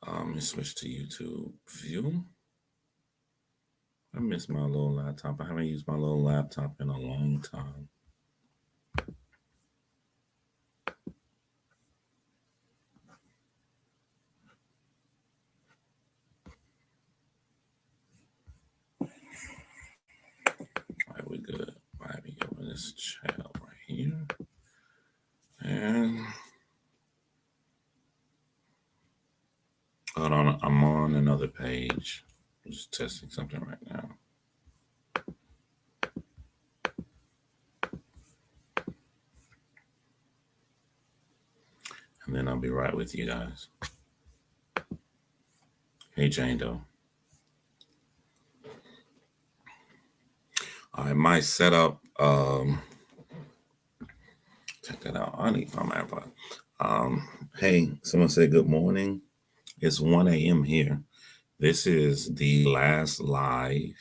Let me switch to YouTube view. I miss my little laptop. I haven't used my little laptop in a long time. All right, we good. All right, we open this chat right here. And hold on, I'm on another page. I'm just testing something right now. And then I'll be right with you guys. Hey, Jane Doe. All right, my setup. Check that out. I need my iPod. Hey, someone said good morning. It's 1 a.m. here. This is the last live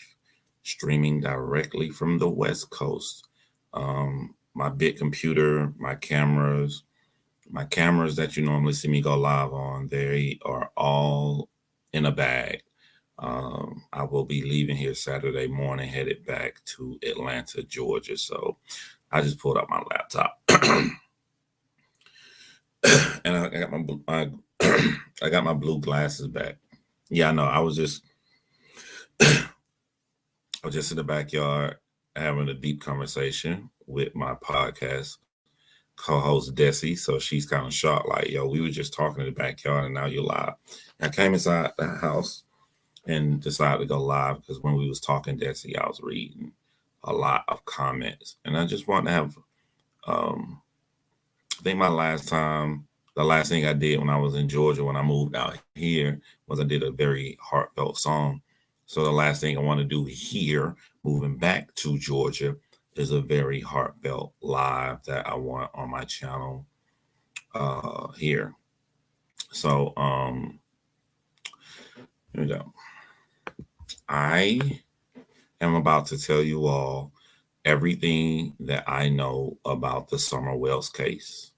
streaming directly from the West Coast. My big computer, my cameras that you normally see me go live on, they are all in a bag. I will be leaving here Saturday morning, headed back to Atlanta, Georgia. So I just pulled up my laptop. And I got my I got my blue glasses back. Yeah, I know. I was just in the backyard having a deep conversation with my podcast co-host Desi. So she's kind of shocked, like, yo, we were just talking in the backyard and now you're live. I came inside the house and decided to go live because when we was talking, Desi, I was reading a lot of comments. And I just want to have I think the last thing I did when I was in Georgia, when I moved out here, was I did a very heartfelt song. So the last thing I want to do here, moving back to Georgia, is a very heartfelt live that I want on my channel here. So here we go. I am about to tell you all everything that I know about the Summer Wells case.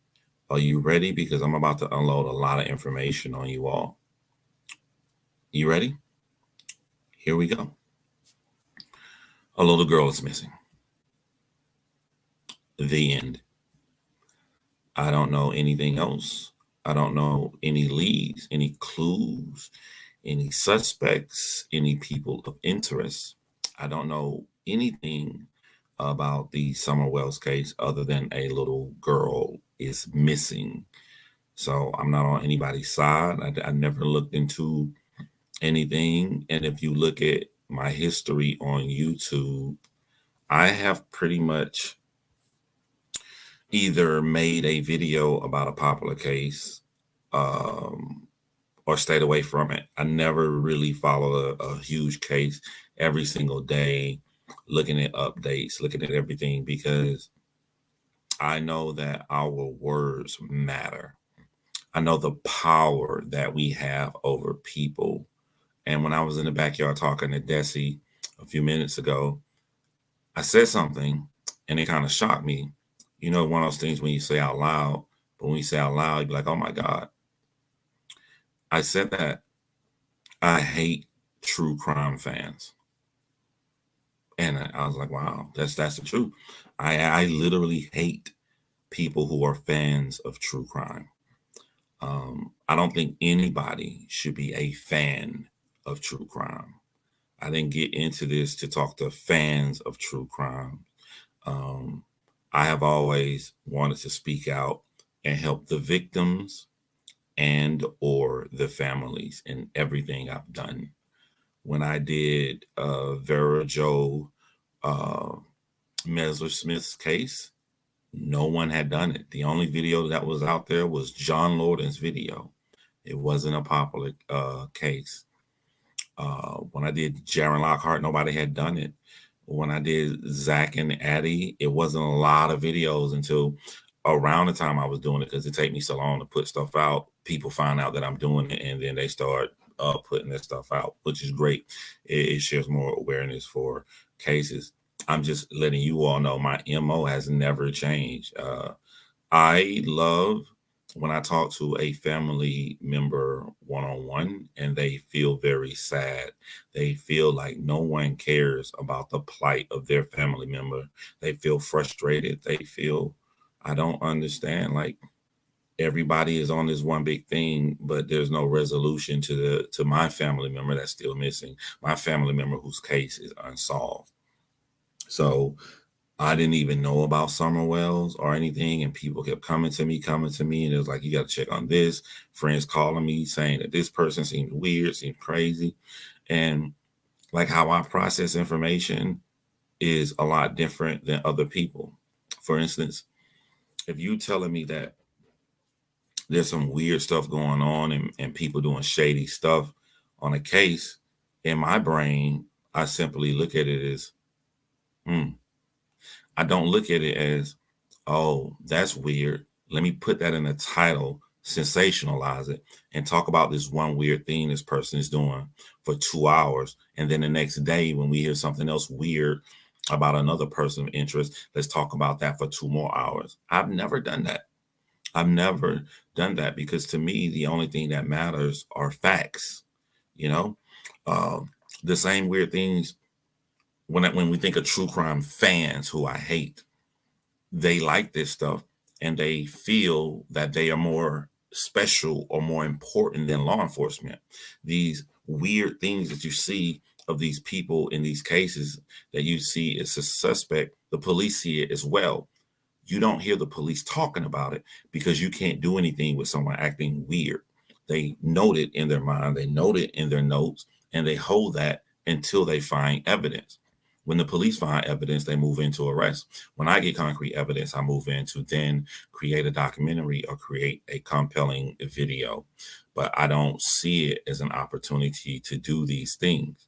Are you ready? Because I'm about to unload a lot of information on you all. You ready? Here we go. A little girl is missing. The end. I don't know anything else. I don't know any leads, any clues, any suspects, any people of interest. I don't know anything about the Summer Wells case other than a little girl is missing. So I'm not on anybody's side. I never looked into anything. And if you look at my history on YouTube, I have pretty much either made a video about a popular case or stayed away from it. I never really followed a huge case every single day, looking at updates, looking at everything, because I know that our words matter. I know the power that we have over people. And when I was in the backyard talking to Desi a few minutes ago, I said something and it kind of shocked me. You know, one of those things when you say out loud, but when you say out loud, you're like, oh my God. I said that I hate true crime fans. And I was like, wow, that's the truth. I literally hate people who are fans of true crime. I don't think anybody should be a fan of true crime. I didn't get into this to talk to fans of true crime. Um, I have always wanted to speak out and help the victims and or the families in everything I've done. When I did Vera Joe uh, Mesler Smith's case, no one had done it. The only video that was out there was John Lorden's video. It wasn't a popular case. When I did Jaron Lockhart, nobody had done it. When I did Zach and Addie, it wasn't a lot of videos until around the time I was doing it, because it take me so long to put stuff out. People find out that I'm doing it, and then they start putting their stuff out, which is great. It shares more awareness for cases. I'm just letting you all know my MO has never changed. I love when I talk to a family member one-on-one and they feel very sad, they feel like no one cares about the plight of their family member. They feel frustrated. They feel, I don't understand. Like everybody is on this one big thing, but there's no resolution to my family member that's still missing, my family member whose case is unsolved. So I didn't even know about Summer Wells or anything, and people kept coming to me, and it was like, you got to check on this. Friends calling me saying that this person seemed weird, seemed crazy, and like how I process information is a lot different than other people. For instance, if you telling me that there's some weird stuff going on and people doing shady stuff on a case, in my brain, I simply look at it as, hmm. I don't look at it as, oh, that's weird. Let me put that in a title, sensationalize it, and talk about this one weird thing this person is doing for 2 hours. And then the next day, when we hear something else weird about another person of interest, let's talk about that for 2 more hours. I've never done that. I've never done that because to me, the only thing that matters are facts. You know, uh, the same weird things when we think of true crime fans who I hate, they like this stuff and they feel that they are more special or more important than law enforcement. These weird things that you see of these people in these cases that you see as a suspect, the police see it as well. You don't hear the police talking about it because you can't do anything with someone acting weird. They note it in their mind, they note it in their notes, and they hold that until they find evidence. When the police find evidence, they move into arrest. When I get concrete evidence, I move into then create a documentary or create a compelling video. But I don't see it as an opportunity to do these things.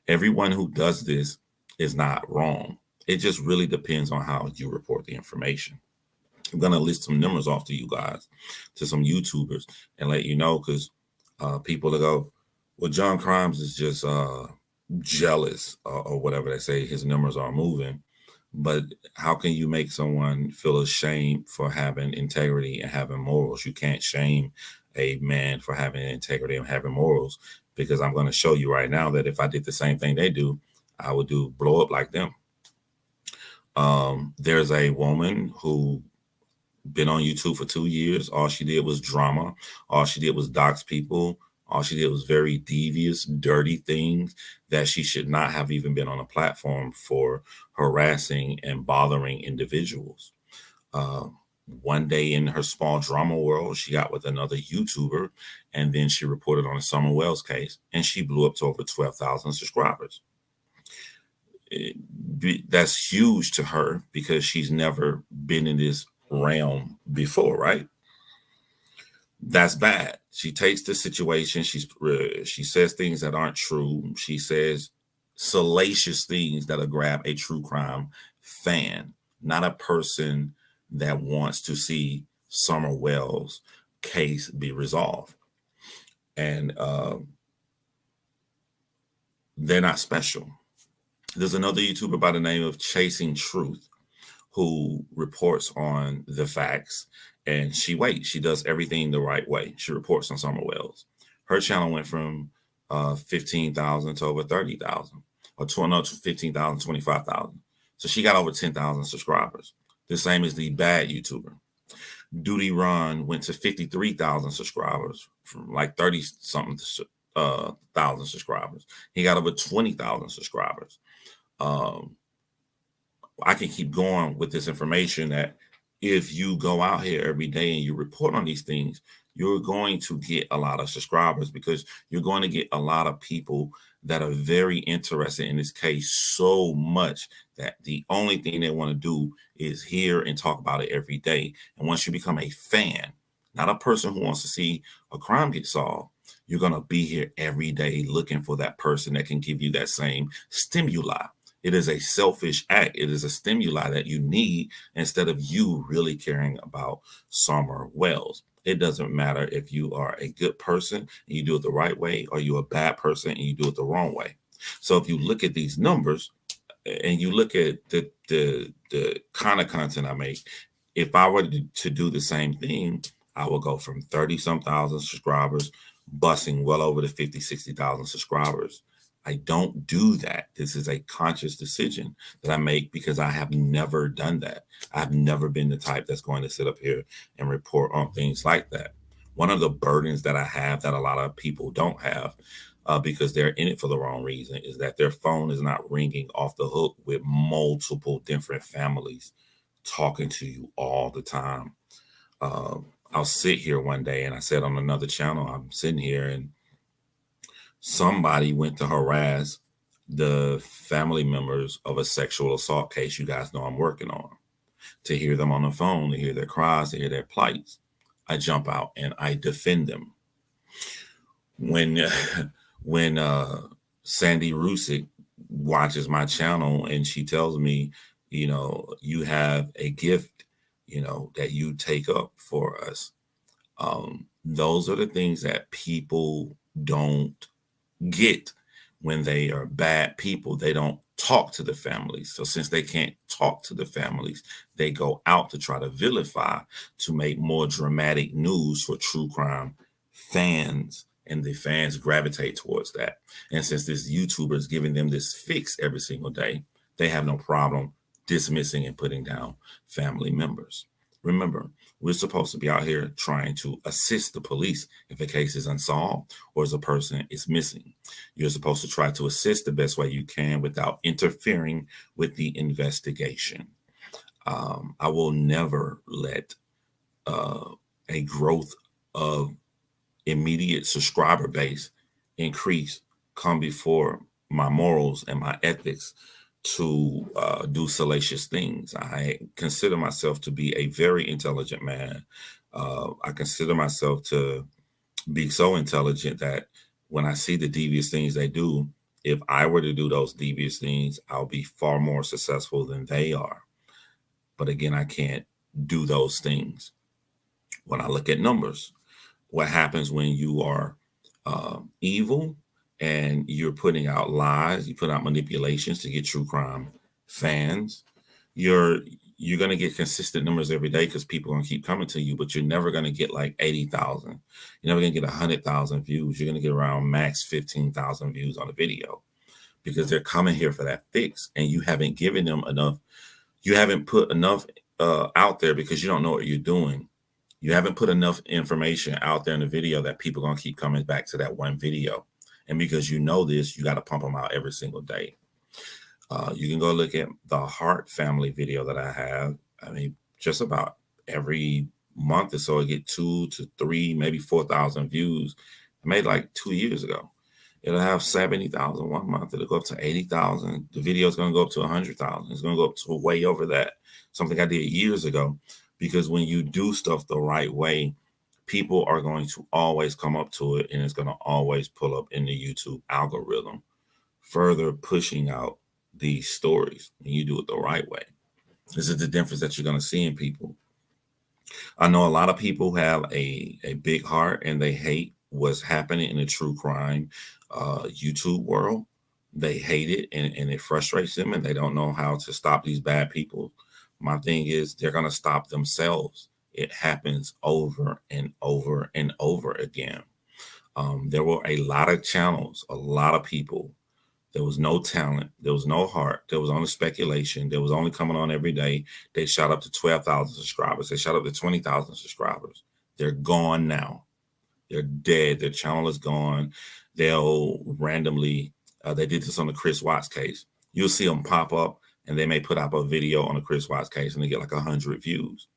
Everyone who does this is not wrong. It just really depends on how you report the information. I'm going to list some numbers off to you guys, to some YouTubers, and let you know because people will go, well, John Crimes is just jealous or whatever they say. His numbers are moving. But how can you make someone feel ashamed for having integrity and having morals? You can't shame a man for having integrity and having morals because I'm going to show you right now that if I did the same thing they do, I would blow up like them. There's a woman who been on YouTube for 2 years. All she did was drama. All she did was dox people. All she did was very devious, dirty things that she should not have even been on a platform for harassing and bothering individuals. Uh, One day in her small drama world, she got with another YouTuber, and then she reported on a Summer Wells case, and she blew up to over 12,000 subscribers. That's huge to her because she's never been in this realm before, right? That's bad. She takes the situation. She says things that aren't true. She says salacious things that'll grab a true crime fan, not a person that wants to see Summer Wells' case be resolved. And they're not special. There's another YouTuber by the name of Chasing Truth who reports on the facts, and she waits. She does everything the right way. She reports on Summer Wells. Her channel went from 15,000 to over 30,000, or 15,000, 25,000. So she got over 10,000 subscribers. The same as the bad YouTuber. Duty Run went to 53,000 subscribers from like 30 something thousand subscribers. He got over 20,000 subscribers. I can keep going with this information that if you go out here every day and you report on these things, you're going to get a lot of subscribers because you're going to get a lot of people that are very interested in this case so much that the only thing they want to do is hear and talk about it every day. And once you become a fan, not a person who wants to see a crime get solved, you're going to be here every day looking for that person that can give you that same stimuli. It is a selfish act. It is a stimuli that you need instead of you really caring about Summer Wells. It doesn't matter if you are a good person and you do it the right way, or you're a bad person and you do it the wrong way. So if you look at these numbers and you look at the kind of content I make, if I were to do the same thing, I will go from 30 some thousand subscribers, busting well over the 50, 60,000 subscribers. I don't do that. This is a conscious decision that I make because I have never done that. I've never been the type that's going to sit up here and report on things like that. One of the burdens that I have that a lot of people don't have, because they're in it for the wrong reason, is that their phone is not ringing off the hook with multiple different families talking to you all the time. I'll sit here one day, and I said on another channel, I'm sitting here and somebody went to harass the family members of a sexual assault case you guys know I'm working on. To hear them on the phone, to hear their cries, to hear their plights, I jump out and I defend them. When when Sandy Rusick watches my channel and she tells me, you have a gift, that you take up for us. Those are the things that people don't get when they are bad people. They don't talk to the families. So since they can't talk to the families, they go out to try to vilify, to make more dramatic news for true crime fans, and the fans gravitate towards that. And since this YouTuber is giving them this fix every single day, they have no problem dismissing and putting down family members. Remember, we're supposed to be out here trying to assist the police if a case is unsolved or as a person is missing. You're supposed to try to assist the best way you can without interfering with the investigation. I will never let a growth of immediate subscriber base increase come before my morals and my ethics to do salacious things. I consider myself to be a very intelligent man. I consider myself to be so intelligent that when I see the devious things they do, if I were to do those devious things, I'll be far more successful than they are. But again, I can't do those things. When I look at numbers, what happens when you are evil and you're putting out lies, you put out manipulations to get true crime fans, you're going to get consistent numbers every day because people are going to keep coming to you, but you're never going to get like 80,000. You're never going to get 100,000 views. You're going to get around max 15,000 views on a video because they're coming here for that fix, and you haven't given them enough. You haven't put enough out there because you don't know what you're doing. You haven't put enough information out there in the video that people are going to keep coming back to that one video. And because you know this, you got to pump them out every single day. You can go look at the Hart family video that I have. I mean, just about every month or so, I get 2 to 3, maybe 4,000 views. I made like 2 years ago. It'll have 70,000 one month. It'll go up to 80,000. The video is going to go up to 100,000. It's going to go up to way over that. Something I did years ago. Because when you do stuff the right way, people are going to always come up to it, and it's going to always pull up in the YouTube algorithm, further pushing out these stories when you do it the right way. This is the difference that you're going to see in people. I know a lot of people have a big heart and they hate what's happening in the true crime YouTube world. They hate it, and it frustrates them, and they don't know how to stop these bad people. My thing is they're going to stop themselves. It happens over and over and over again. There were a lot of channels, a lot of people. There was no talent. There was no heart. There was only speculation. There was only coming on every day. They shot up to 12,000 subscribers. They shot up to 20,000 subscribers. They're gone now. They're dead. Their channel is gone. They'll randomly, they did this on the Chris Watts case. You'll see them pop up, and they may put up a video on a Chris Watts case and they get like 100 views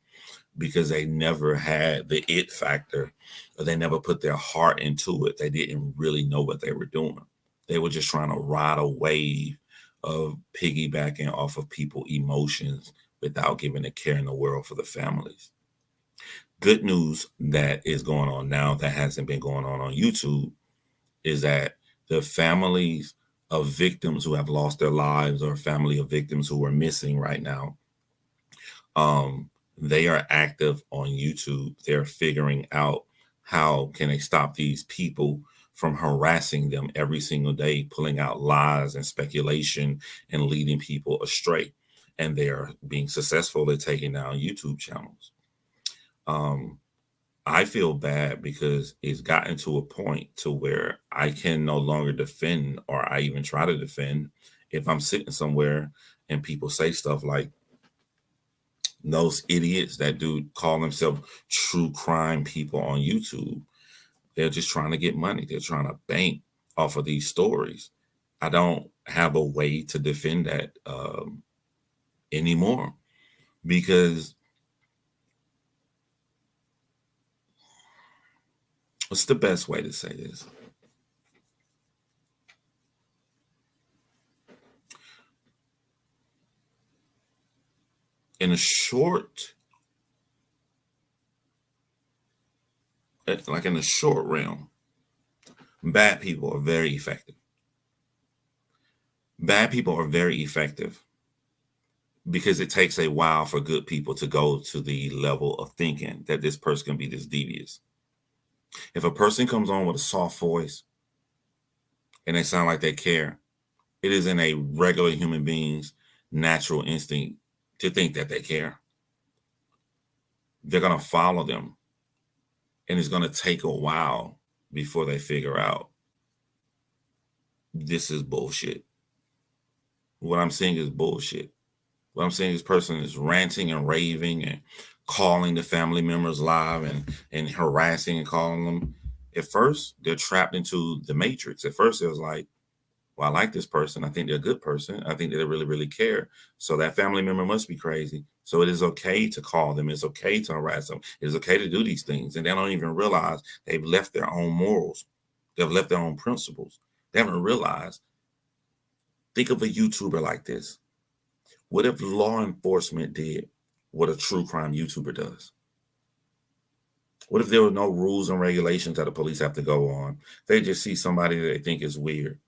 because they never had the it factor, or they never put their heart into it. They didn't really know what they were doing. They were just trying to ride a wave of piggybacking off of people's emotions without giving a care in the world for the families. Good news that is going on now that hasn't been going on YouTube is that the families of victims who have lost their lives, or family of victims who are missing right now, they are active on YouTube. They're figuring out how can they stop these people from harassing them every single day, pulling out lies and speculation and leading people astray. And they are being successful at taking down YouTube channels. I feel bad because it's gotten to a point to where I can no longer defend, or I even try to defend, if I'm sitting somewhere and people say stuff like, those idiots that do call themselves true crime people on YouTube. They're just trying to get money. They're trying to bank off of these stories. I don't have a way to defend that anymore, because what's the best way to say this? In a short, like in a short realm, bad people are very effective. Bad people are very effective because it takes a while for good people to go to the level of thinking that this person can be this devious. If a person comes on with a soft voice and they sound like they care, it is in a regular human being's natural instinct to think that they care. They're going to follow them. And it's going to take a while before they figure out this is bullshit. What I'm saying is bullshit. What I'm saying, this person is ranting and raving and calling the family members live and harassing and calling them. At first, they're trapped into the matrix. At first, it was like, well, I like this person. I think they're a good person. I think they really, really care. So that family member must be crazy. So it is okay to call them. It's okay to harass them. It is okay to do these things. And they don't even realize they've left their own morals. They've left their own principles. They haven't realized. Think of a YouTuber like this. What if law enforcement did what a true crime YouTuber does? What if there were no rules and regulations that the police have to go on? They just see somebody that they think is weird,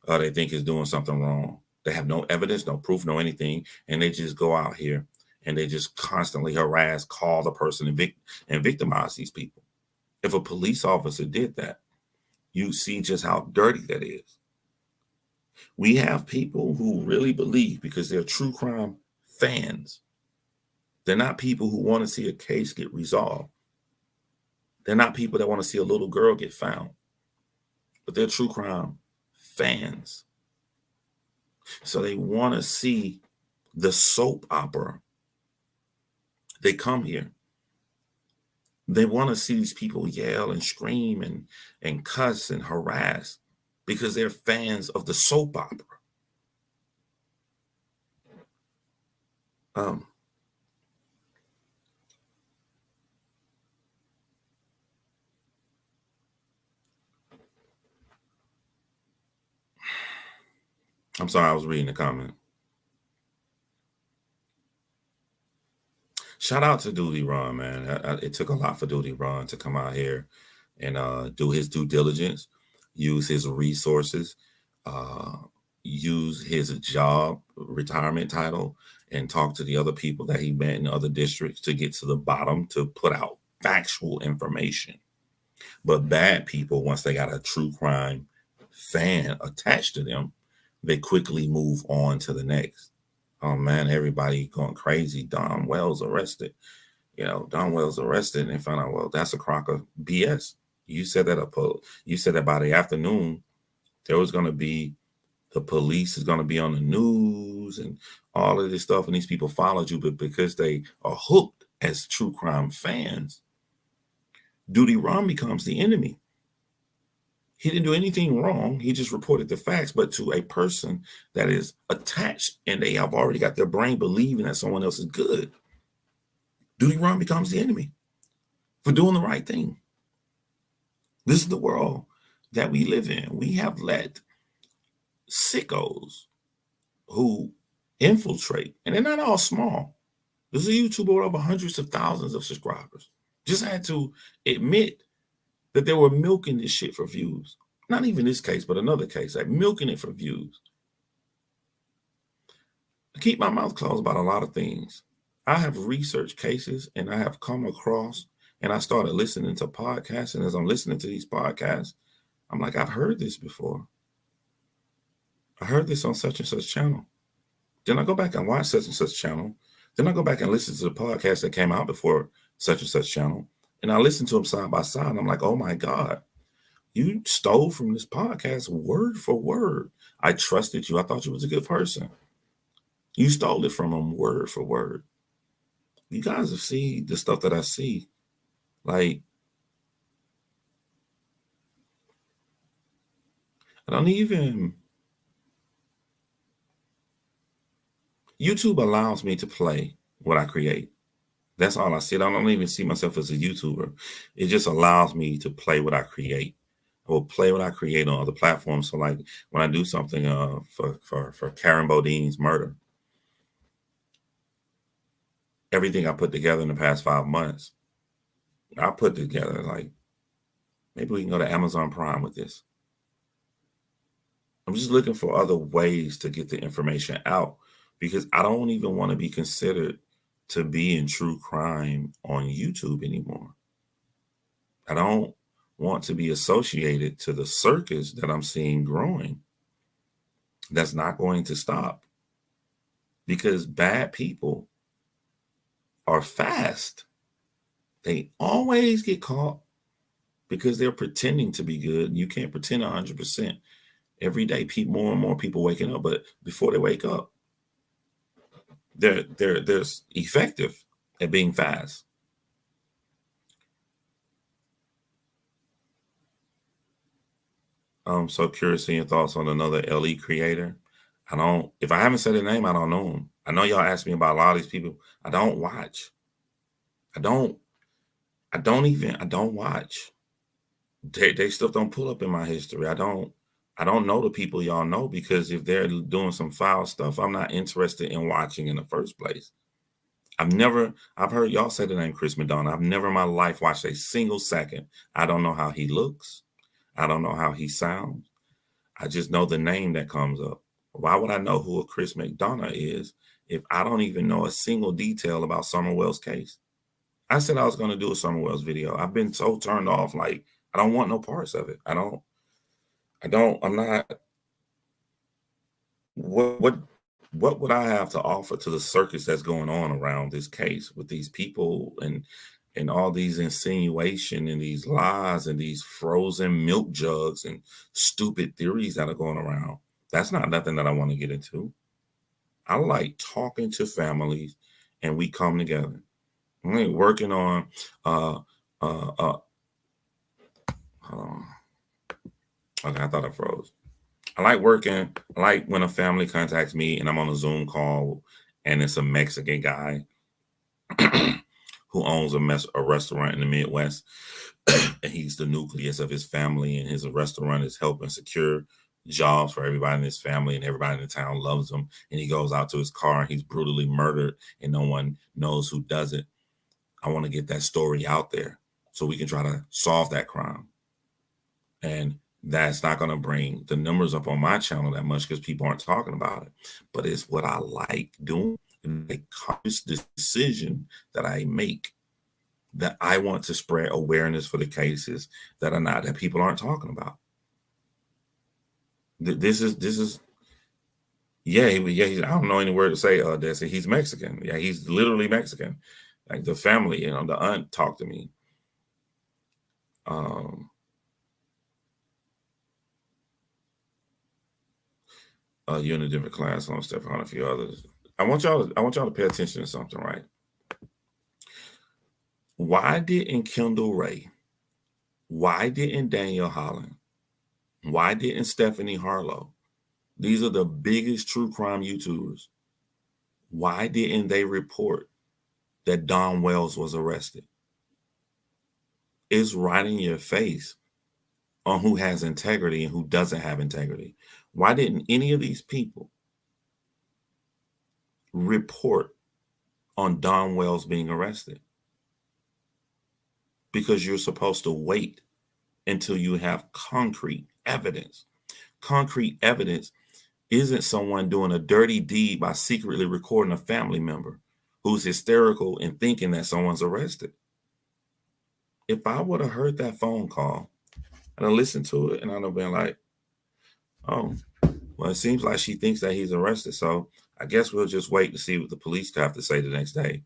or they think is doing something wrong. They have no evidence, no proof, no anything, and they just go out here and they just constantly harass, call the person, and victimize these people. If a police officer did that, you see just how dirty that is. We have people who really believe, because they're true crime fans. They're not people who want to see a case get resolved. They're not people that want to see a little girl get found, but they're true crime fans. So they want to see the soap opera. They come here. They want to see these people yell and scream and cuss and harass because they're fans of the soap opera. I'm sorry, I was reading the comment. Shout out to Duty Ron, man. It took a lot for Duty Ron to come out here and do his due diligence, use his resources, use his job retirement title, and talk to the other people that he met in other districts to get to the bottom, to put out factual information. But bad people, once they got a true crime fan attached to them, they quickly move on to the next. Oh man, everybody going crazy. Don Wells arrested. Don Wells arrested, and found out, well, that's a crock of BS. You said that by the afternoon, there was going to be, the police is going to be on the news and all of this stuff, and these people followed you, but because they are hooked as true crime fans, Duty Ron becomes the enemy. He didn't do anything wrong. He just reported the facts, but to a person that is attached and they have already got their brain believing that someone else is good, Duty Ron becomes the enemy for doing the right thing. This is the world that we live in. We have let sickos who infiltrate, and they're not all small. There's a YouTuber with over hundreds of thousands of subscribers. Just had to admit that they were milking this shit for views. Not even this case, but another case, like milking it for views. I keep my mouth closed about a lot of things. I have researched cases, and I have come across, and I started listening to podcasts, and as I'm listening to these podcasts, I'm like, I've heard this before. I heard this on such and such channel. Then I go back and watch such and such channel. Then I go back and listen to the podcast that came out before such and such channel. And I listened to them side by side. And I'm like, oh my God, you stole from this podcast word for word. I trusted you. I thought you was a good person. You stole it from them word for word. You guys have seen the stuff that I see. Like, I don't even, YouTube allows me to play what I create. That's all I see. I don't even see myself as a YouTuber. It just allows me to play what I create. I will play what I create on other platforms. So like when I do something for Karen Bodine's murder, everything I put together in the past 5 months, I put together like, maybe we can go to Amazon Prime with this. I'm just looking for other ways to get the information out because I don't even want to be considered to be in true crime on YouTube anymore. I don't want to be associated to the circus that I'm seeing growing. That's not going to stop because bad people are fast. They always get caught because they're pretending to be good. You can't pretend 100%. Every day, more and more people waking up, but before they wake up, they're effective at being fast. I'm so curious in your thoughts on another LE creator. If I haven't said a name, I don't know him. I know y'all ask me about a lot of these people. I don't watch. I don't watch. They stuff don't pull up in my history. I don't know the people y'all know because if they're doing some foul stuff, I'm not interested in watching in the first place. I've heard y'all say the name Chris Madonna. I've never in my life watched a single second. I don't know how he looks. I don't know how he sounds. I just know the name that comes up. Why would I know who a Chris McDonough is if I don't even know a single detail about Summerwell's case? I said I was going to do a Summerwell's video. I've been so turned off. Like, I don't want no parts of it. I'm not. What would I have to offer to the circus that's going on around this case with these people and all these insinuation and these lies and these frozen milk jugs and stupid theories that are going around? That's not nothing that I want to get into. I like talking to families and we come together. I'm working on okay, I thought I froze. I like when a family contacts me and I'm on a Zoom call and it's a Mexican guy who owns a restaurant in the Midwest. And he's the nucleus of his family, and his restaurant is helping secure jobs for everybody in his family, and everybody in the town loves him. And he goes out to his car and he's brutally murdered and no one knows who does it. I want to get that story out there so we can try to solve that crime. And that's not going to bring the numbers up on my channel that much because people aren't talking about it. But it's what I like doing, and a conscious decision that I make, that I want to spread awareness for the cases that people aren't talking about. This is yeah, I don't know any word to say. Desi, he's Mexican. Yeah, he's literally Mexican. Like the family, the aunt talked to me. You're in a different class on Stefan, a few others. I want y'all to pay attention to something, right? Why didn't Kendall Ray? Why didn't Daniel Holland? Why didn't Stephanie Harlow? These are the biggest true crime YouTubers. Why didn't they report that Don Wells was arrested? It's right in your face on who has integrity and who doesn't have integrity. Why didn't any of these people report on Don Wells being arrested? Because you're supposed to wait until you have concrete evidence. Concrete evidence isn't someone doing a dirty deed by secretly recording a family member who's hysterical and thinking that someone's arrested. If I would have heard that phone call and I listened to it and I'd have been like, oh, well, it seems like she thinks that he's arrested. So I guess we'll just wait to see what the police have to say the next day.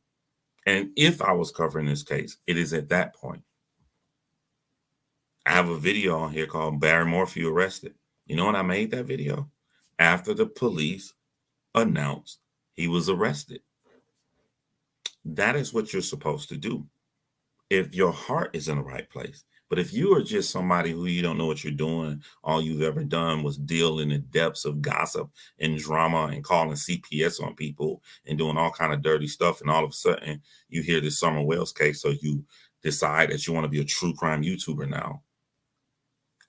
And if I was covering this case, it is at that point. I have a video on here called Barry Morphew Arrested. You know when I made that video? After the police announced he was arrested. That is what you're supposed to do if your heart is in the right place. But if you are just somebody who you don't know what you're doing, all you've ever done was deal in the depths of gossip and drama and calling CPS on people and doing all kind of dirty stuff, and all of a sudden you hear this Summer Wells case, so you decide that you want to be a true crime YouTuber now.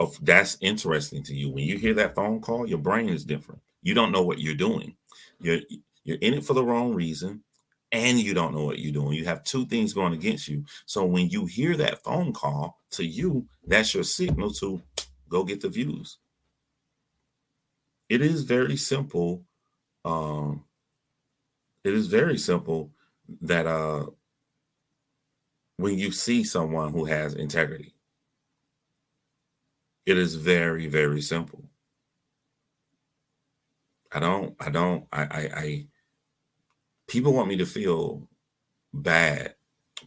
If that's interesting to you, when you hear that phone call, your brain is different. You don't know what you're doing. You're in it for the wrong reason, and you don't know what you're doing. You have two things going against you. So when you hear that phone call, to you, that's your signal to go get the views. It is very simple. It is very simple that when you see someone who has integrity, it is very, very simple. People want me to feel bad,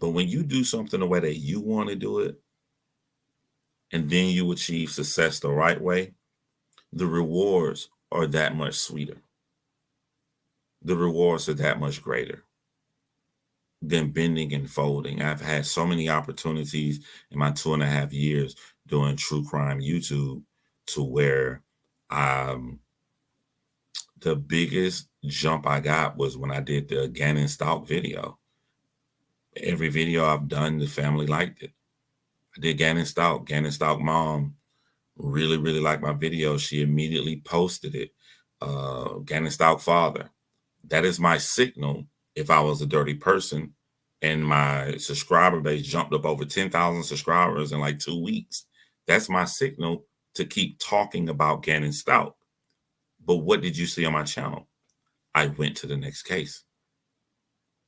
but when you do something the way that you want to do it, and then you achieve success the right way, the rewards are that much sweeter. The rewards are that much greater than bending and folding. I've had so many opportunities in my 2.5 years doing true crime YouTube to where the biggest jump I got was when I did the Gannon Stalk video. Every video I've done, the family liked it. I did Gannon Stalk. Gannon Stalk mom really, really liked my video. She immediately posted it. Gannon Stalk father. That is my signal. If I was a dirty person and my subscriber base jumped up over 10,000 subscribers in like 2 weeks, that's my signal to keep talking about Gannon Stalk. But what did you see on my channel? I went to the next case.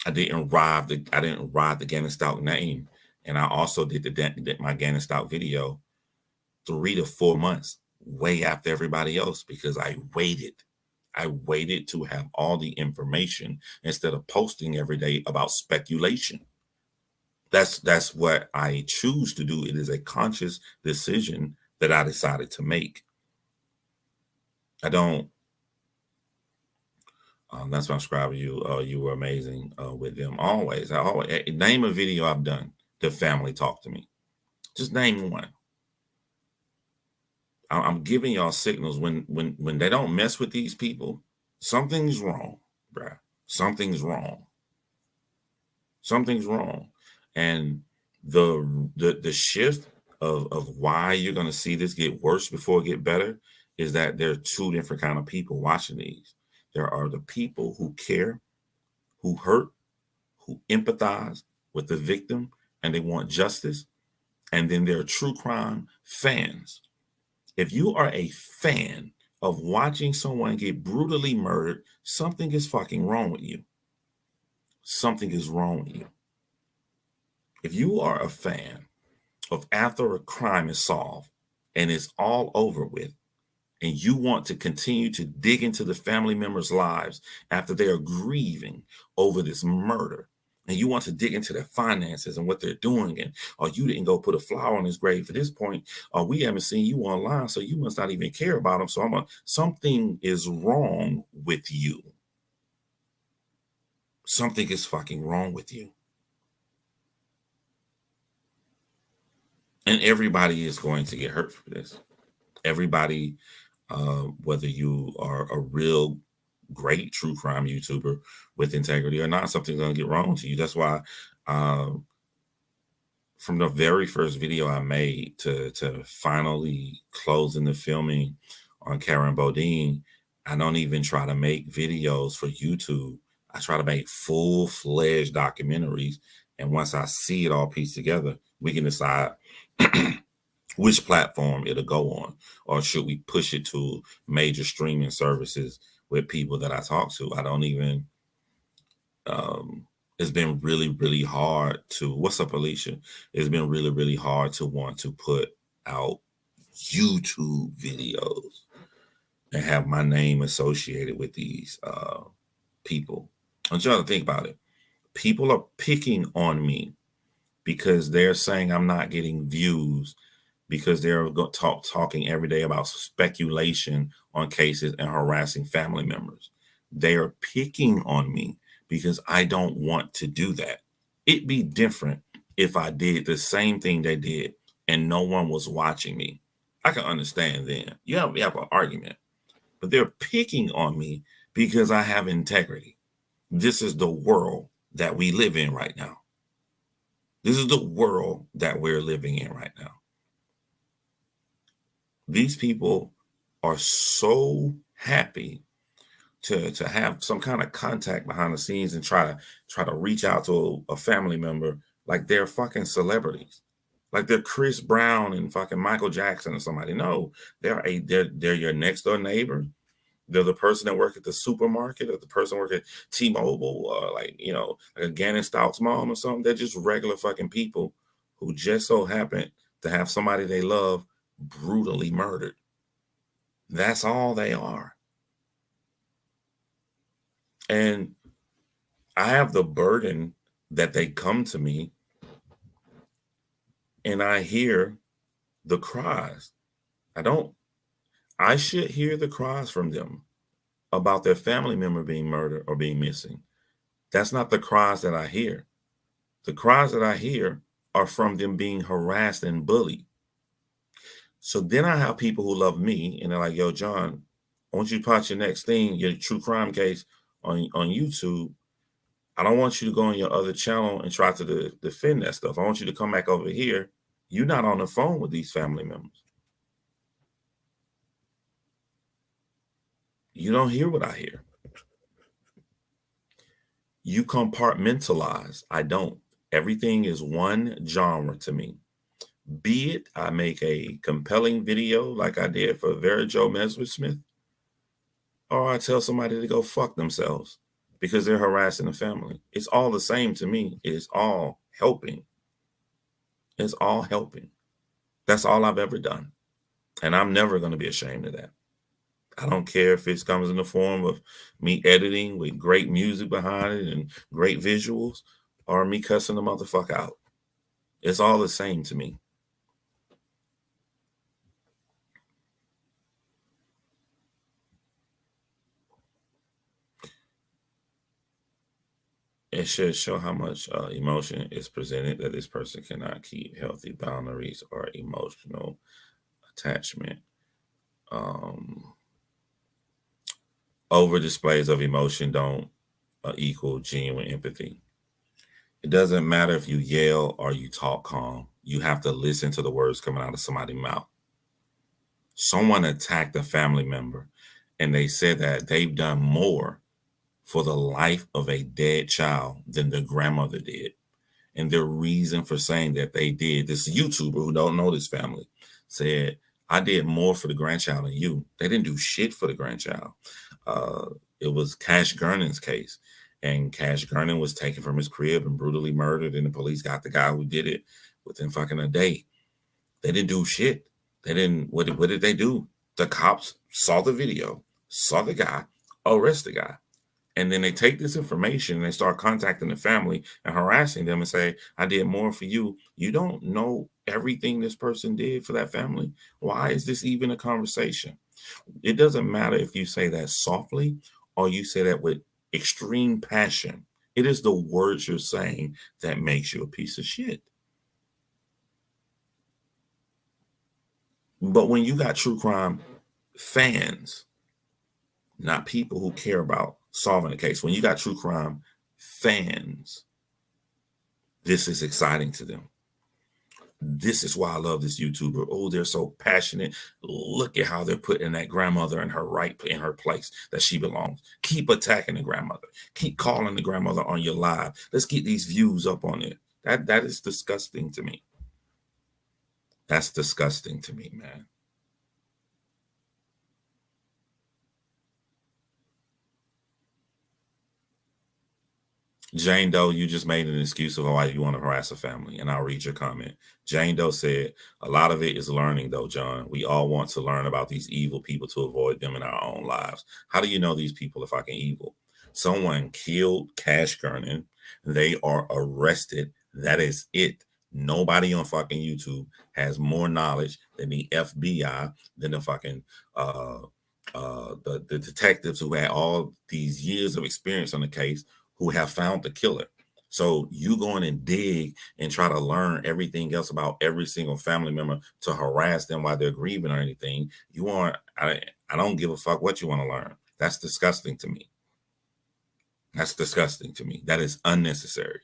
I didn't ride the Gannon Stalk name. And I also did my Gannon Stalk video 3 to 4 months way after everybody else, because I waited. I waited to have all the information instead of posting every day about speculation. That's what I choose to do. It is a conscious decision that I decided to make. I don't. That's my subscriber. You were amazing with them always. I always name a video I've done. The family talk to me. Just name one. I'm giving y'all signals when they don't mess with these people. Something's wrong, bruh. Something's wrong. Something's wrong. And the shift of why you're going to see this get worse before it get better is that there are two different kind of people watching these. There are the people who care, who hurt, who empathize with the victim, and they want justice. And then there are true crime fans. If you are a fan of watching someone get brutally murdered, something is fucking wrong with you. Something is wrong with you. If you are a fan of after a crime is solved and it's all over with, and you want to continue to dig into the family members' lives after they are grieving over this murder, and you want to dig into their finances and what they're doing, and or you didn't go put a flower on his grave at this point, or we haven't seen you online, so you must not even care about him. So something is wrong with you. Something is fucking wrong with you. And everybody is going to get hurt for this. Everybody, whether you are a real great true crime YouTuber with integrity or not, something's going to get wrong to you. That's why from the very first video I made to finally closing the filming on Karen Bodine, I don't even try to make videos for YouTube. I try to make full-fledged documentaries. And once I see it all pieced together, we can decide which platform it'll go on, or should we push it to major streaming services with people that I talk to. I don't even, it's been really, really hard to, what's up, Alicia? It's been really, really hard to want to put out YouTube videos and have my name associated with these people. I want you to think about it. People are picking on me because they're saying I'm not getting views because they're talking every day about speculation on cases and harassing family members. They are picking on me because I don't want to do that. It'd be different if I did the same thing they did and no one was watching me. I can understand then. We have an argument, but they're picking on me because I have integrity. This is the world that we live in right now. This is the world that we're living in right now. These people are so happy to have some kind of contact behind the scenes and try to reach out to a family member like they're fucking celebrities, like they're Chris Brown and fucking Michael Jackson or somebody. No, they're your next door neighbor. They're the person that work at the supermarket or the person work at T-Mobile or like a Gannon Stout's mom or something. They're just regular fucking people who just so happen to have somebody they love brutally murdered. That's all they are. And I have the burden that they come to me and I hear the cries. I should hear the cries from them about their family member being murdered or being missing. That's not the cries that I hear. The cries that I hear are from them being harassed and bullied. So then I have people who love me and they're like, yo, John, I want you to put your next thing, your true crime case on YouTube. I don't want you to go on your other channel and try to defend that stuff. I want you to come back over here. You're not on the phone with these family members. You don't hear what I hear. You compartmentalize. I don't. Everything is one genre to me. Be it I make a compelling video like I did for Vera Jo Meswick Smith, or I tell somebody to go fuck themselves because they're harassing the family. It's all the same to me. It's all helping. It's all helping. That's all I've ever done. And I'm never going to be ashamed of that. I don't care if it comes in the form of me editing with great music behind it and great visuals or me cussing the motherfucker out. It's all the same to me. It should show how much emotion is presented that this person cannot keep healthy boundaries or emotional attachment. Over displays of emotion don't equal genuine empathy. It doesn't matter if you yell or you talk calm. You have to listen to the words coming out of somebody's mouth. Someone attacked a family member and they said that they've done more for the life of a dead child than the grandmother did. And their reason for saying that they did, this YouTuber who don't know this family said, I did more for the grandchild than you. They didn't do shit for the grandchild. It was Cash Gurnan's case. And Cash Gurnan was taken from his crib and brutally murdered. And the police got the guy who did it within fucking a day. They didn't do shit. They didn't, what did they do? The cops saw the video, saw the guy, arrest the guy. And then they take this information and they start contacting the family and harassing them and say, I did more for you. You don't know everything this person did for that family. Why is this even a conversation? It doesn't matter if you say that softly or you say that with extreme passion. It is the words you're saying that makes you a piece of shit. But when you got true crime fans, not people who care about solving a case, when you got true crime fans, this is exciting to them. This is why I love this YouTuber. Oh, they're so passionate. Look at how they're putting that grandmother in her place that she belongs. Keep attacking the grandmother. Keep calling the grandmother on your live. Let's get these views up on it. That is disgusting to me. That's disgusting to me, man. Jane Doe, you just made an excuse of why you want to harass a family, and I'll read your comment. Jane Doe said, a lot of it is learning, though, John. We all want to learn about these evil people to avoid them in our own lives. How do you know these people are fucking evil? Someone killed Cash Gurnan. They are arrested. That is it. Nobody on fucking YouTube has more knowledge than the FBI, than the fucking the detectives who had all these years of experience on the case, who have found the killer. So you go in and dig and try to learn everything else about every single family member to harass them while they're grieving or anything. You want I don't give a fuck what you want to learn. That's disgusting to me. That's disgusting to me. That is unnecessary.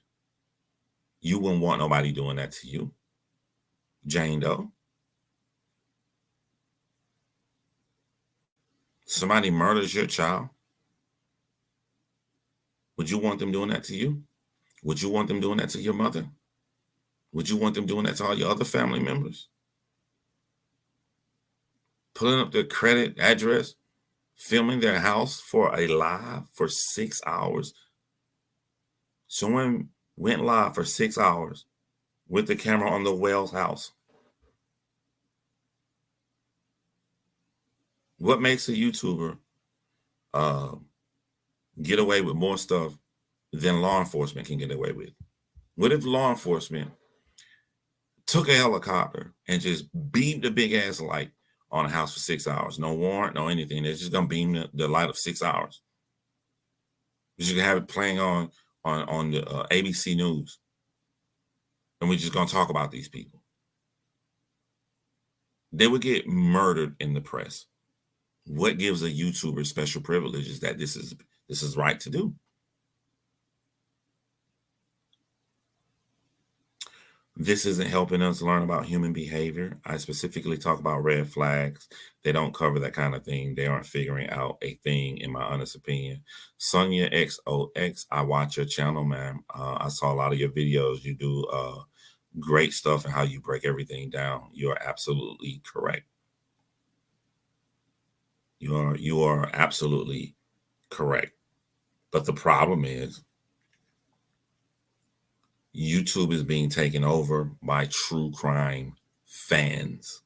You wouldn't want nobody doing that to you, Jane Doe. Somebody murders your child. Would you want them doing that to you? Would you want them doing that to your mother? Would you want them doing that to all your other family members? Pulling up their credit address, filming their house for a live for 6 hours. Someone went live for 6 hours with the camera on the Wells house. What makes a YouTuber get away with more stuff than law enforcement can get away with? What if law enforcement took a helicopter and just beamed a big ass light on a house for 6 hours? No warrant, no anything. They're just gonna beam the light of 6 hours. You can have it playing on the ABC News, and we're just gonna talk about these people. They would get murdered in the press. What gives a YouTuber special privileges that this is right to do? This isn't helping us learn about human behavior. I specifically talk about red flags. They don't cover that kind of thing. They aren't figuring out a thing, in my honest opinion. Sonia XOX, I watch your channel, man. I saw a lot of your videos. You do great stuff and how you break everything down. You are absolutely correct. You are absolutely correct. But the problem is, YouTube is being taken over by true crime fans.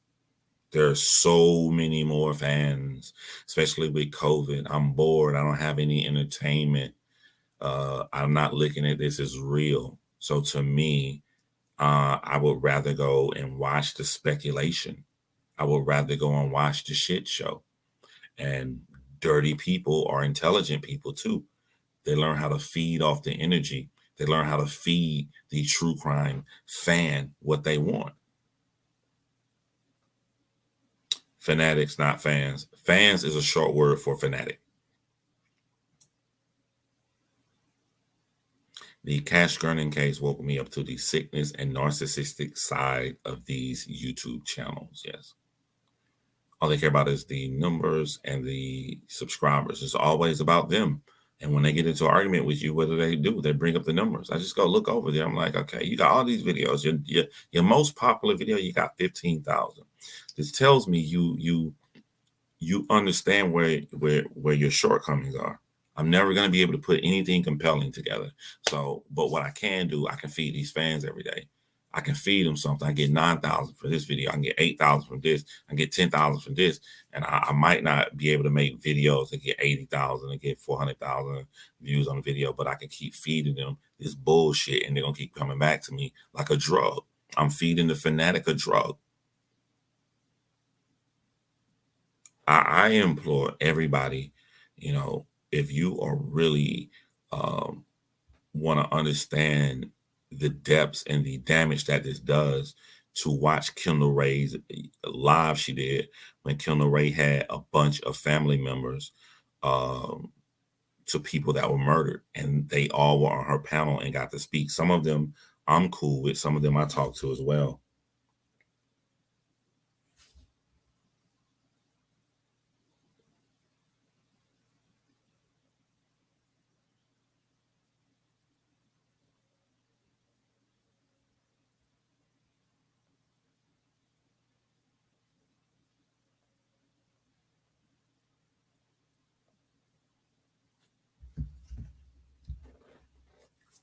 There are so many more fans, especially with COVID. I'm bored. I don't have any entertainment. I'm not looking at this as real. So to me, I would rather go and watch the speculation. I would rather go and watch the shit show. And dirty people are intelligent people too. They learn how to feed off the energy. They learn how to feed the true crime fan what they want. Fanatics, not fans. Fans is a short word for fanatic. The Cash Gurning case woke me up to the sickness and narcissistic side of these YouTube channels. Yes. All they care about is the numbers and the subscribers. It's always about them. And when they get into an argument with you, what do? They bring up the numbers. I just go look over there. I'm like, okay, you got all these videos. Your most popular video, you got 15,000. This tells me you understand where your shortcomings are. I'm never going to be able to put anything compelling together. So, but what I can do, I can feed these fans every day. I can feed them something. I get 9,000 for this video. I can get 8,000 from this. I can get 10,000 from this. And I might not be able to make videos that get 80,000 and get 400,000 views on the video, but I can keep feeding them this bullshit, and they're going to keep coming back to me like a drug. I'm feeding the fanatic a drug. I implore everybody, if you are really want to understand the depths and the damage that this does, to watch Kendall Ray's live she did when Kendall Ray had a bunch of family members to people that were murdered, and they all were on her panel and got to speak. Some of them I'm cool with, some of them I talk to as well.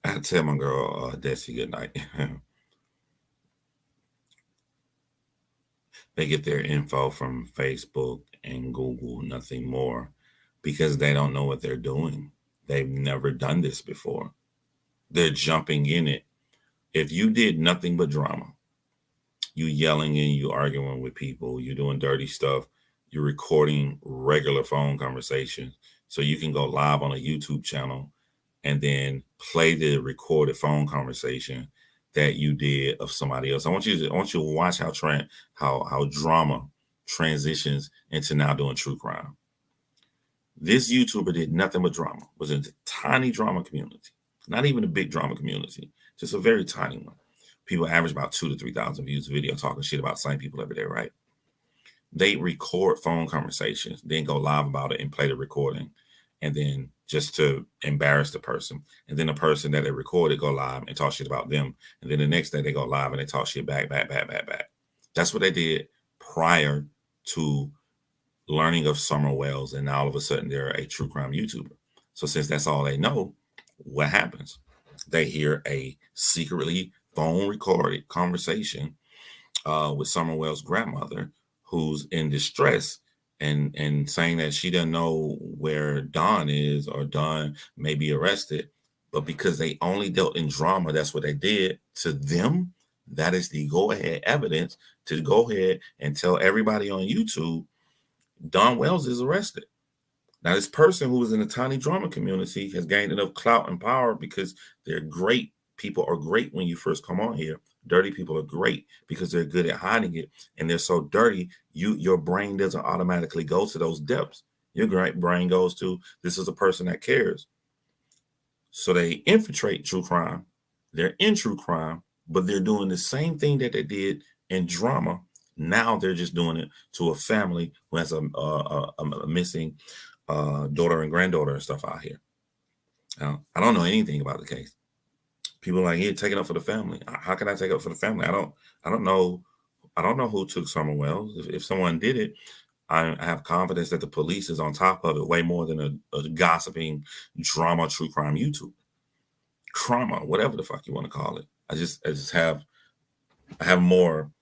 I tell my girl, Desi, good night. They get their info from Facebook and Google, nothing more, because they don't know what they're doing. They've never done this before. They're jumping in it If you did nothing but drama, you yelling and you arguing with people, you doing dirty stuff, you're recording regular phone conversations, so you can go live on a YouTube channel and then play the recorded phone conversation that you did of somebody else. I want you to watch how drama transitions into now doing true crime. This YouTuber did nothing but drama, was in a tiny drama community, not even a big drama community, just a very tiny one. People average about 2,000 to 3,000 views a video talking shit about the same people every day, right? They record phone conversations, then go live about it and play the recording, and then just to embarrass the person. And then the person that they recorded go live and talk shit about them. And then the next day they go live and they talk shit back. That's what they did prior to learning of Summer Wells, and now all of a sudden they're a true crime YouTuber. So since that's all they know, what happens? They hear a secretly phone recorded conversation with Summer Wells' grandmother, who's in distress and saying that she doesn't know where Don is, or Don may be arrested. But because they only dealt in drama, that's what they did to them. That is the go-ahead evidence to go ahead and tell everybody on YouTube Don Wells is arrested. Now, this person who was in a tiny drama community has gained enough clout and power because they're great. People are great when you first come on here. Dirty people are great because they're good at hiding it, and they're so dirty, your brain doesn't automatically go to those depths. Your brain goes to, this is a person that cares. So they infiltrate true crime. They're in true crime, but they're doing the same thing that they did in drama. Now they're just doing it to a family who has a missing daughter and granddaughter and stuff out here. Now, I don't know anything about the case. People are like, yeah, take it up for the family. How can I take it up for the family? I don't know who took Summer Wells. If someone did it, I have confidence that the police is on top of it way more than a gossiping drama true crime YouTube. Trauma, whatever the fuck you want to call it. I have more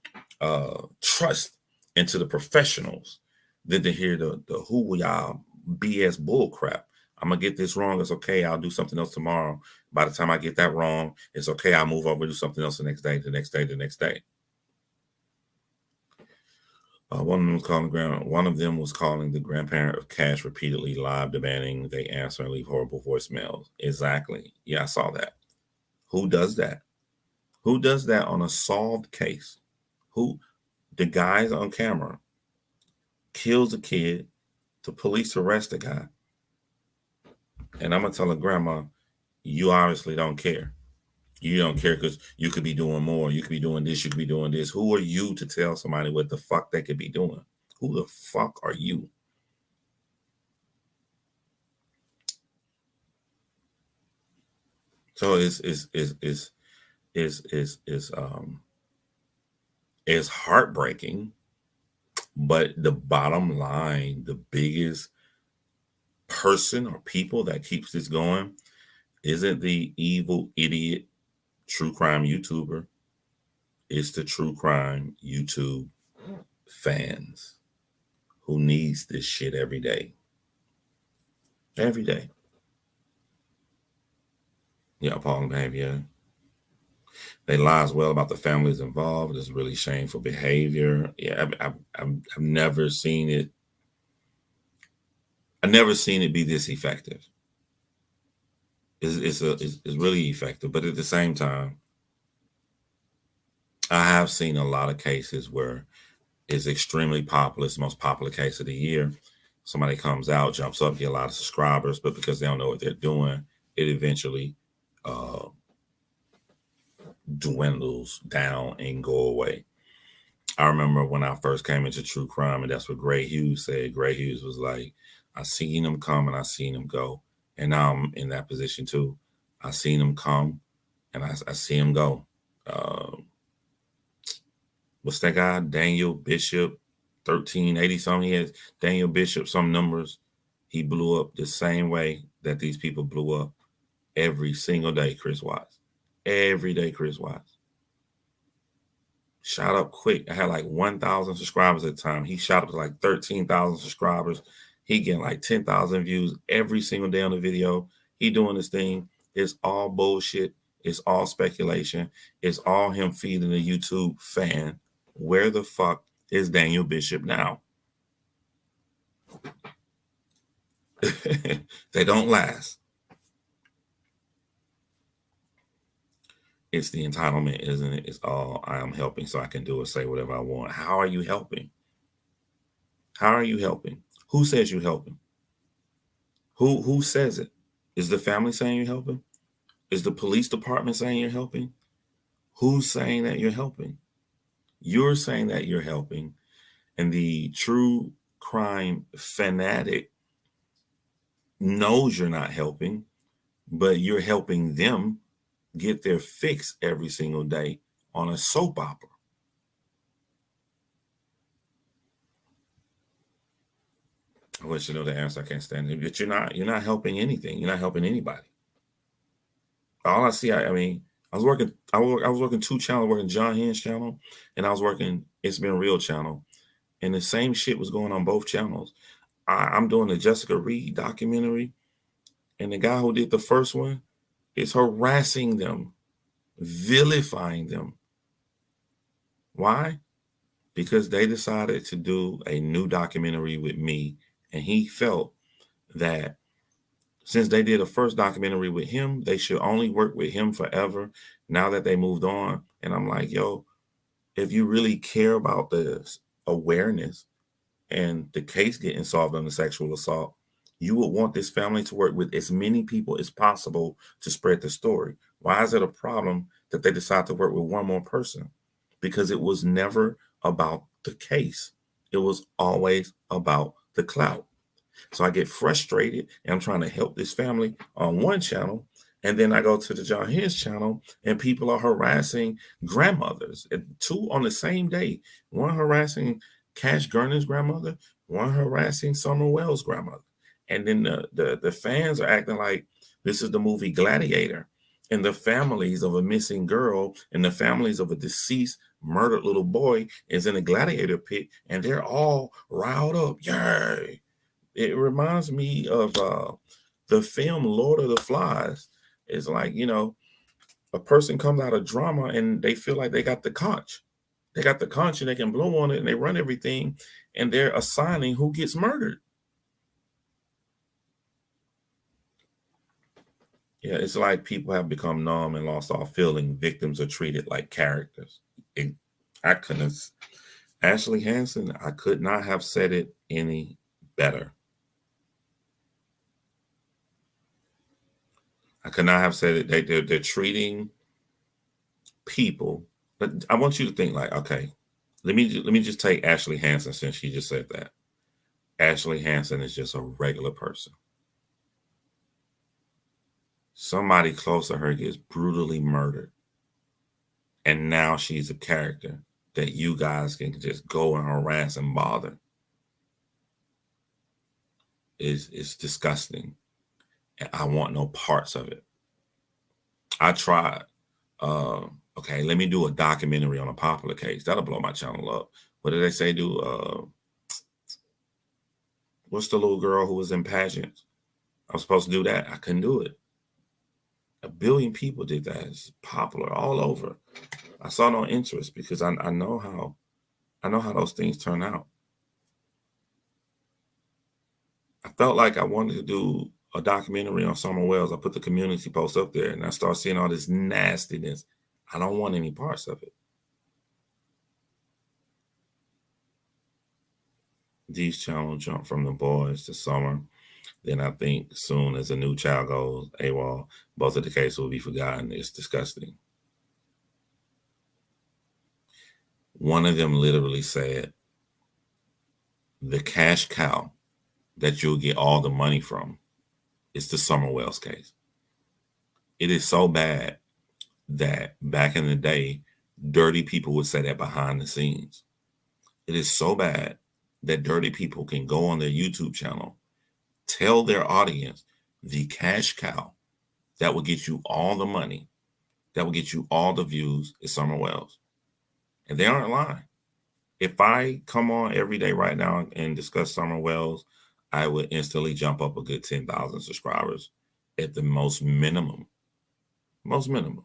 trust into the professionals than to hear the who y'all BS bull crap. I'm gonna get this wrong. It's okay. I'll do something else tomorrow. By the time I get that wrong, it's okay. I'll move over, do something else the next day, the next day, the next day. One of them was calling the grandparent of Cash repeatedly live, demanding they answer and leave horrible voicemails. Exactly. Yeah, I saw that. Who does that? Who does that on a solved case? Who? The guys on camera kills a kid. The police arrest the guy. And I'm going to tell a grandma, you obviously don't care. You don't care because you could be doing more. You could be doing this. You could be doing this. Who are you to tell somebody what the fuck they could be doing? Who the fuck are you? So it's heartbreaking, but the bottom line, the biggest person or people that keeps this going isn't the evil idiot true crime YouTuber. It's the true crime YouTube fans who needs this shit every day. Every day. Yeah, appalling behavior. They lie as well about the families involved. It's really shameful behavior. Yeah, I've never seen it. I've never seen it be this effective. It's really effective, but at the same time, I have seen a lot of cases where it's extremely popular. It's the most popular case of the year. Somebody comes out, jumps up, get a lot of subscribers, but because they don't know what they're doing, it eventually dwindles down and go away. I remember when I first came into true crime, and that's what Gray Hughes said. Gray Hughes was like, I seen them come and I seen them go. And now I'm in that position too. I seen them come and I see them go. What's that guy? Daniel Bishop, 1380 something. He has Daniel Bishop, some numbers. He blew up the same way that these people blew up every single day, Chris Watts. Every day, Chris Watts. Shot up quick. I had like 1,000 subscribers at the time. He shot up to like 13,000 subscribers. He getting like 10,000 views every single day on the video. He doing this thing. It's all bullshit. It's all speculation. It's all him feeding the YouTube fan. Where the fuck is Daniel Bishop now? They don't last. It's the entitlement, isn't it? It's all I am helping so I can do or say whatever I want. How are you helping? How are you helping? Who says you're helping? Who says it? Is the family saying you're helping? Is the police department saying you're helping? Who's saying that you're helping? You're saying that you're helping, and the true crime fanatic knows you're not helping, but you're helping them get their fix every single day on a soap opera. I want you to know the answer. I can't stand it. But you're not helping anything. You're not helping anybody. All I see, I mean, I was working two channels, working John Henn's channel, and I was working It's Been Real channel, and the same shit was going on both channels. I'm doing the Jessica Reed documentary, and the guy who did the first one is harassing them, vilifying them. Why? Because they decided to do a new documentary with me, and he felt that since they did a first documentary with him, they should only work with him forever now that they moved on. And I'm like, yo, if you really care about the awareness and the case getting solved on the sexual assault, you would want this family to work with as many people as possible to spread the story. Why is it a problem that they decide to work with one more person? Because it was never about the case. It was always about the clout. So I get frustrated and I'm trying to help this family on one channel. And then I go to the John Henn's channel and people are harassing grandmothers, two on the same day. One harassing Cash Gurney's grandmother, one harassing Summer Wells' grandmother. And then the fans are acting like this is the movie Gladiator. And the families of a missing girl and the families of a deceased, murdered little boy is in a gladiator pit and they're all riled up. Yay! It reminds me of the film Lord of the Flies. It's like, a person comes out of drama and they feel like they got the conch. They got the conch and they can blow on it and they run everything and they're assigning who gets murdered. Yeah, it's like people have become numb and lost all feeling. Victims are treated like characters. I couldn't have, Ashley Hansen, I could not have said it any better. I could not have said it. They're treating people. But I want you to think like, okay, let me just take Ashley Hansen since she just said that. Ashley Hansen is just a regular person. Somebody close to her gets brutally murdered. And now she's a character that you guys can just go and harass and bother. It's disgusting. And I want no parts of it. I tried. Okay, let me do a documentary on a popular case. That'll blow my channel up. What did they say do? What's the little girl who was in pageants? I was supposed to do that. I couldn't do it. 1 billion people did that. It's popular all over. I saw no interest because I know how those things turn out. I felt like I wanted to do a documentary on Summer Wells. I put the community post up there and I started seeing all this nastiness. I don't want any parts of it. These channels jump from the boys to Summer. Then I think soon as a new child goes AWOL, both of the cases will be forgotten. It's disgusting. One of them literally said, the cash cow that you'll get all the money from is the Summer Wells case. It is so bad that back in the day, dirty people would say that behind the scenes. It is so bad that dirty people can go on their YouTube channel, tell their audience the cash cow that will get you all the money, that will get you all the views is Summer Wells. And they aren't lying. If I come on every day right now and discuss Summer Wells, I would instantly jump up a good 10,000 subscribers at the most minimum. Most minimum.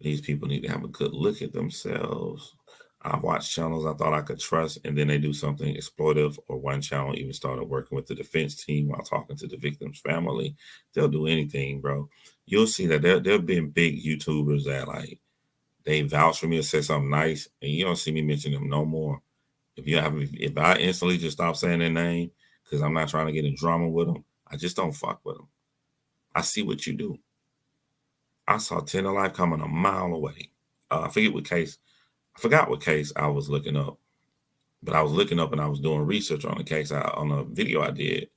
These people need to have a good look at themselves. I watch channels I thought I could trust, and then they do something exploitive, or one channel even started working with the defense team while talking to the victim's family. They'll do anything, bro. You'll see that there have been big YouTubers that like they vouch for me or say something nice, and you don't see me mention them no more. If I instantly just stop saying their name because I'm not trying to get in drama with them, I just don't fuck with them. I see what you do. I saw 10 of Life coming a mile away. I forgot what case I was looking up, but I was looking up and I was doing research on the case on a video I did,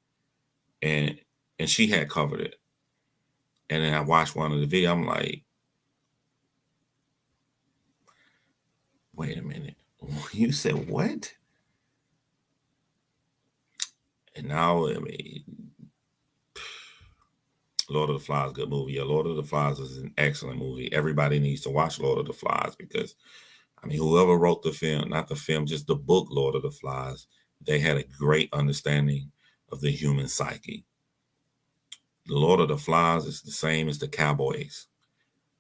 and she had covered it. And then I watched one of the video. I'm like, wait a minute, you said what? And now, I mean, Lord of the Flies, good movie. Yeah, Lord of the Flies is an excellent movie. Everybody needs to watch Lord of the Flies because, I mean, whoever wrote the film, not the film, just the book, Lord of the Flies, they had a great understanding of the human psyche. The Lord of the Flies is the same as the Cowboys.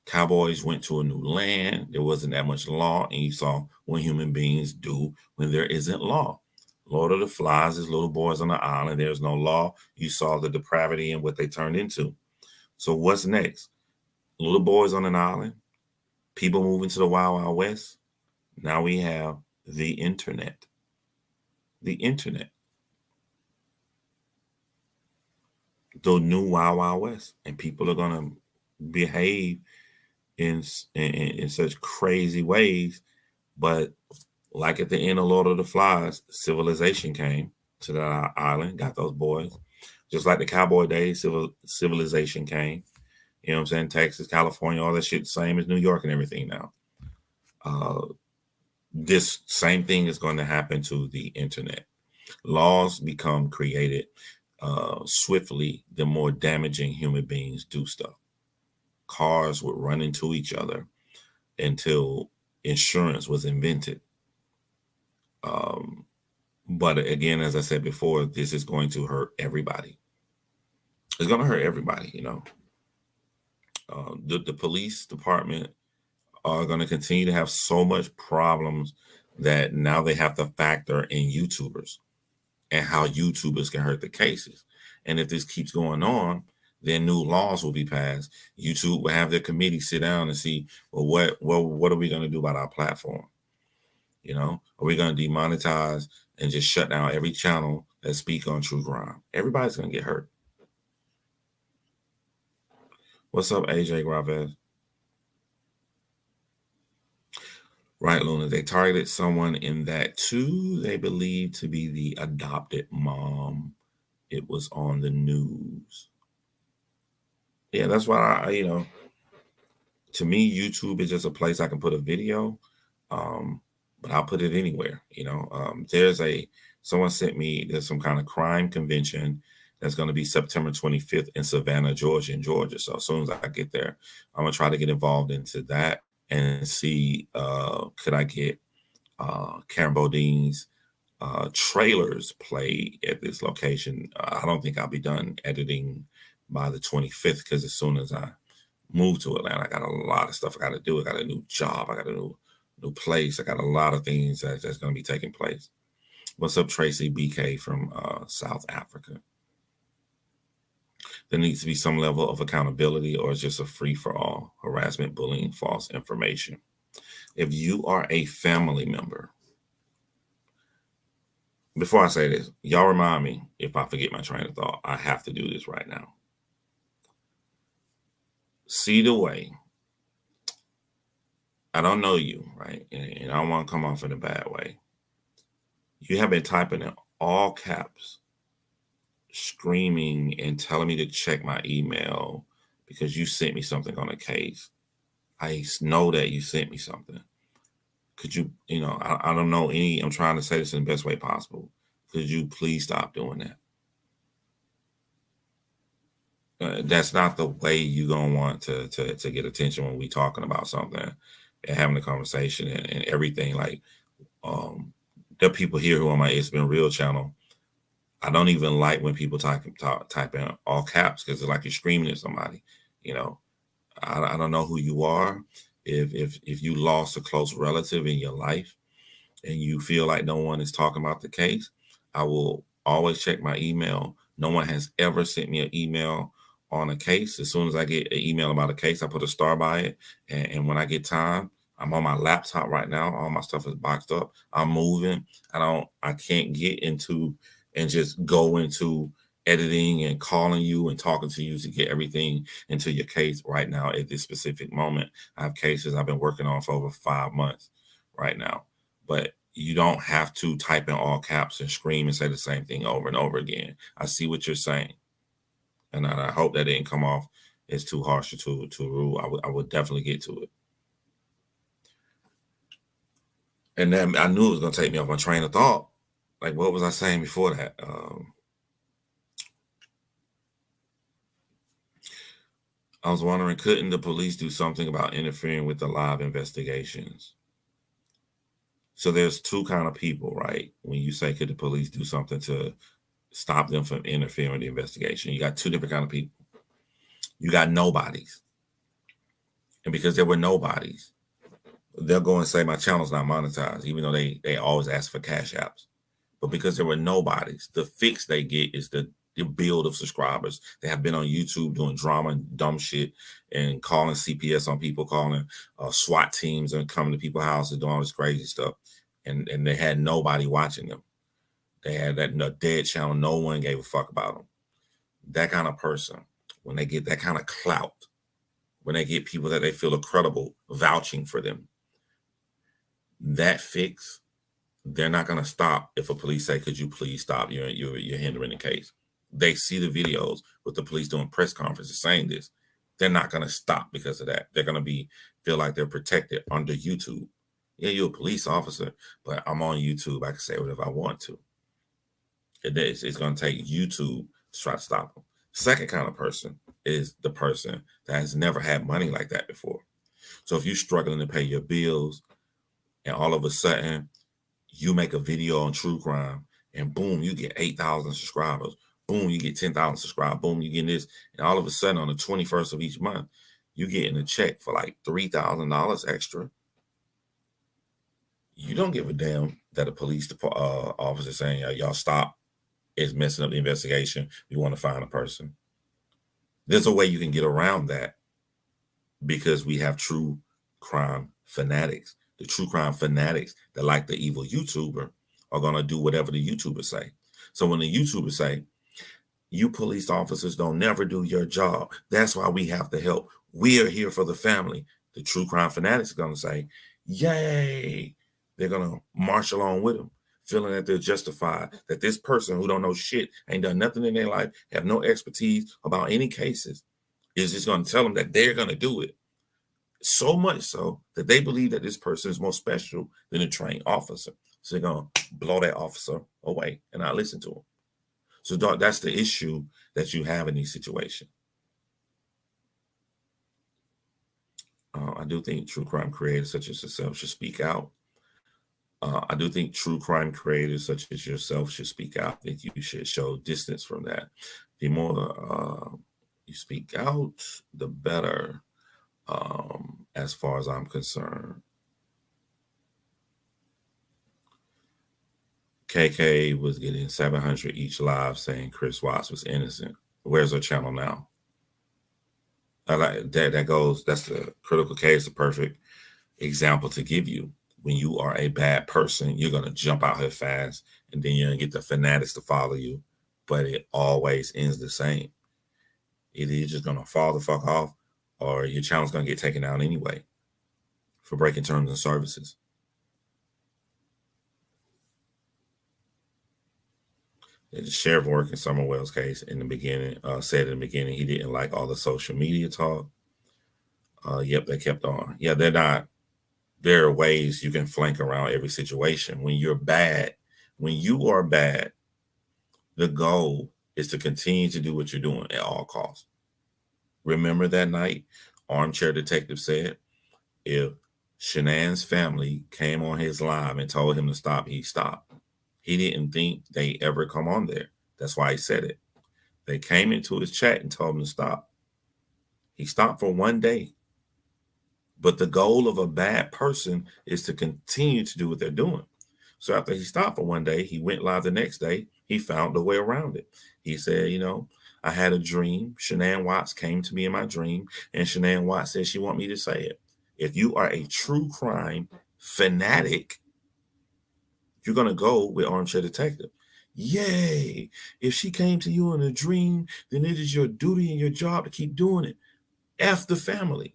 Cowboys went to a new land. There wasn't that much law, and you saw what human beings do when there isn't law. Lord of the Flies is little boys on the island. There's no law. You saw the depravity and what they turned into. So what's next? Little boys on an island, people moving to the Wild Wild West. Now we have the internet. The internet. The new Wild Wild West. And people are going to behave in such crazy ways. But like at the end of Lord of the Flies, civilization came to that island, got those boys. Just like the cowboy days, civilization came. You know what I'm saying? Texas, California, all that shit, same as New York and everything now. This same thing is going to happen to the internet. Laws become created swiftly the more damaging human beings do stuff. Cars would run into each other until insurance was invented. But again, as I said before, this is going to hurt everybody. It's going to hurt everybody, you know. The police department are going to continue to have so much problems that now they have to factor in YouTubers and how YouTubers can hurt the cases. And if this keeps going on, then new laws will be passed. YouTube will have their committee sit down and see, well, what are we going to do about our platform? You know, are we going to demonetize and just shut down every channel that speak on true crime? Everybody's going to get hurt. What's up, AJ Graves? Right, Luna. They targeted someone in that too. They believe to be the adopted mom. It was on the news. Yeah, that's why you know, to me, YouTube is just a place I can put a video, but I'll put it anywhere. You know, someone sent me there's some kind of crime convention that's going to be September 25th in Savannah, Georgia, So as soon as I get there, I'm gonna try to get involved into that and see could I get Karen Bodine's trailers played at this location. I don't think I'll be done editing by the 25th because as soon as I move to Atlanta, I got a lot of stuff I got to do. I got a new job. I got a new place. I got a lot of things that's going to be taking place. What's up, Tracy BK from South Africa? There needs to be some level of accountability, or it's just a free-for-all harassment, bullying, false information. If you are a family member, before I say this, y'all remind me if I forget my train of thought. I have to do this right now. See the way. I don't know you, right? And I don't want to come off in a bad way. You have been typing in all caps, screaming and telling me to check my email because you sent me something on a case. I know that you sent me something. Could you, I don't know I'm trying to say this in the best way possible. Could you please stop doing that? That's not the way you're going to want to get attention when we talking about something and having a conversation and everything. Like, there are people here who are on my It's Been Real channel. I don't even like when people type in all caps because it's like you're screaming at somebody. I don't know who you are. If you lost a close relative in your life and you feel like no one is talking about the case, I will always check my email. No one has ever sent me an email on a case. As soon as I get an email about a case, I put a star by it. And when I get time, I'm on my laptop right now. All my stuff is boxed up. I'm moving. I can't get into and just go into editing and calling you and talking to you to get everything into your case right now at this specific moment. I have cases I've been working on for over 5 months right now. But you don't have to type in all caps and scream and say the same thing over and over again. I see what you're saying, and I hope that didn't come off as too harsh or too rude. I would definitely get to it. And then I knew it was gonna take me off my train of thought. Like, what was I saying before that? I was wondering, couldn't the police do something about interfering with the live investigations? So there's two kind of people, right? When you say, could the police do something to stop them from interfering with the investigation? You got two different kind of people. You got nobodies. And because there were nobodies, they'll go and say my channel's not monetized, even though they always ask for cash apps. But because there were nobodies, the fix they get is the build of subscribers. They have been on YouTube doing drama and dumb shit and calling CPS on people, calling SWAT teams and coming to people's houses, doing all this crazy stuff. And they had nobody watching them. They had that dead channel. No one gave a fuck about them. That kind of person, when they get that kind of clout, when they get people that they feel are credible vouching for them, that fix, they're not going to stop if a police say, could you please stop? You're hindering the case. They see the videos with the police doing press conferences saying this. They're not going to stop because of that. They're going to feel like they're protected under YouTube. Yeah, you're a police officer, but I'm on YouTube. I can say whatever I want to. It's going to take YouTube to try to stop them. Second kind of person is the person that has never had money like that before. So if you're struggling to pay your bills and all of a sudden you make a video on true crime and boom, you get 8,000 subscribers. Boom, you get 10,000 subscribers. Boom, you get this. And all of a sudden on the 21st of each month, you getting a check for like $3,000 extra. You don't give a damn that a police officer saying, y'all stop. It's messing up the investigation. We want to find a person. There's a way you can get around that because we have true crime fanatics. The true crime fanatics that like the evil YouTuber are going to do whatever the YouTubers say. So when the YouTubers say, you police officers don't never do your job, that's why we have to help. We are here for the family. The true crime fanatics are going to say, yay. They're going to march along with them, feeling that they're justified, that this person who don't know shit, ain't done nothing in their life, have no expertise about any cases, is just going to tell them that they're going to do it. So much so that they believe that this person is more special than a trained officer. So they're going to blow that officer away and not listen to him. So that's the issue that you have in these situations. I do think true crime creators such as yourself should speak out. I do think true crime creators such as yourself should speak out. I think you should show distance from that. The more you speak out, the better, as far as I'm concerned. KK was getting 700 each live saying Chris Watts was innocent. Where's her channel now? I like that. That's the critical case, the perfect example to give you. When you are a bad person, you're going to jump out here fast and then you're going to get the fanatics to follow you. But it always ends the same. Either you're just going to fall the fuck off or your channel's going to get taken down anyway for breaking terms and services. The sheriff work in Summerwell's case in the beginning said in the beginning he didn't like all the social media talk. Yep, they kept on. Yeah, they're not. There are ways you can flank around every situation. When you're bad, when you are bad, the goal is to continue to do what you're doing at all costs. Remember that night, Armchair Detective said, if Shanann's family came on his live and told him to stop, he stopped. He didn't think they ever come on there. That's why he said it. They came into his chat and told him to stop. He stopped for one day. But the goal of a bad person is to continue to do what they're doing. So after he stopped for one day, he went live the next day. He found a way around it. He said, I had a dream. Shanann Watts came to me in my dream, and Shanann Watts said she want me to say it. If you are a true crime fanatic, you're going to go with Armchair Detective. Yay! If she came to you in a dream, then it is your duty and your job to keep doing it. F the family.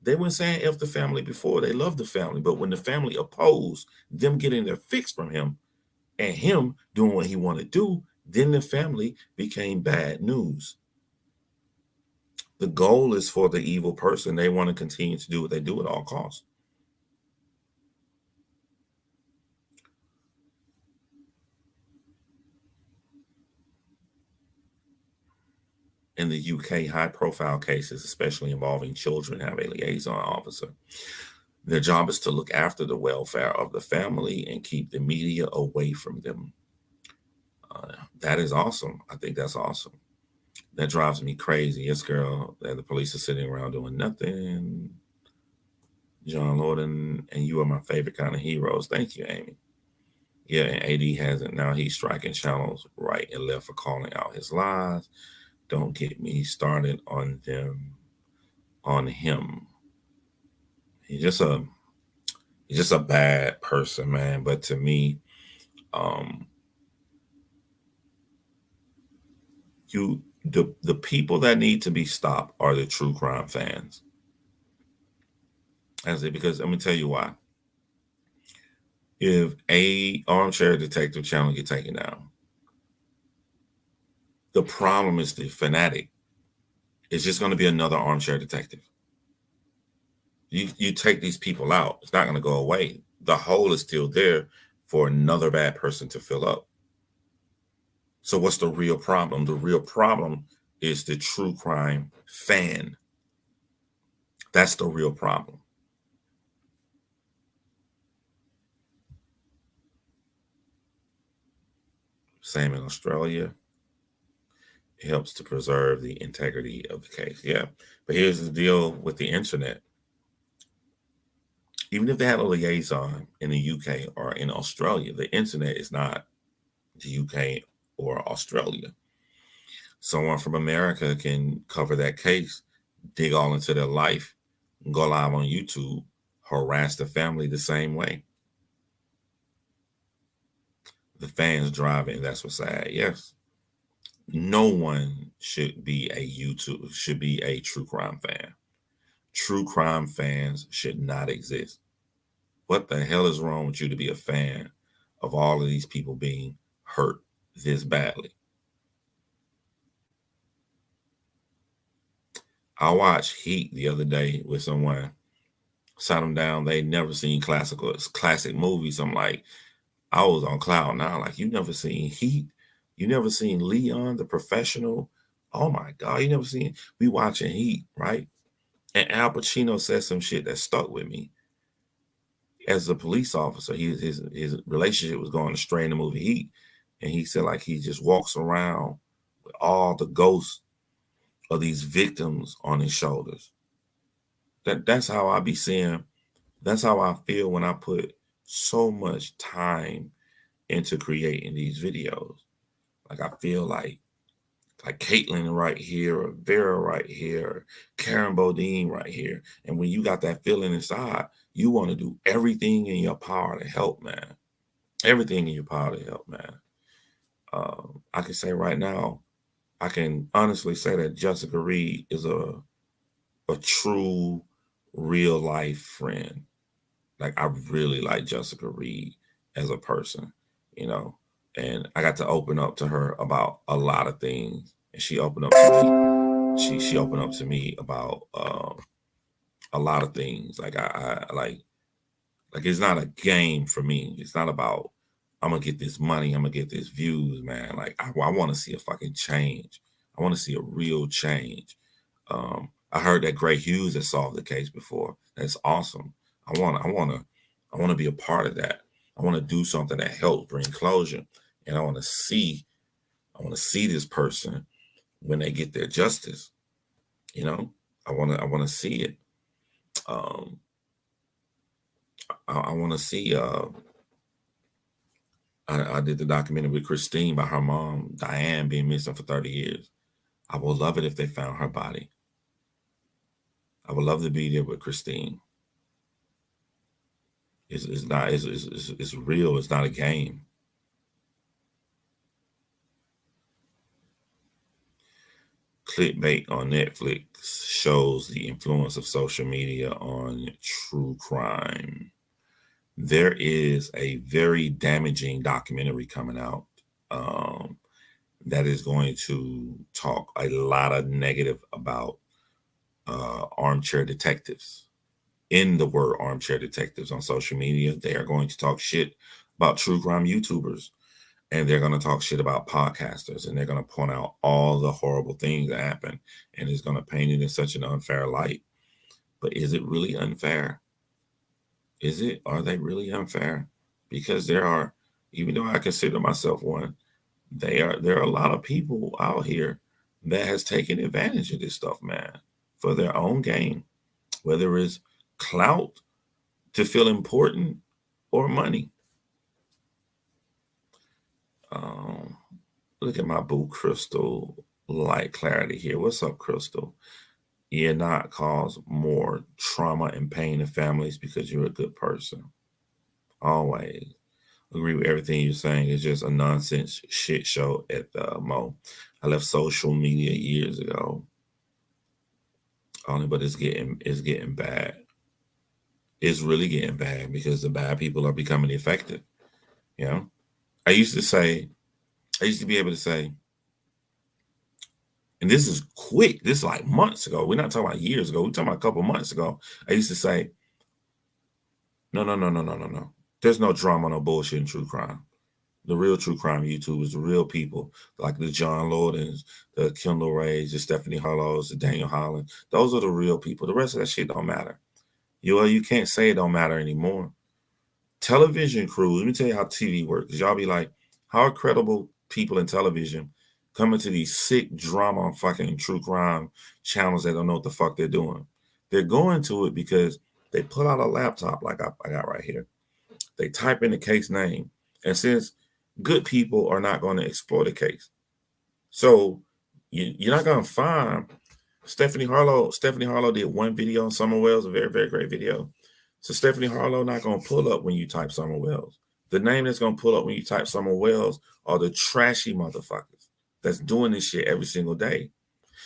They weren't saying F the family before. They loved the family. But when the family opposed them getting their fix from him and him doing what he wanted to do, then the family became bad news. The goal is for the evil person. They want to continue to do what they do at all costs. In the UK, high-profile cases, especially involving children, have a liaison officer. Their job is to look after the welfare of the family and keep the media away from them. That is awesome. I think that's awesome. That drives me crazy. Yes, girl, that the police are sitting around doing nothing. John Lorden, and you are my favorite kind of heroes. Thank you, Amy. Yeah, and AD hasn't. Now he's striking channels right and left for calling out his lies. Don't get me started on him. He's just a bad person, man. But to me, the people that need to be stopped are the true crime fans. Because let me tell you why. If a Armchair Detective channel get taken down, the problem is the fanatic. It's just going to be another Armchair Detective. You take these people out, it's not going to go away. The hole is still there for another bad person to fill up. So what's the real problem? The real problem is the true crime fan. That's the real problem. Same in Australia. It helps to preserve the integrity of the case. Yeah. But here's the deal with the internet. Even if they had a liaison in the UK or in Australia, the internet is not the UK or Australia. Someone from America can cover that case, dig all into their life, go live on YouTube, harass the family the same way. The fans drive it, and that's what's sad. Yes. No one should be a true crime fan. True crime fans should not exist. What the hell is wrong with you to be a fan of all of these people being hurt this badly? I watched Heat the other day with someone. Sat them down. They never seen classic movies. I'm like, I was on cloud nine. Like, you never seen Heat? You never seen Leon, the Professional? Oh my God, you never seen? We watching Heat, right? And Al Pacino said some shit that stuck with me. As a police officer, his relationship was going astray in the movie Heat, and he said like he just walks around with all the ghosts of these victims on his shoulders. That's how I be seeing. That's how I feel when I put so much time into creating these videos. Like I feel like Caitlin right here, or Vera right here, or Karen Bodine right here. And when you got that feeling inside, you want to do everything in your power to help, man. Everything in your power to help, man. I can say right now, I can honestly say that Jessica Reed is a true real life friend. Like I really like Jessica Reed as a person, and I got to open up to her about a lot of things, and she opened up to me. She opened up to me about a lot of things. Like I like it's not a game for me. It's not about I'm gonna get this money, I'm gonna get this views, man. Like I want to see a fucking change. I want to see a real change. I heard that Gray Hughes has solved the case before. That's awesome. I want to be a part of that. I want to do something that helps bring closure, and I want to see this person when they get their justice. I want to see it. Um, I want to see. I did the documentary with Christine about her mom, Diane, being missing for 30 years. I would love it if they found her body. I would love to be there with Christine. It's not. It's real. It's not a game. Clickbait on Netflix shows the influence of social media on true crime. There is a very damaging documentary coming out that is going to talk a lot of negative about armchair detectives. In the word armchair detectives on social media, they are going to talk shit about true crime YouTubers, and they're going to talk shit about podcasters, and they're going to point out all the horrible things that happen, and it's going to paint it in such an unfair light. But is it really unfair? Is it? Are they really unfair? Because there are, even though I consider myself one, there are a lot of people out here that has taken advantage of this stuff, man, for their own gain, whether it's clout to feel important or money. Um, Look at my boo Crystal Light Clarity here. What's up, Crystal? You're not cause more trauma and pain in families because you're a good person. Always agree with everything you're saying. It's just a nonsense shit show at the Mo. I left social media years ago. Only, but it's getting bad. It's really getting bad because the bad people are becoming effective. You know, I used to be able to say, and this is quick. This is like months ago. We're not talking about years ago. We're talking about a couple months ago. I used to say, no, no, no, no, no, no, no. There's no drama, no bullshit in true crime. The real true crime YouTubers, the real people, like the John Lordens, the Kendall Rays, the Stephanie Harlows, the Daniel Holland. Those are the real people. The rest of that shit don't matter. You can't say it don't matter anymore. Television crews, let me tell you how TV works. Y'all be like, how are credible people in television coming to these sick drama fucking true crime channels that don't know what the fuck they're doing? They're going to it because they pull out a laptop like I got right here. They type in the case name. And since good people are not going to exploit a case, so you're not going to find Stephanie Harlow. Stephanie Harlow did one video on Summer Wells, a very, very great video. So Stephanie Harlow not going to pull up when you type Summer Wells. The name that's going to pull up when you type Summer Wells are the trashy motherfuckers that's doing this shit every single day.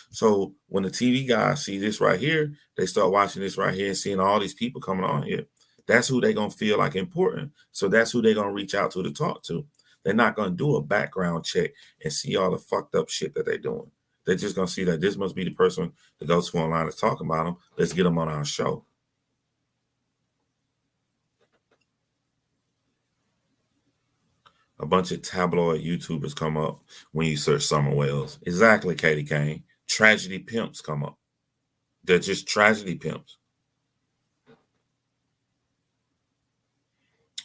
So when the TV guys see this right here, they start watching this right here and seeing all these people coming on here. That's who they're going to feel like important. So that's who they're going to reach out to talk to. They're not going to do a background check and see all the fucked up shit that they're doing. They're just going to see that this must be the person that goes to online is talking about them. Let's get them on our show. A bunch of tabloid YouTubers come up when you search Summer Wells. Exactly, Katie Kane. Tragedy pimps come up. They're just tragedy pimps.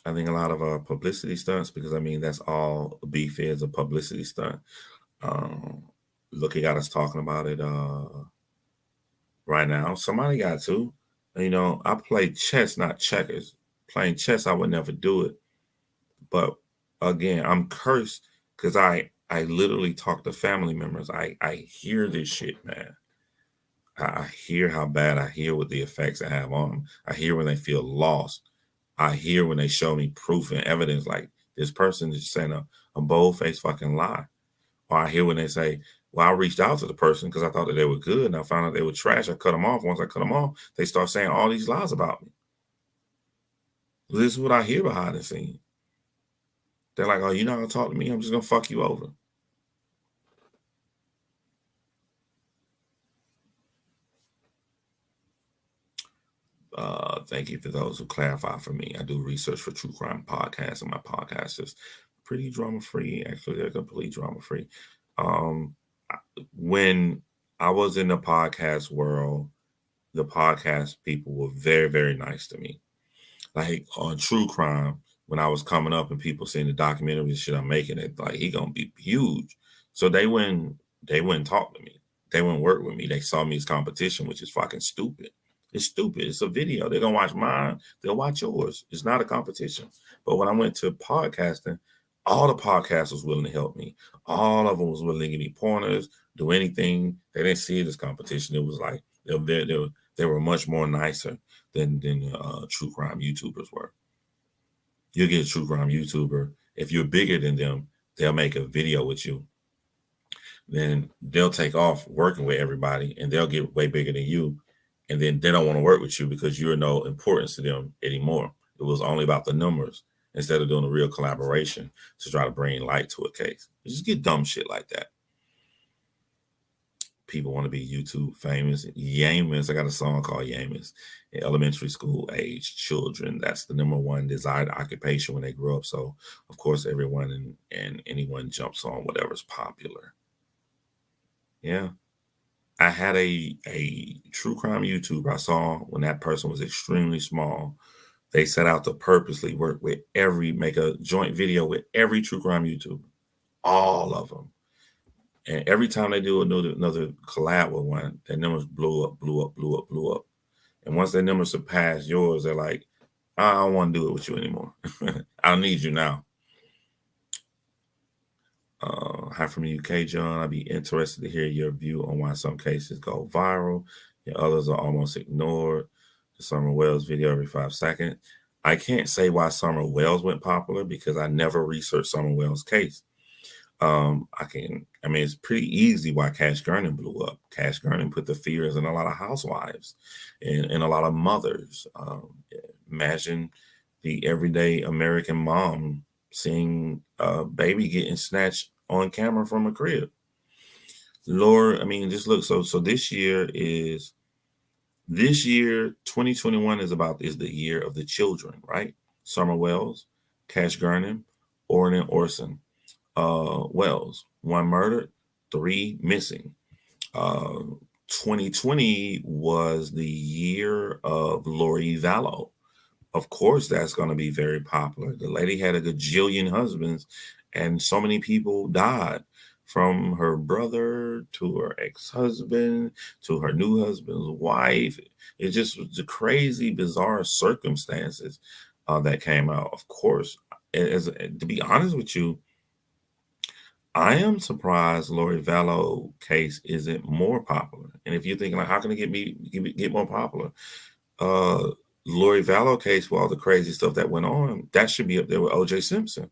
I think a lot of publicity stunts, because I mean that's all beef is, a publicity stunt. Look, got us talking about it right now. Somebody got to. You know, I play chess, not checkers. Playing chess, I would never do it. But again, I'm cursed because I literally talk to family members. I hear this shit, man. I hear how bad. I hear what the effects I have on them. I hear when they feel lost. I hear when they show me proof and evidence, like this person is saying a bold-faced fucking lie. Or I hear when they say, well, I reached out to the person because I thought that they were good, and I found out they were trash. I cut them off. Once I cut them off, they start saying all these lies about me. This is what I hear behind the scenes. They're like, oh, you're not going to talk to me? I'm just going to fuck you over. Thank you for those who clarify for me. I do research for true crime podcasts, and my podcast is pretty drama free. Actually, they're completely drama free. When I was in the podcast world, the podcast people were very, very nice to me. Like on true crime, when I was coming up and people seeing the documentary and shit I'm making, it like he gonna be huge. So they wouldn't talk to me. They wouldn't work with me. They saw me as competition, which is fucking stupid. It's stupid. It's a video. They're gonna watch mine. They'll watch yours. It's not a competition. But when I went to podcasting, all the podcasts was willing to help me. All of them was willing to give me pointers, do anything. They didn't see it as competition. It was like they were much more nicer than true crime YouTubers were. You'll get a true crime YouTuber. If you're bigger than them, they'll make a video with you. Then they'll take off working with everybody and they'll get way bigger than you. And then they don't want to work with you because you're no importance to them anymore. It was only about the numbers instead of doing a real collaboration to try to bring light to a case. You just get dumb shit like that. People want to be YouTube famous. Yamas, I got a song called Yamas. In elementary school age children, that's the number one desired occupation when they grow up. So, of course, everyone and anyone jumps on whatever's popular. Yeah. I had a true crime YouTuber I saw when that person was extremely small. They set out to purposely work with make a joint video with every true crime YouTuber, all of them. And every time they do another collab with one, their numbers blew up. And once their numbers surpass yours, they're like, I don't want to do it with you anymore. I don't need you now. Hi from the UK, John. I'd be interested to hear your view on why some cases go viral and others are almost ignored. The Summer Wells video every 5 seconds. I can't say why Summer Wells went popular because I never researched Summer Wells' case. It's pretty easy why Cash Gurnan blew up. Cash Gurnan put the fears in a lot of housewives and a lot of mothers. Imagine the everyday American mom seeing a baby getting snatched on camera from a crib. Lord, just look. So this year, 2021 is the year of the children, right? Summer Wells, Cash Gurnan, Orson. Wells, 1 murdered, 3 missing. 2020 was the year of Lori Vallow. Of course, that's going to be very popular. The lady had a gajillion husbands, and so many people died, from her brother to her ex-husband to her new husband's wife. It just was the crazy, bizarre circumstances that came out. Of course, to be honest with you, I am surprised Lori Vallow case isn't more popular. And if you're thinking, like, how can it get more popular? Lori Vallow case, with all the crazy stuff that went on, that should be up there with O.J. Simpson.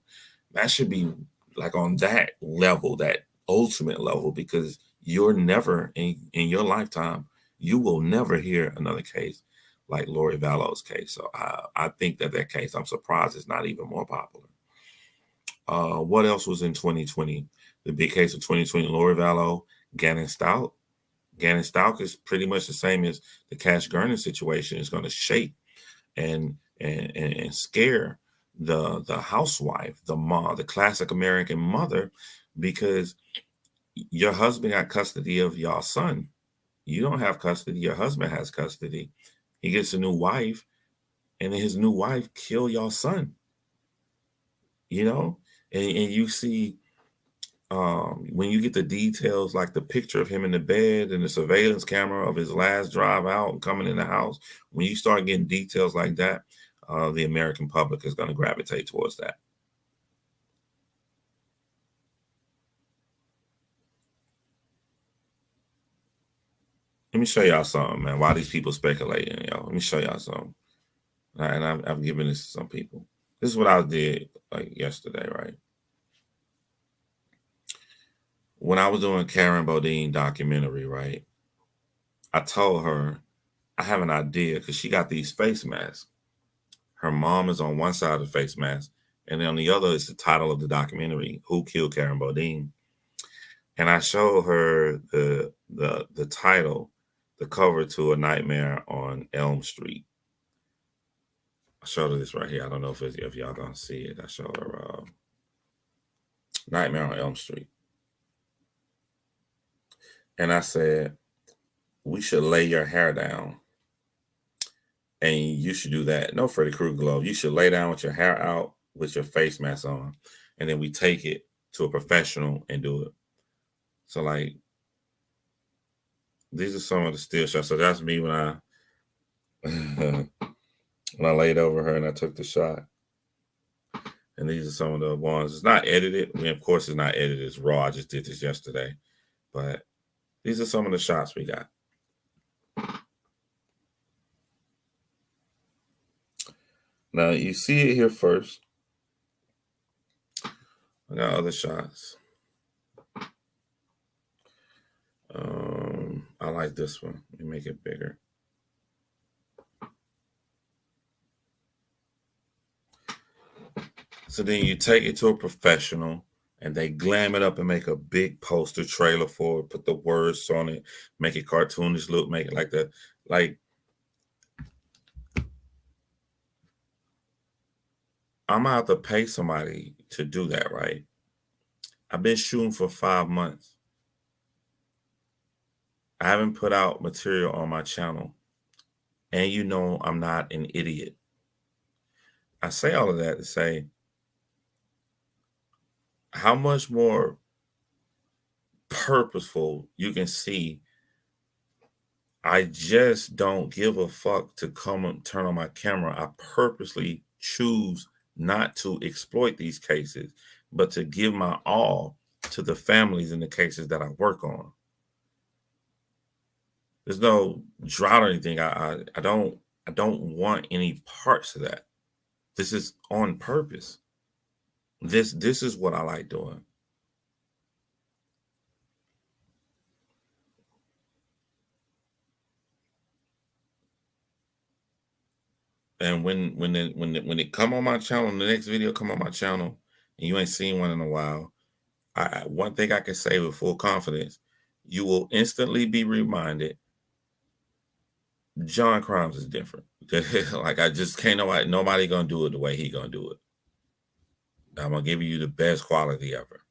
That should be like on that level, that ultimate level, because you're never in your lifetime, you will never hear another case like Lori Vallow's case. So I think that case, I'm surprised it's not even more popular. What else was in 2020? The big case of 2020, Lori Vallow, Gannon Stout. Gannon Stout is pretty much the same as the Cash Gurnan situation. Is going to shake and scare the housewife, the mom, the classic American mother, because your husband got custody of your son. You don't have custody. Your husband has custody. He gets a new wife, and then his new wife kill your son. And you see, when you get the details, like the picture of him in the bed and the surveillance camera of his last drive out and coming in the house, when you start getting details like that, the American public is going to gravitate towards that. Let me show y'all something, man. Why these people speculating, y'all? Let me show y'all something. And I've given this to some people. This is what I did like yesterday, right? When I was doing Karen Bodine documentary, right? I told her I have an idea because she got these face masks. Her mom is on one side of the face mask, and then on the other is the title of the documentary, Who Killed Karen Bodine? And I showed her the title, the cover to A Nightmare on Elm Street. I showed her this right here. I don't know if y'all gonna see it. I showed her Nightmare on Elm Street. And I said, we should lay your hair down. And you should do that. No Freddy Krueger glove. You should lay down with your hair out with your face mask on. And then we take it to a professional and do it. So, like, these are some of the still shots. So that's me when when I laid over her and I took the shot. And these are some of the ones. It's not edited. I mean, of course, it's not edited. It's raw. I just did this yesterday. But these are some of the shots we got. Now, you see it here first. I got other shots. I like this one. Let me make it bigger. So then you take it to a professional and they glam it up and make a big poster trailer for it, put the words on it, make it cartoonish look, make it like I'm gonna have to pay somebody to do that, right? I've been shooting for 5 months. I haven't put out material on my channel. And you know I'm not an idiot. I say all of that to say how much more purposeful you can see. I just don't give a fuck to come and turn on my camera. I purposely choose not to exploit these cases, but to give my all to the families in the cases that I work on. There's no drought or anything. I don't want any parts of that. This is on purpose. This is what I like doing. And when it come on my channel, the next video come on my channel, and you ain't seen one in a while, one thing I can say with full confidence, you will instantly be reminded John Crimes is different. Like I just can't nobody gonna do it the way he gonna do it. I'm gonna give you the best quality ever.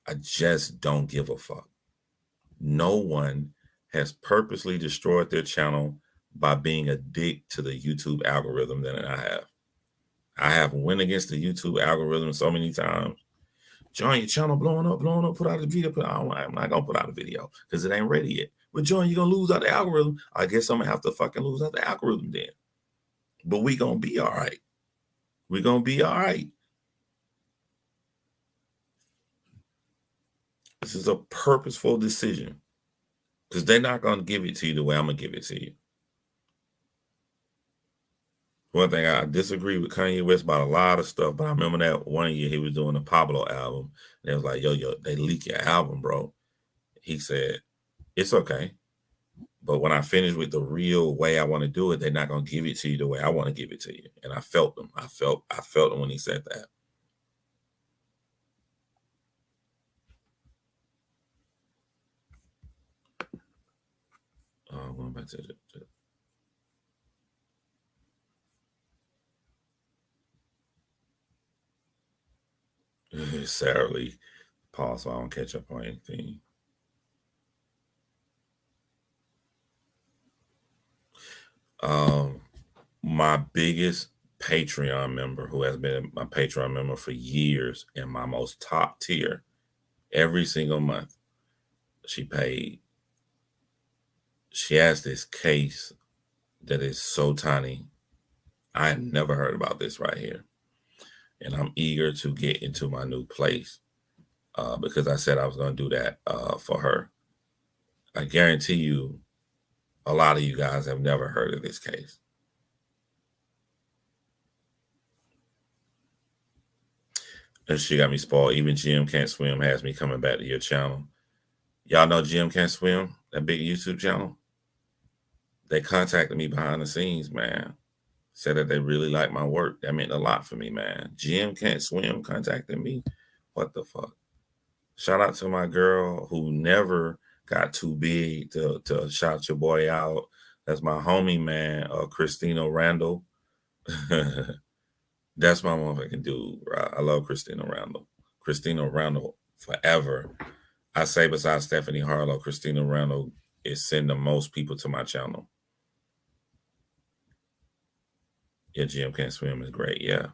I just don't give a fuck. No one has purposely destroyed their channel by being a dick to the YouTube algorithm than I have. I have went against the YouTube algorithm so many times. John, your channel blowing up, put out a video. I'm not gonna put out a video because it ain't ready yet. But John, you're gonna lose out the algorithm. I guess I'm gonna have to fucking lose out the algorithm then. But we gonna be all right. We gonna be all right. This is a purposeful decision. Because they're not gonna give it to you the way I'm gonna give it to you. One thing I disagree with Kanye West about a lot of stuff, but I remember that one year he was doing a Pablo album, and it was like, yo, they leak your album, bro. He said, it's okay. But when I finish with the real way I want to do it, they're not gonna give it to you the way I want to give it to you. And I felt them. I felt them when he said that. Going back to Sarah Lee. Pause so I don't catch up on anything. My biggest Patreon member, who has been my Patreon member for years and my most top tier, every single month, she has this case that is so tiny. I have never heard about this right here. And I'm eager to get into my new place because I said I was going to do that for her. I guarantee you, a lot of you guys have never heard of this case. And she got me spoiled. Even Jim Can't Swim has me coming back to your channel. Y'all know Jim Can't Swim, that big YouTube channel? They contacted me behind the scenes, man. Said that they really like my work. That meant a lot for me, man. Jim Can't Swim contacted me. What the fuck? Shout out to my girl who never got too big to shout your boy out. That's my homie, man, Christina Randall. That's my motherfucking dude, bro. I love Christina Randall. Christina Randall forever. I say besides Stephanie Harlow, Christina Randall is sending the most people to my channel. Yeah, Jim Can't Swim is great. Yeah.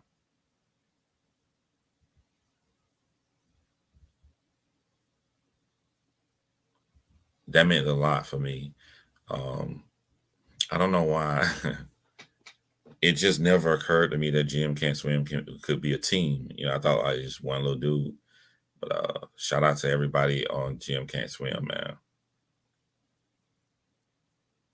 That meant a lot for me. I don't know why. It just never occurred to me that Jim Can't Swim could be a team. I thought I just one little dude. But shout out to everybody on Jim Can't Swim, man.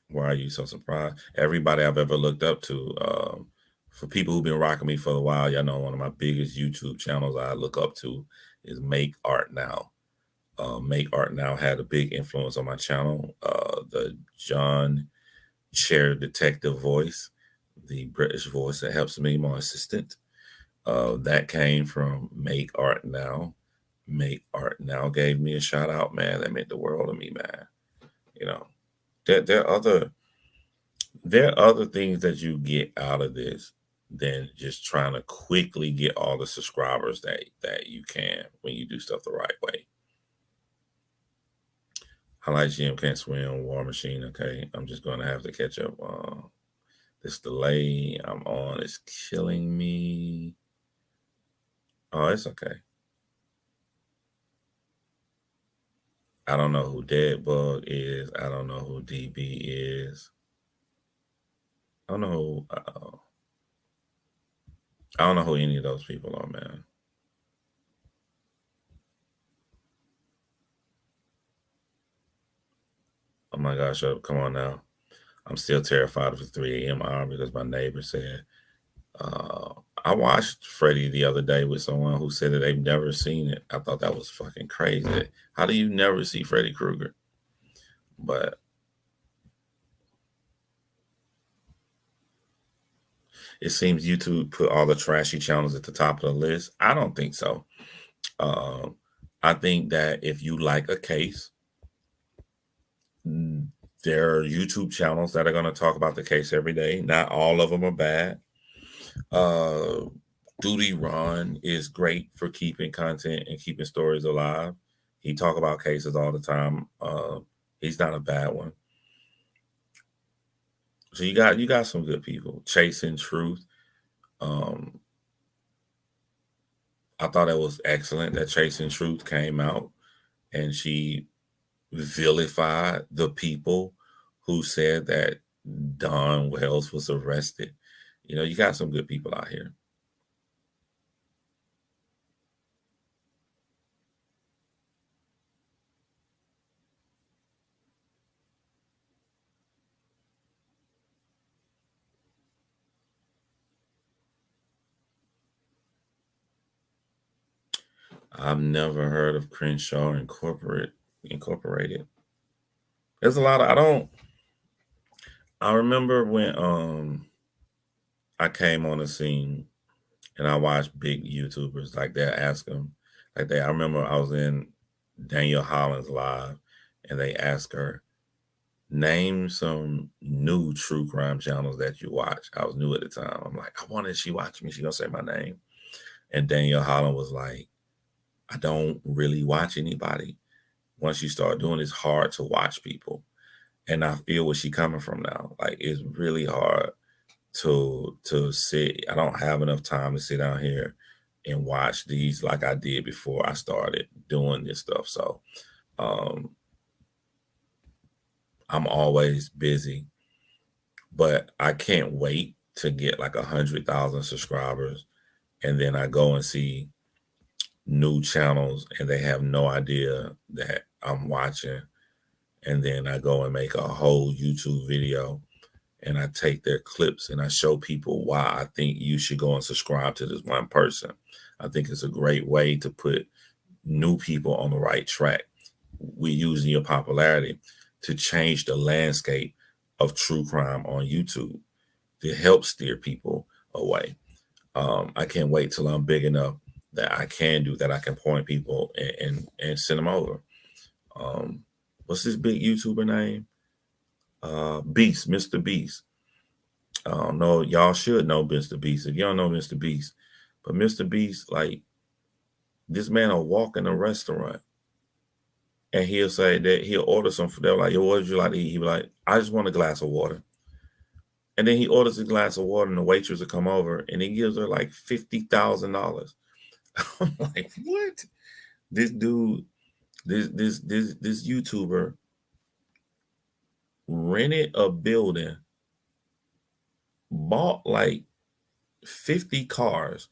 Why are you so surprised? Everybody I've ever looked up to, for people who've been rocking me for a while, y'all know one of my biggest YouTube channels I look up to is Make Art Now. Make Art Now had a big influence on my channel. The John Chair Detective voice, the British voice that helps me, my assistant. That came from Make Art Now. Make Art Now gave me a shout out, man. That meant the world to me, man. You know, there are other things that you get out of this than just trying to quickly get all the subscribers that you can when you do stuff the right way. I like Jim Can't Swim, War Machine. Okay, I'm just gonna have to catch up. This delay I'm on is killing me. Oh, it's okay. I don't know who Deadbug is. I don't know who DB is. I don't know who. I don't know who any of those people are, man. Oh my gosh, come on now. I'm still terrified of the 3 a.m. hour because my neighbor said, I watched Freddy the other day with someone who said that they've never seen it. I thought that was fucking crazy. How do you never see Freddy Krueger? But it seems YouTube put all the trashy channels at the top of the list. I don't think so. I think that if you like a case, there are YouTube channels that are going to talk about the case every day. Not all of them are bad. Duty Ron is great for keeping content and keeping stories alive. He talk about cases all the time. He's not a bad one. So you got some good people. Chasing Truth. I thought it was excellent that Chasing Truth came out and she vilified the people who said that Don Wells was arrested. You got some good people out here. I've never heard of Crenshaw Incorporated. There's a lot of I remember when I came on the scene and I watched big YouTubers like that ask them I remember I was in Danielle Hollins live and they asked her, name some new true crime channels that you watch. I was new at the time. I'm like, I wanted she watch me. She gonna say my name. And Danielle Holland was like, I don't really watch anybody. Once you start doing it's hard to watch people. And I feel where she coming from now. Like it's really hard to sit. I don't have enough time to sit down here and watch these like I did before I started doing this stuff. So I'm always busy, but I can't wait to get like 100,000 subscribers. And then I go and see new channels and they have no idea that I'm watching. And then I go and make a whole YouTube video and I take their clips and I show people why I think you should go and subscribe to this one person. I think it's a great way to put new people on the right track. We're using your popularity to change the landscape of true crime on YouTube to help steer people away. I can't wait till I'm big enough that I can do that. I can point people and send them over. What's this big YouTuber name? Beast, Mr. Beast. I don't know. Y'all should know Mr. Beast. If you don't know Mr. Beast, but Mr. Beast, like this man will walk in a restaurant and he'll say that he'll order some for them. Like, yo, what would you like to eat? He'll be like, I just want a glass of water. And then he orders a glass of water and the waitress will come over and he gives her like $50,000. I'm like, what? This dude, this YouTuber rented a building bought like 50 cars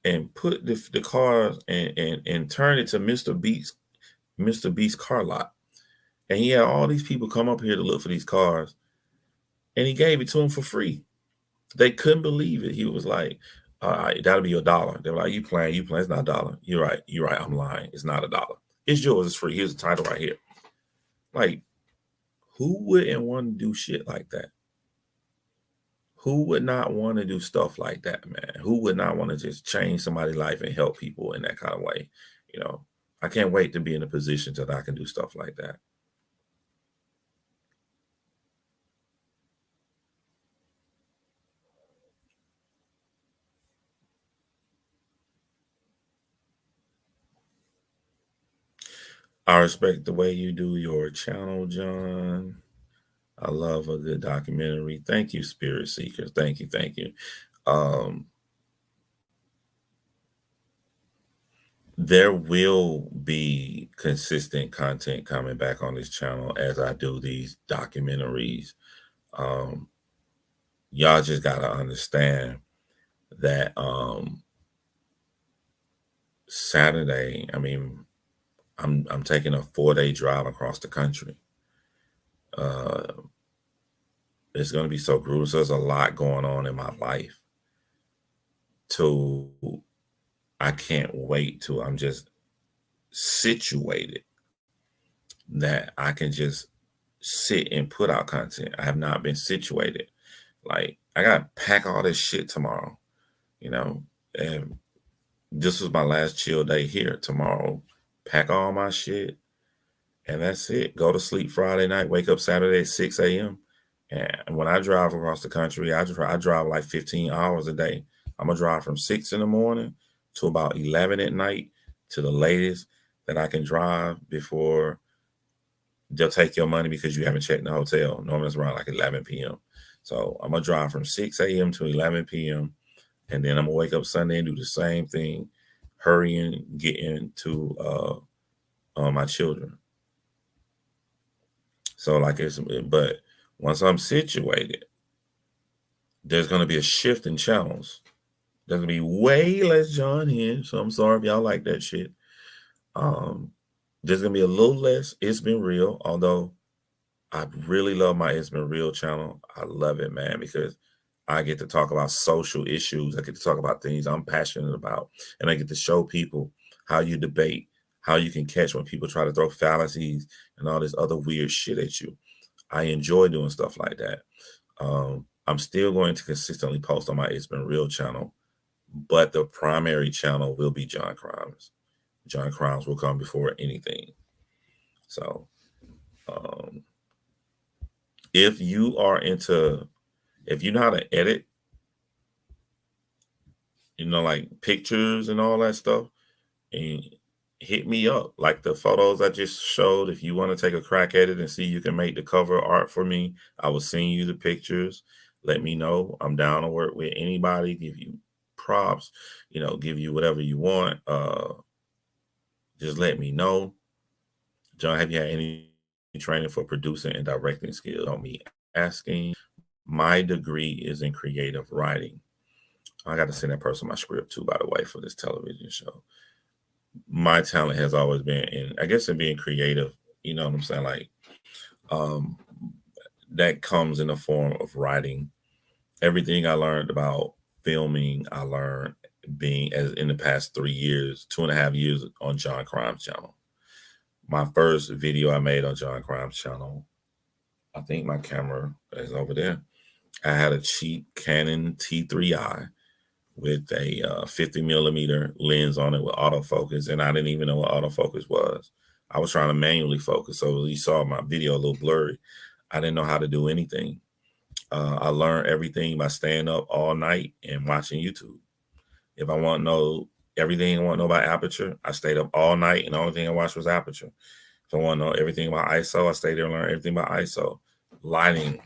and put the cars and turned it to Mr. Beast car lot. And he had all these people come up here to look for these cars, and he gave it to them for free. They couldn't believe it. He was like, "All right, that'll be $1." They were like, you playing, it's not a dollar. You're right, I'm lying. It's not $1. It's yours, it's free. Here's the title right here. Like, who wouldn't want to do shit like that? Who would not want to do stuff like that, man? Who would not want to just change somebody's life and help people in that kind of way? You know, I can't wait to be in a position that I can do stuff like that. I respect the way you do your channel, John. I love a good documentary. Thank you, Spirit Seekers. Thank you, thank you. Um, there will be consistent content coming back on this channel as I do these documentaries. Um, y'all just gotta understand that Saturday, I mean, I'm taking a 4-day drive across the country. Uh, it's gonna be so gruesome. There's a lot going on in my life. To I can't wait till I'm just situated that I can just sit and put out content. I have not been situated. Like I gotta pack all this shit tomorrow, you know. And this was my last chill day here. Tomorrow, pack all my shit, and that's it. Go to sleep Friday night, wake up Saturday at 6 a.m. And when I drive across the country, I drive like 15 hours a day. I'm gonna drive from 6 in the morning to about 11 at night to the latest that I can drive before they'll take your money because you haven't checked the hotel. Normally it's around like 11 p.m. So I'm gonna drive from 6 a.m. to 11 p.m. and then I'm gonna wake up Sunday and do the same thing, hurrying, getting to my children. So like but once I'm situated, there's gonna be a shift in channels. There's gonna be way less John here. So I'm sorry if y'all like that shit. Um, there's gonna be a little less. It's been real, although I really love my It's Been Real channel. I love it, man, because I get to talk about social issues. I get to talk about things I'm passionate about. And I get to show people how you debate, how you can catch when people try to throw fallacies and all this other weird shit at you. I enjoy doing stuff like that. I'm still going to consistently post on my It's Been Real channel, but the primary channel will be John Crimes. John Crimes will come before anything. So, um, if you are into, if you know how to edit, like pictures and all that stuff, and hit me up. Like the photos I just showed, if you want to take a crack at it and see you can make the cover art for me, I will send you the pictures. Let me know. I'm down to work with anybody, give you props, give you whatever you want. Just let me know. John, have you had any training for producing and directing skills? On me asking. My degree is in creative writing. I got to send that person my script too, by the way, for this television show. My talent has always been in being creative. You know what I'm saying? Like, um, that comes in the form of writing. Everything I learned about filming, I learned being as in the past 3 years, 2.5 years on John Crimes channel. My first video I made on John Crimes channel, I think my camera is over there. I had a cheap Canon T3i with a 50 millimeter lens on it with autofocus, and I didn't even know what autofocus was. I was trying to manually focus, so you saw my video a little blurry. I didn't know how to do anything. I learned everything by staying up all night and watching YouTube. If I want to know everything I want to know about aperture, I stayed up all night, and the only thing I watched was aperture. If I want to know everything about ISO, I stayed there and learned everything about ISO, lighting,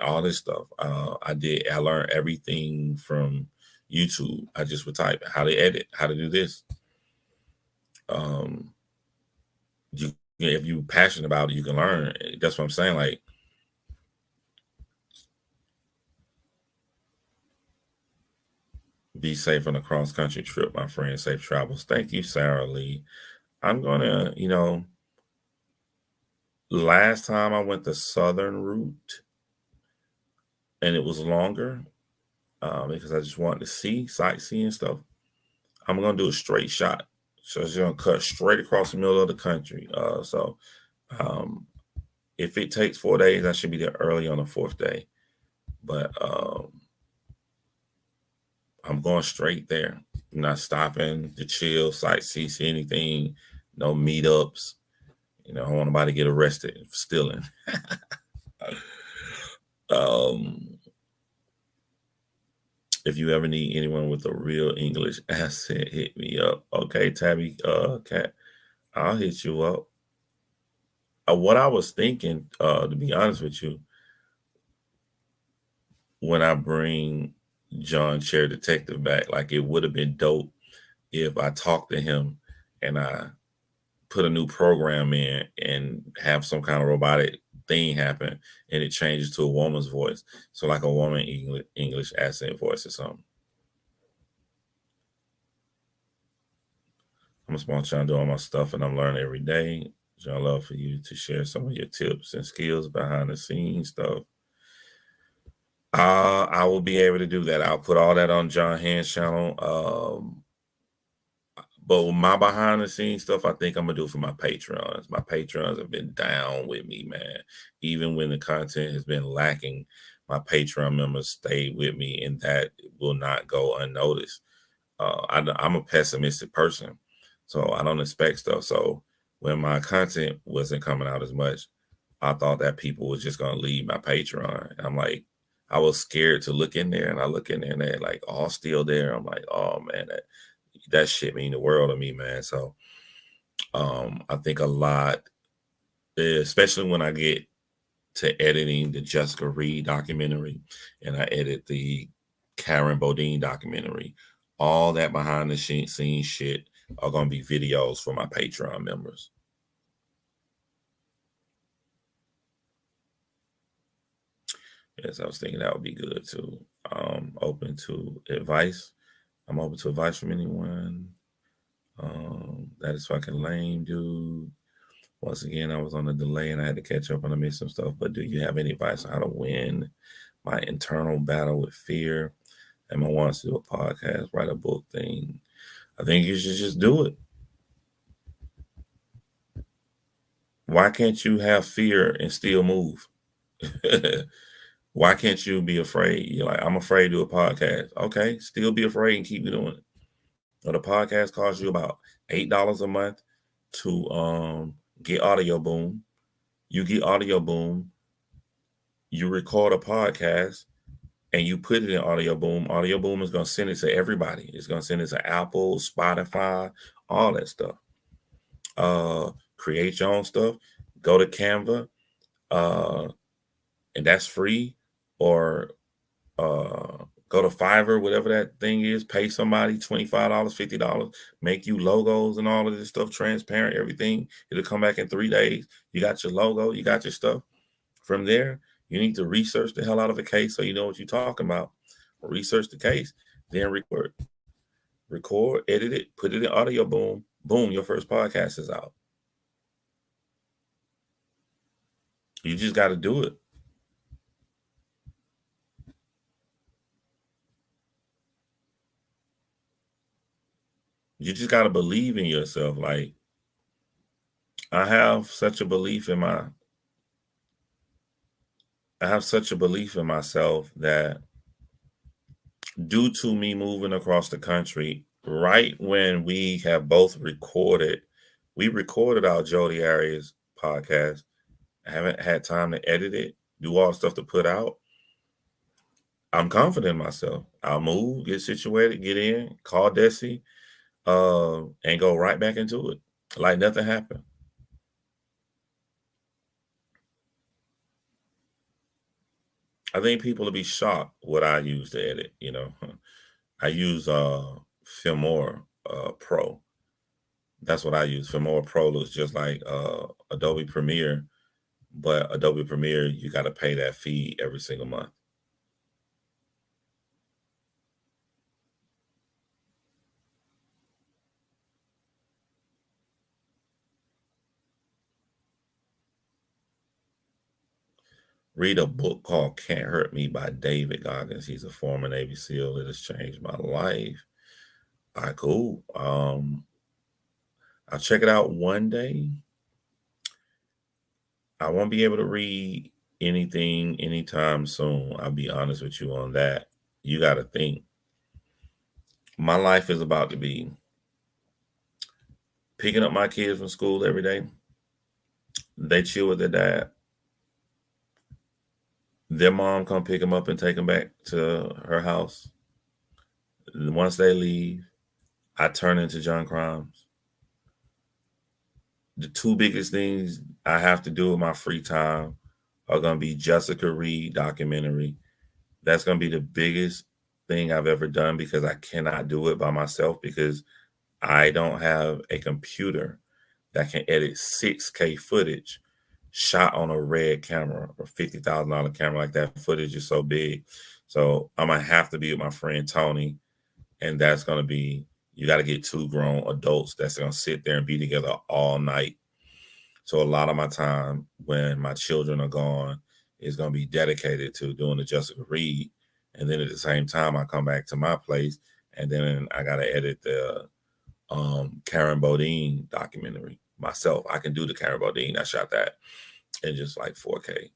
all this stuff. I learned everything from YouTube. I just would type how to edit, how to do this. If you're passionate about it, you can learn. That's what I'm saying. Like, Be safe on a cross country trip, my friend. Safe travels. Thank you, Sarah Lee. I'm gonna, last time I went the southern route and it was longer because I just wanted to see sightseeing stuff. I'm gonna do a straight shot. So it's gonna cut straight across the middle of the country. So um, if it takes 4 days, I should be there early on the fourth day. But I'm going straight there. I'm not stopping to chill, sightsee, see anything. No meetups. I don't want nobody to get arrested for stealing. If you ever need anyone with a real English accent, hit me up. Okay, Tabby, Cat, I'll hit you up. What I was thinking, to be honest with you, when I bring John Chair Detective back, like it would have been dope if I talked to him and I put a new program in and have some kind of robotic thing happen and it changes to a woman's voice. So like a woman English accent voice or something. I'm a small child doing my stuff and I'm learning every day. I'd love for you to share some of your tips and skills behind the scenes stuff. I will be able to do that. I'll put all that on John Hand's channel. But with my behind the scenes stuff, I think I'm gonna do for my patrons. My patrons have been down with me, man. Even when the content has been lacking, my Patreon members stayed with me, and that will not go unnoticed. I'm a pessimistic person, so I don't expect stuff. So when my content wasn't coming out as much, I thought that people was just gonna leave my Patreon. I'm like, I was scared to look in there, and I look in there, and they're like all still there. I'm like, oh man, that shit mean the world to me, man. So I think a lot, especially when I get to editing the Jessica Reed documentary and I edit the Karen Bodine documentary, all that behind the scenes shit are going to be videos for my Patreon members. Yes, I was thinking that would be good too. Open to advice. I'm open to advice from anyone. That is fucking lame, dude. Once again, I was on a delay and I had to catch up and I missed some stuff. But do you have any advice on how to win my internal battle with fear? Emma wants to do a podcast, write a book thing. I think you should just do it. Why can't you have fear and still move? Why can't you be afraid? You're like, I'm afraid to do a podcast. Okay, still be afraid and keep doing it. Well, the podcast costs you about $8 a month to get Audio Boom. You get Audio Boom, you record a podcast, and you put it in Audio Boom. Audio Boom is going to send it to everybody. It's going to send it to Apple, Spotify, all that stuff. Create your own stuff. Go to Canva, and that's free. Or go to Fiverr, whatever that thing is. Pay somebody $25, $50. Make you logos and all of this stuff transparent. Everything. It'll come back in 3 days. You got your logo. You got your stuff. From there, you need to research the hell out of a case so you know what you're talking about. Research the case, then record, edit it, put it in Audio Boom. Boom, your first podcast is out. You just got to do it. You just got to believe in yourself. Like, I have such a belief in myself that due to me moving across the country, right when we have both we recorded our Jody Arias podcast. I haven't had time to edit it, do all the stuff to put out. I'm confident in myself. I'll move, get situated, get in, call Desi, and go right back into it. Like nothing happened. I think people will be shocked what I use to edit, I use Filmora Pro. That's what I use. Filmora Pro looks just like Adobe Premiere, but Adobe Premiere, you got to pay that fee every single month. Read a book called Can't Hurt Me by David Goggins. He's a former Navy SEAL. It has changed my life. All right, cool. I'll check it out one day. I won't be able to read anything anytime soon. I'll be honest with you on that. You got to think. My life is about to be picking up my kids from school every day. They chill with their dad. Their mom come pick them up and take them back to her house. Once they leave, I turn into John Crimes. The two biggest things I have to do in my free time are going to be Jessica Reed documentary. That's going to be the biggest thing I've ever done because I cannot do it by myself because I don't have a computer that can edit 6K footage shot on a red camera or $50,000 camera. Like, that footage is so big. So I'm going to have to be with my friend Tony. And that's going to be, you got to get two grown adults that's going to sit there and be together all night. So a lot of my time when my children are gone is going to be dedicated to doing the Jessica Reed. And then at the same time, I come back to my place and then I got to edit the Karen Bodine documentary myself. I can do the Karen Bodine. I shot that in just like 4K.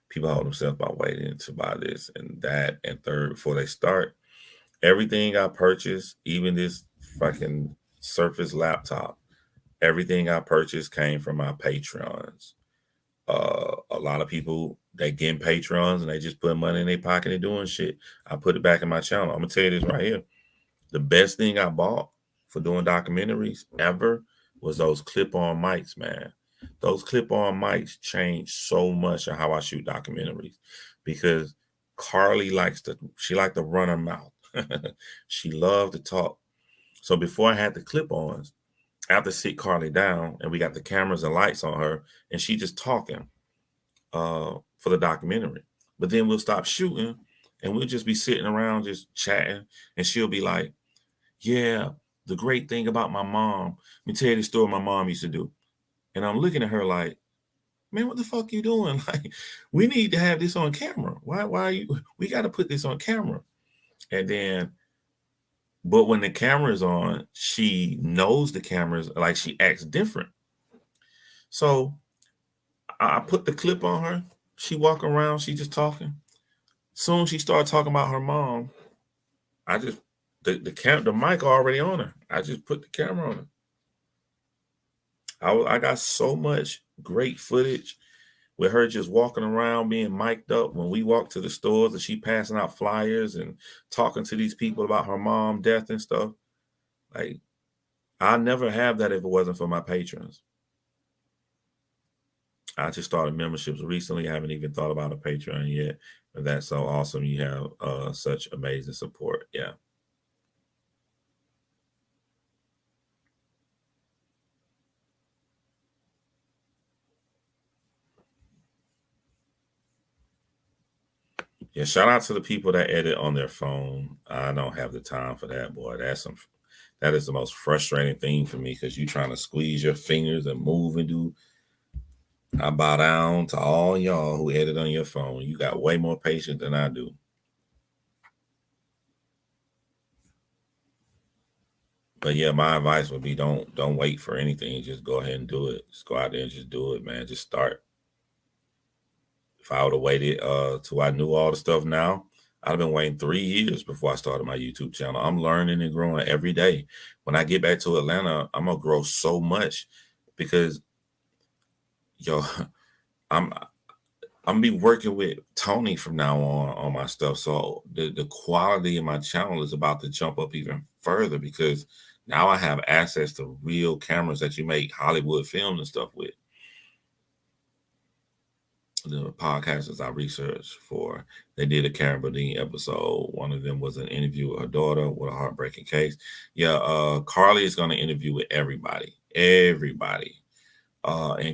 People hold themselves by waiting to buy this and that. And third, before they start, everything I purchased, even this fucking Surface laptop, everything I purchased came from my Patreons. A lot of people, they get Patreons and they just put money in their pocket and doing shit. I put it back in my channel. I'm gonna tell you this right here. The best thing I bought for doing documentaries ever was those clip-on mics, man. Those clip-on mics changed so much of how I shoot documentaries because Carly liked to run her mouth. She loved to talk. So before I had the clip-ons, I have to sit Carly down and we got the cameras and lights on her and she just talking for the documentary. But then we'll stop shooting and we'll just be sitting around just chatting and she'll be like, yeah, the great thing about my mom, let me tell you the story my mom used to do. And I'm looking at her like, man, what the fuck you doing? Like, we need to have this on camera. Why are you, we got to put this on camera. And then, but when the camera is on, she knows the cameras, like she acts different. So I put the clip on her. She walk around, she just talking. Soon she started talking about her mom. I just, the mic already on her. I just put the camera on her. I got so much great footage with her just walking around being mic'd up when we walk to the stores and she passing out flyers and talking to these people about her mom death and stuff. Like, I'll never have that if it wasn't for my patrons. I just started memberships recently. I haven't even thought about a Patreon yet. But that's so awesome. You have such amazing support. Yeah. Yeah, shout out to the people that edit on their phone. I don't have the time for that, boy. That is the most frustrating thing for me because you're trying to squeeze your fingers and move and do. I bow down to all y'all who edit on your phone. You got way more patience than I do. But yeah, my advice would be don't wait for anything. Just go ahead and do it. Just go out there and just do it, man. Just start. If I would have waited till I knew all the stuff now, I'd have been waiting 3 years before I started my YouTube channel. I'm learning and growing every day. When I get back to Atlanta, I'm gonna grow so much because yo, I'm I'm be working with Tony from now on my stuff. So the quality of my channel is about to jump up even further because now I have access to real cameras that you make Hollywood films and stuff with. The podcasters I researched for, they did a Karen Bodine episode. One of them was an interview with her daughter with a heartbreaking case. Yeah, Carly is going to interview with everybody. And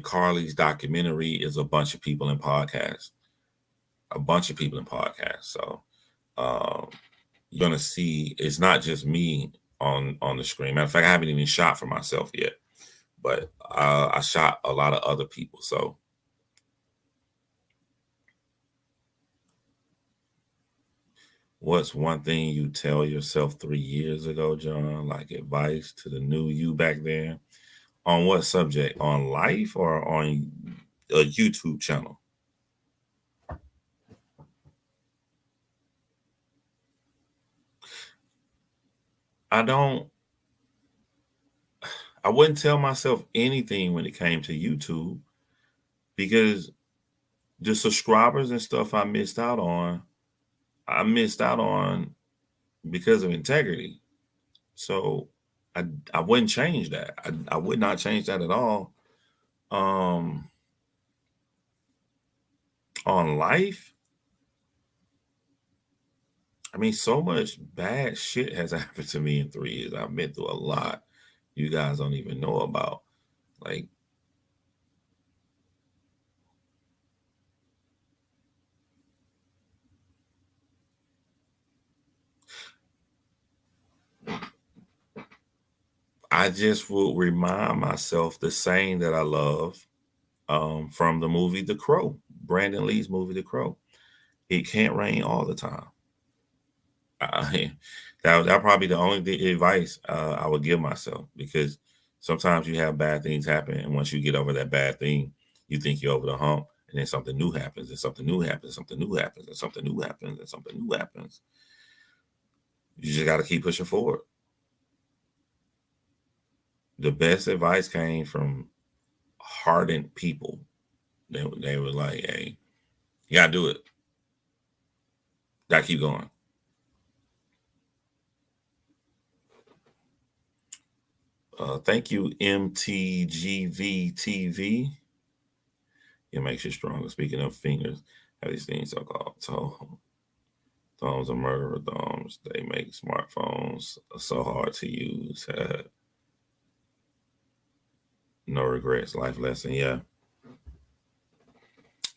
Carly's documentary is a bunch of people in podcasts. So you're gonna see it's not just me on the screen. Matter of fact, I haven't even shot for myself yet, but I shot a lot of other people. So What's one thing you tell yourself 3 years ago, John? Like advice to the new you back then? On what subject? On life or on a YouTube channel? I don't, I wouldn't tell myself anything when it came to YouTube because the subscribers and stuff I missed out on because of integrity. So I I wouldn't change that. I would not change that at all. Um on life, I mean, so much bad shit has happened to me in 3 years. I've been through a lot you guys don't even know about. Like, I just will remind myself the saying that I love from the movie The Crow, Brandon Lee's movie The Crow. It can't rain all the time. I, that probably the only advice I would give myself because sometimes you have bad things happen, and once you get over that bad thing, you think you're over the hump, and then something new happens, and something new happens, something new happens, and something new happens, and something new happens. You just got to keep pushing forward. The best advice came from hardened people. They were like, "Hey, you gotta do it. Gotta keep going." Thank you, MTGVTV. It makes you stronger. Speaking of fingers, have these things so called thumbs are murderer thumbs. They make smartphones so hard to use. No regrets, life lesson. Yeah,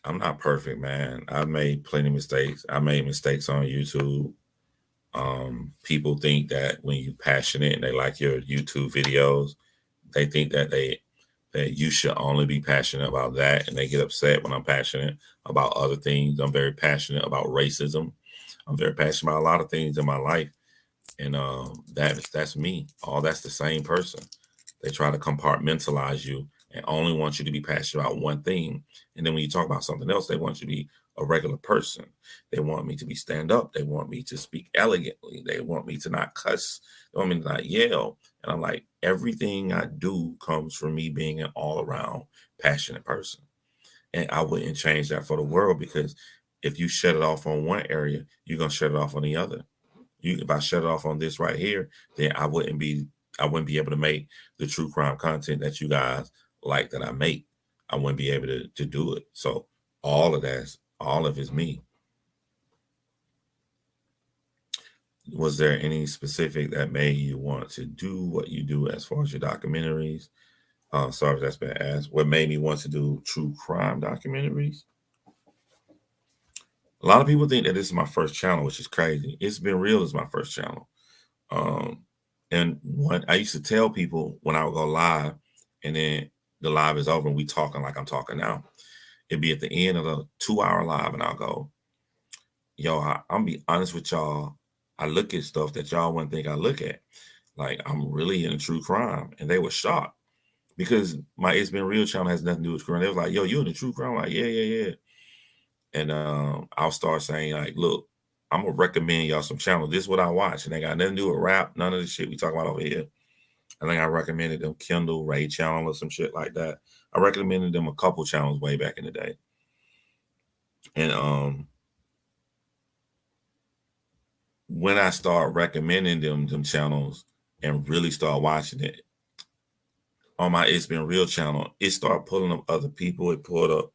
I'm not perfect, man. I've made plenty of mistakes. I made mistakes on YouTube. People think that when you're passionate and they like your YouTube videos, they think that you should only be passionate about that, and they get upset when I'm passionate about other things. I'm very passionate about racism. I'm very passionate about a lot of things in my life, and that's me. All that's the same person. They try to compartmentalize you and only want you to be passionate about one thing. And then when you talk about something else, they want you to be a regular person. They want me to be stand up. They want me to speak elegantly. They want me to not cuss. They want me to not yell. And I'm like, everything I do comes from me being an all around passionate person. And I wouldn't change that for the world because if you shut it off on one area, you're gonna shut it off on the other. If I shut it off on this right here, then I wouldn't be able to make the true crime content that you guys like that I make. I wouldn't be able to do it. So all of it's me. Was there any specific that made you want to do what you do as far as your documentaries? Sorry if that's been asked. What made me want to do true crime documentaries? A lot of people think that this is my first channel, which is crazy. It's Been Real is my first channel. Um, and what I used to tell people when I would go live, and then the live is over and we talking like I'm talking now. It'd be at the end of the 2 hour live, and I'll go, yo, I'm be honest with y'all. I look at stuff that y'all wouldn't think I look at. Like I'm really into true crime. And they were shocked because my It's Been Real channel has nothing to do with crime. They was like, yo, you in the true crime? I'm like, yeah, yeah, yeah. And I'll start saying, like, look, I'm gonna recommend y'all some channels. This is what I watch. And they got nothing to do with rap, none of the shit we talk about over here. I think I recommended them Kendall Ray channel or some shit like that. I recommended them a couple channels way back in the day. And when I start recommending them channels and really start watching it on my It's Been Real channel, it started pulling up other people. It pulled up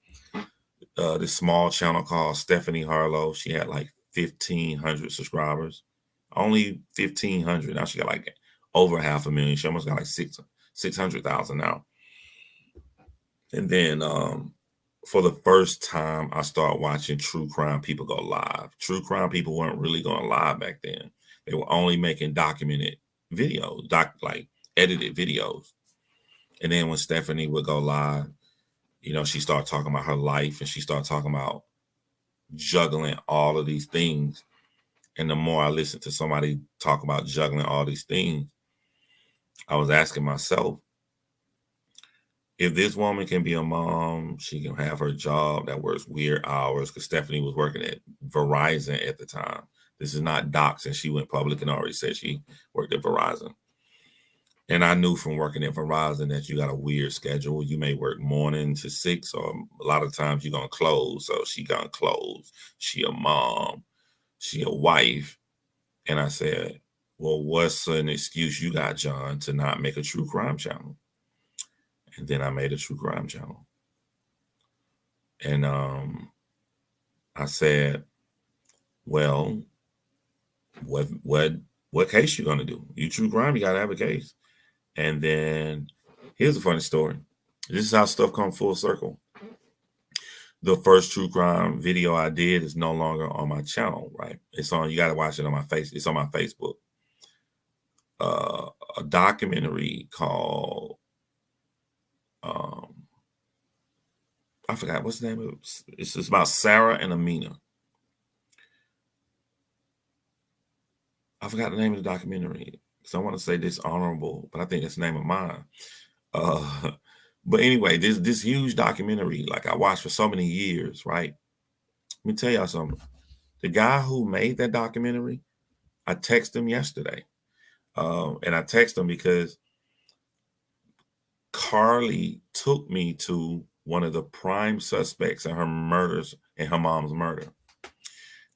this small channel called Stephanie Harlow. She had like 1,500 subscribers, only 1,500. Now she got like over 500,000. She almost got like 600,000 now. And then for the first time, I started watching true crime people go live. True crime people weren't really going live back then. They were only making documented videos, like edited videos. And then when Stephanie would go live, you know, she started talking about her life and she started talking about juggling all of these things. And the more I listened to somebody talk about juggling all these things, I was asking myself, if this woman can be a mom, she can have her job that works weird hours, because Stephanie was working at Verizon at the time. This is not docs, and she went public and already said she worked at Verizon. And I knew from working at Verizon that you got a weird schedule. You may work morning to 6, or a lot of times you're going to close. So she going to close. She a mom. She a wife. And I said, well, what's an excuse you got, John, to not make a true crime channel? And then I made a true crime channel. And I said, well, what case you gonna do? You true crime, you gotta have a case. And then here's a funny story. This is how stuff come full circle. The first true crime video I did is no longer on my channel, right? It's on, you gotta watch it on my face. It's on my Facebook. A documentary called I forgot what's the name of it. It's about Sarah and Amina. I forgot the name of the documentary. So I want to say Dishonorable, but I think it's the name of mine. But anyway, this huge documentary, like I watched for so many years, right? Let me tell y'all something. The guy who made that documentary, I texted him yesterday. And I texted him because Carly took me to one of the prime suspects in her murders, in her mom's murder.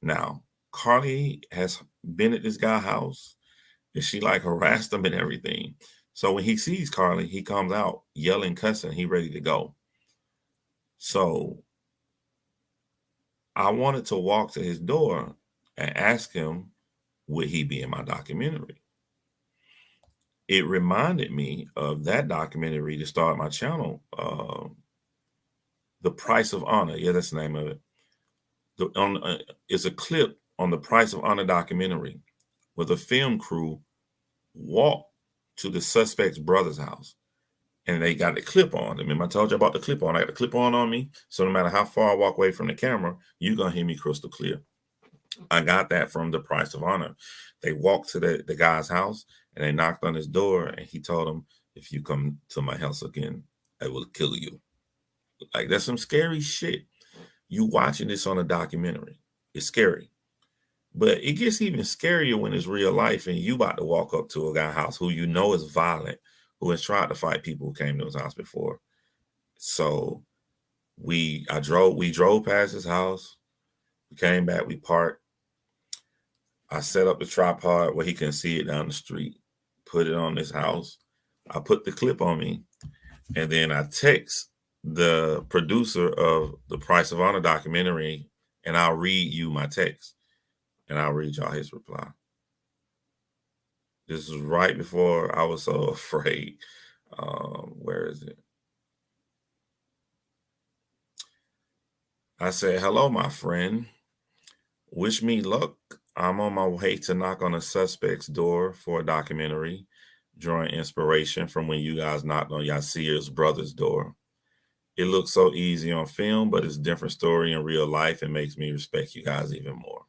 Now, Carly has been at this guy's house, and she like harassed him and everything. So when he sees Carly, he comes out yelling, cussing, he ready to go. So I wanted to walk to his door and ask him, would he be in my documentary? It reminded me of that documentary to start my channel, The Price of Honor. Yeah, that's the name of it. It's a clip on the Price of Honor documentary where the film crew walked to the suspect's brother's house, and they got the clip on. Remember, I told you about the clip on. I got the clip on me, so no matter how far I walk away from the camera, you're gonna hear me crystal clear. I got that from The Price of Honor. They walked to the guy's house, and they knocked on his door, and he told them, if you come to my house again, I will kill you. Like, that's some scary shit. You watching this on a documentary, it's scary. But it gets even scarier when it's real life and you about to walk up to a guy's house who you know is violent, who has tried to fight people who came to his house before. So we drove past his house. We came back, we parked. I set up the tripod where he can see it down the street, put it on his house. I put the clip on me, and then I text the producer of the Price of Honor documentary, and I'll read you my text, and I'll read y'all his reply. This is right before I was so afraid. Where is it? I said, hello, my friend. Wish me luck. I'm on my way to knock on a suspect's door for a documentary, drawing inspiration from when you guys knocked on Yasir's brother's door. It looks so easy on film, but it's a different story in real life. It makes me respect you guys even more.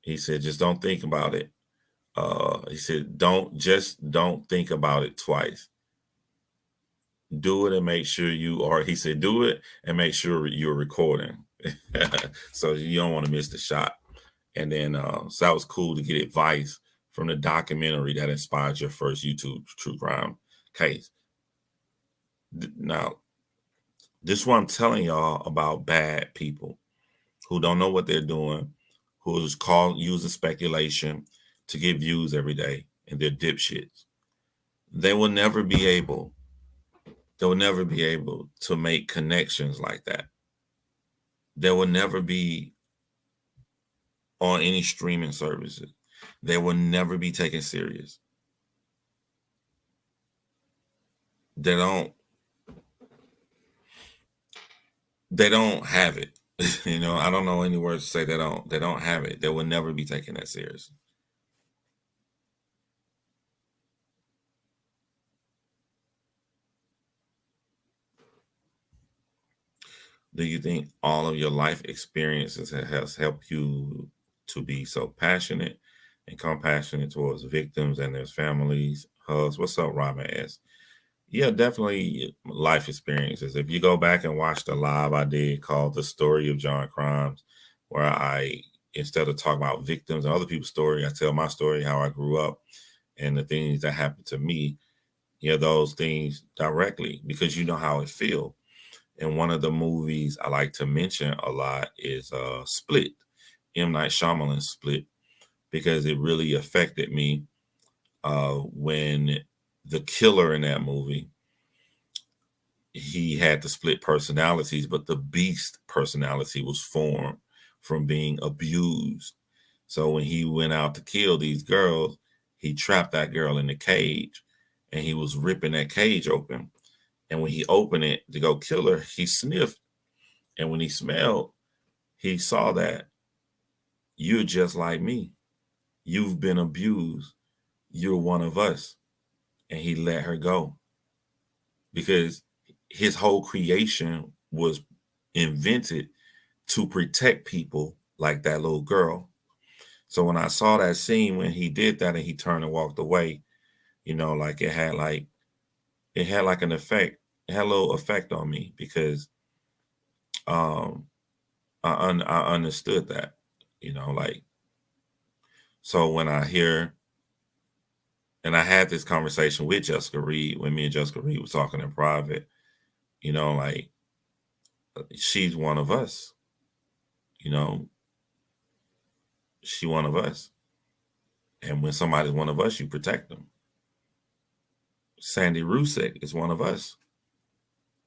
He said, just don't think about it. He said, don't think about it twice. Do it and make sure he said, do it and make sure you're recording. So you don't want to miss the shot. And then, so that was cool to get advice from the documentary that inspired your first YouTube true crime case. Now, this is what I'm telling y'all about bad people who don't know what they're doing, who's using speculation to get views every day, and they're dipshits. They will never be able to make connections like that. They will never be on any streaming services. They will never be taken serious. They don't have it. I don't know any words to say they don't have it. They will never be taken that serious. Do you think all of your life experiences has helped you to be so passionate and compassionate towards victims and their families? Hus, what's up, Robin S? Yeah, definitely life experiences. If you go back and watch the live I did called The Story of John Crimes, where I, instead of talking about victims and other people's story, I tell my story, how I grew up and the things that happened to me, those things directly because you know how it feels. And one of the movies I like to mention a lot is Split, M. Night Shyamalan's Split, because it really affected me when the killer in that movie, he had the split personalities, but the beast personality was formed from being abused. So when he went out to kill these girls, he trapped that girl in the cage and he was ripping that cage open. And when he opened it to go kill her, he sniffed. And when he smelled, he saw that you're just like me. You've been abused. You're one of us. And he let her go because his whole creation was invented to protect people like that little girl. So when I saw that scene when he did that and he turned and walked away, like it had like an effect. It had a little effect on me because um I understood that, like, so when I hear, and I had this conversation with Jessica Reed when me and Jessica Reed were talking in private, like, she's one of us, you know, she one of us. And when somebody's one of us, you protect them. Sandy Rusick is one of us.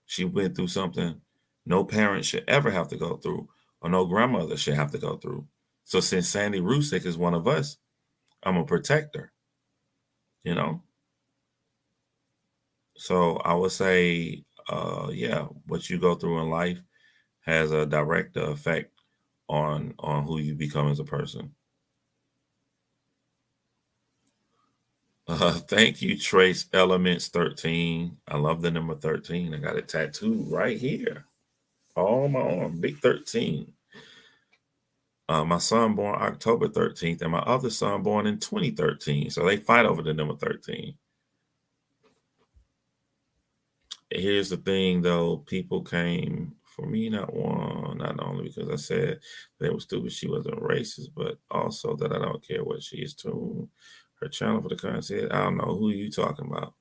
She went through something no parent should ever have to go through, or no grandmother should have to go through. So since Sandy Rusick is one of us, I'm a protector, you know? So I would say, yeah, what you go through in life has a direct effect on who you become as a person. Thank you, Trace Elements 13. I love the number 13. I got it tattooed right here. All my arm, big 13. My son born October 13th, and my other son born in 2013. So they fight over the number 13. Here's the thing, though. People came for me, not only because I said they were stupid, she wasn't racist, but also that I don't care what she is to her channel for the content. I don't know who you talking about.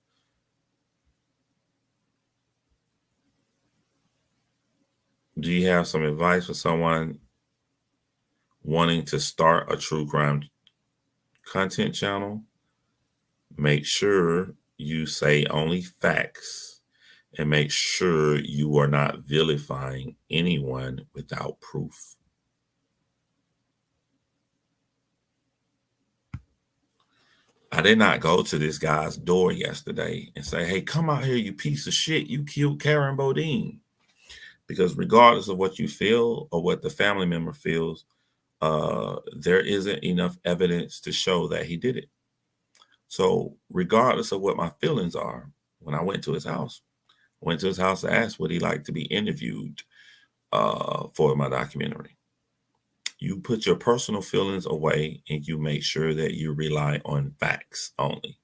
Do you have some advice for someone wanting to start a true crime content channel? Make sure you say only facts and make sure you are not vilifying anyone without proof. I did not go to this guy's door yesterday and say, hey, come out here, you piece of shit. You killed Karen Bodine. Because regardless of what you feel or what the family member feels, there isn't enough evidence to show that he did it. So regardless of what my feelings are, when I went to his house, to ask would he like to be interviewed for my documentary. You put your personal feelings away and you make sure that you rely on facts only.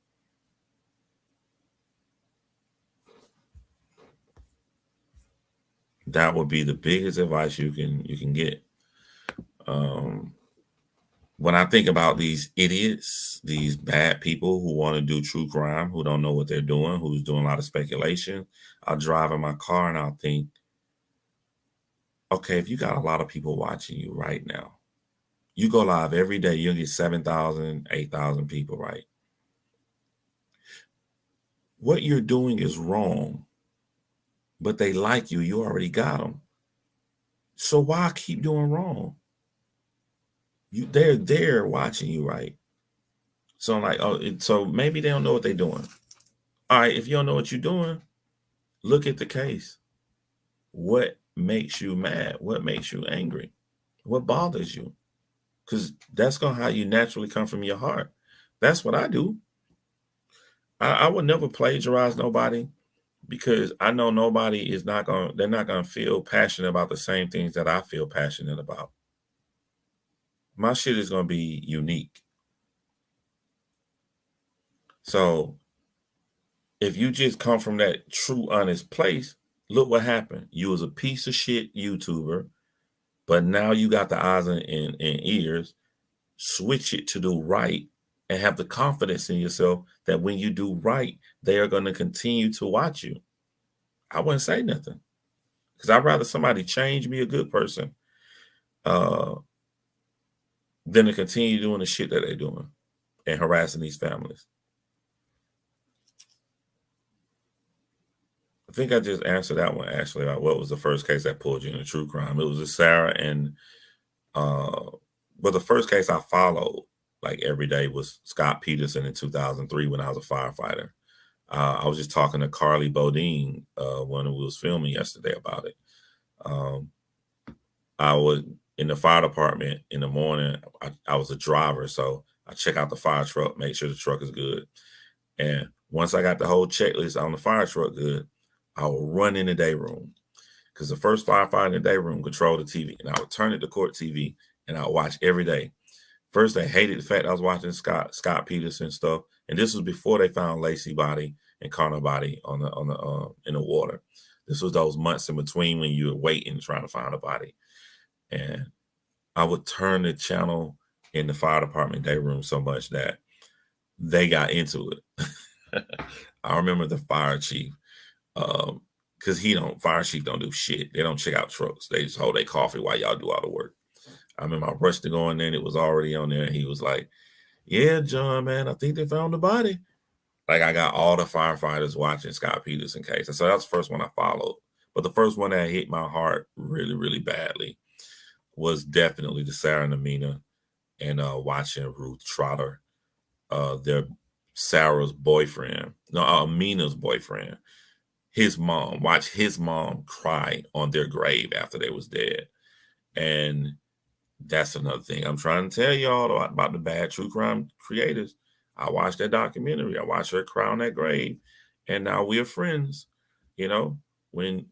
That would be the biggest advice you can get. When I think about these idiots, these bad people who want to do true crime, who don't know what they're doing, who's doing a lot of speculation, I'll drive in my car and I'll think, okay, if you got a lot of people watching you right now, you go live every day, you'll get 7,000, 8,000 people, right? What you're doing is wrong, but they like you. You already got them. So why keep doing wrong? They're there watching you, right? So I'm like, so maybe they don't know what they're doing. All right, if you don't know what you're doing, look at the case. What makes you mad? What makes you angry? What bothers you? Because that's gonna how you naturally come from your heart. That's what I do. I would never plagiarize nobody. because I know nobody is not going. They're not going to feel passionate about the same things that I feel passionate about. My shit is going to be unique. So if you just come from that true, honest place, look what happened. You was a piece of shit YouTuber, but now you got the eyes and ears. Switch it to do right and have the confidence in yourself that when you do right, they are going to continue to watch you. I wouldn't say nothing because I'd rather somebody change me a good person uh, than to continue doing the shit that they're doing and harassing these families. I think I just answered that one actually. Like, what was the first case that pulled you into true crime? It was a Sarah and but the first case I followed like every day was Scott Peterson in 2003 when I was a firefighter. I was just talking to Carly Bodine when we was filming yesterday about it. Um, I was in the fire department in the morning. I was a driver, so I check out the fire truck, make sure the truck is good. And once I got the whole checklist on the fire truck good, I would run in the day room because the first firefighter in the day room controlled the TV, and I would turn it to court TV and I would watch every day. First, they hated the fact I was watching Scott Peterson stuff, and this was before they found Lacey body and Connor body on the in the water. This was those months in between when you were waiting trying to find a body, and I would turn the channel in the fire department day room so much that they got into it. I remember the fire chief, because fire chief don't do shit. They don't check out trucks. They just hold their coffee while y'all do all the work. I remember I rushed to go in there and it was already on there. And he was like, "Yeah, John, man, I think they found the body." Like I got all the firefighters watching Scott Peterson case. And so that's the first one I followed. But the first one that hit my heart really, really badly was definitely the Sarah and Amina and watching Ruth Trotter, their Sarah's boyfriend, no, Amina's boyfriend, his mom, watch his mom cry on their grave after they was dead. And that's another thing I'm trying to tell y'all about the bad true crime creators. I watched that documentary. I watched her cry on that grave, and now we're friends. You know, when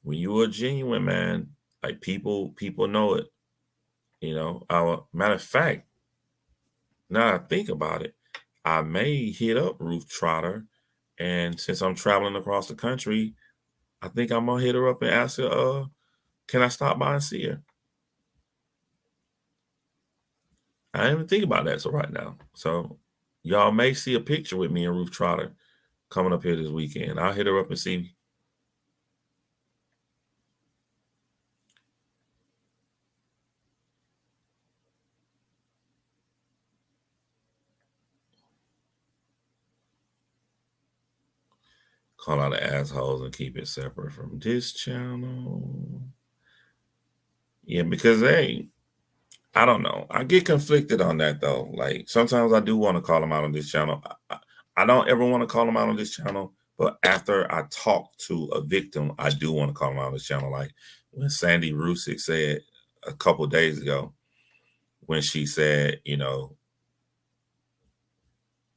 you are genuine, man, like people know it. You know, matter of fact, now I think about it, I may hit up Ruth Trotter, and since I'm traveling across the country, I think I'm gonna hit her up and ask her, can I stop by and see her? I didn't even think about that so right now. So y'all may see a picture with me and Ruth Trotter coming up here this weekend. I'll hit her up and see. Call out the assholes and keep it separate from this channel. Yeah, because hey, I don't know. I get conflicted on that though. Like sometimes I do want to call them out on this channel. I don't ever want to call them out on this channel, but after I talk to a victim, I do want to call them out on this channel. Like when Sandy Rusick said a couple days ago, when she said, you know,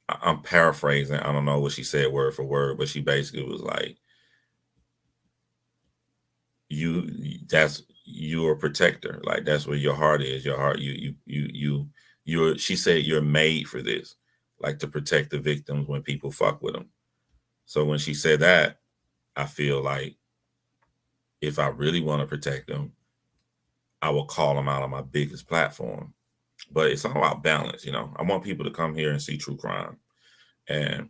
I'm paraphrasing. I don't know what she said word for word, but she basically was like, you're a protector. Like that's where your heart is. Your heart, you're she said you're made for this, like to protect the victims when people fuck with them. So when she said that, I feel like if I really want to protect them, I will call them out on my biggest platform. But it's all about balance, you know. I want people to come here and see true crime. And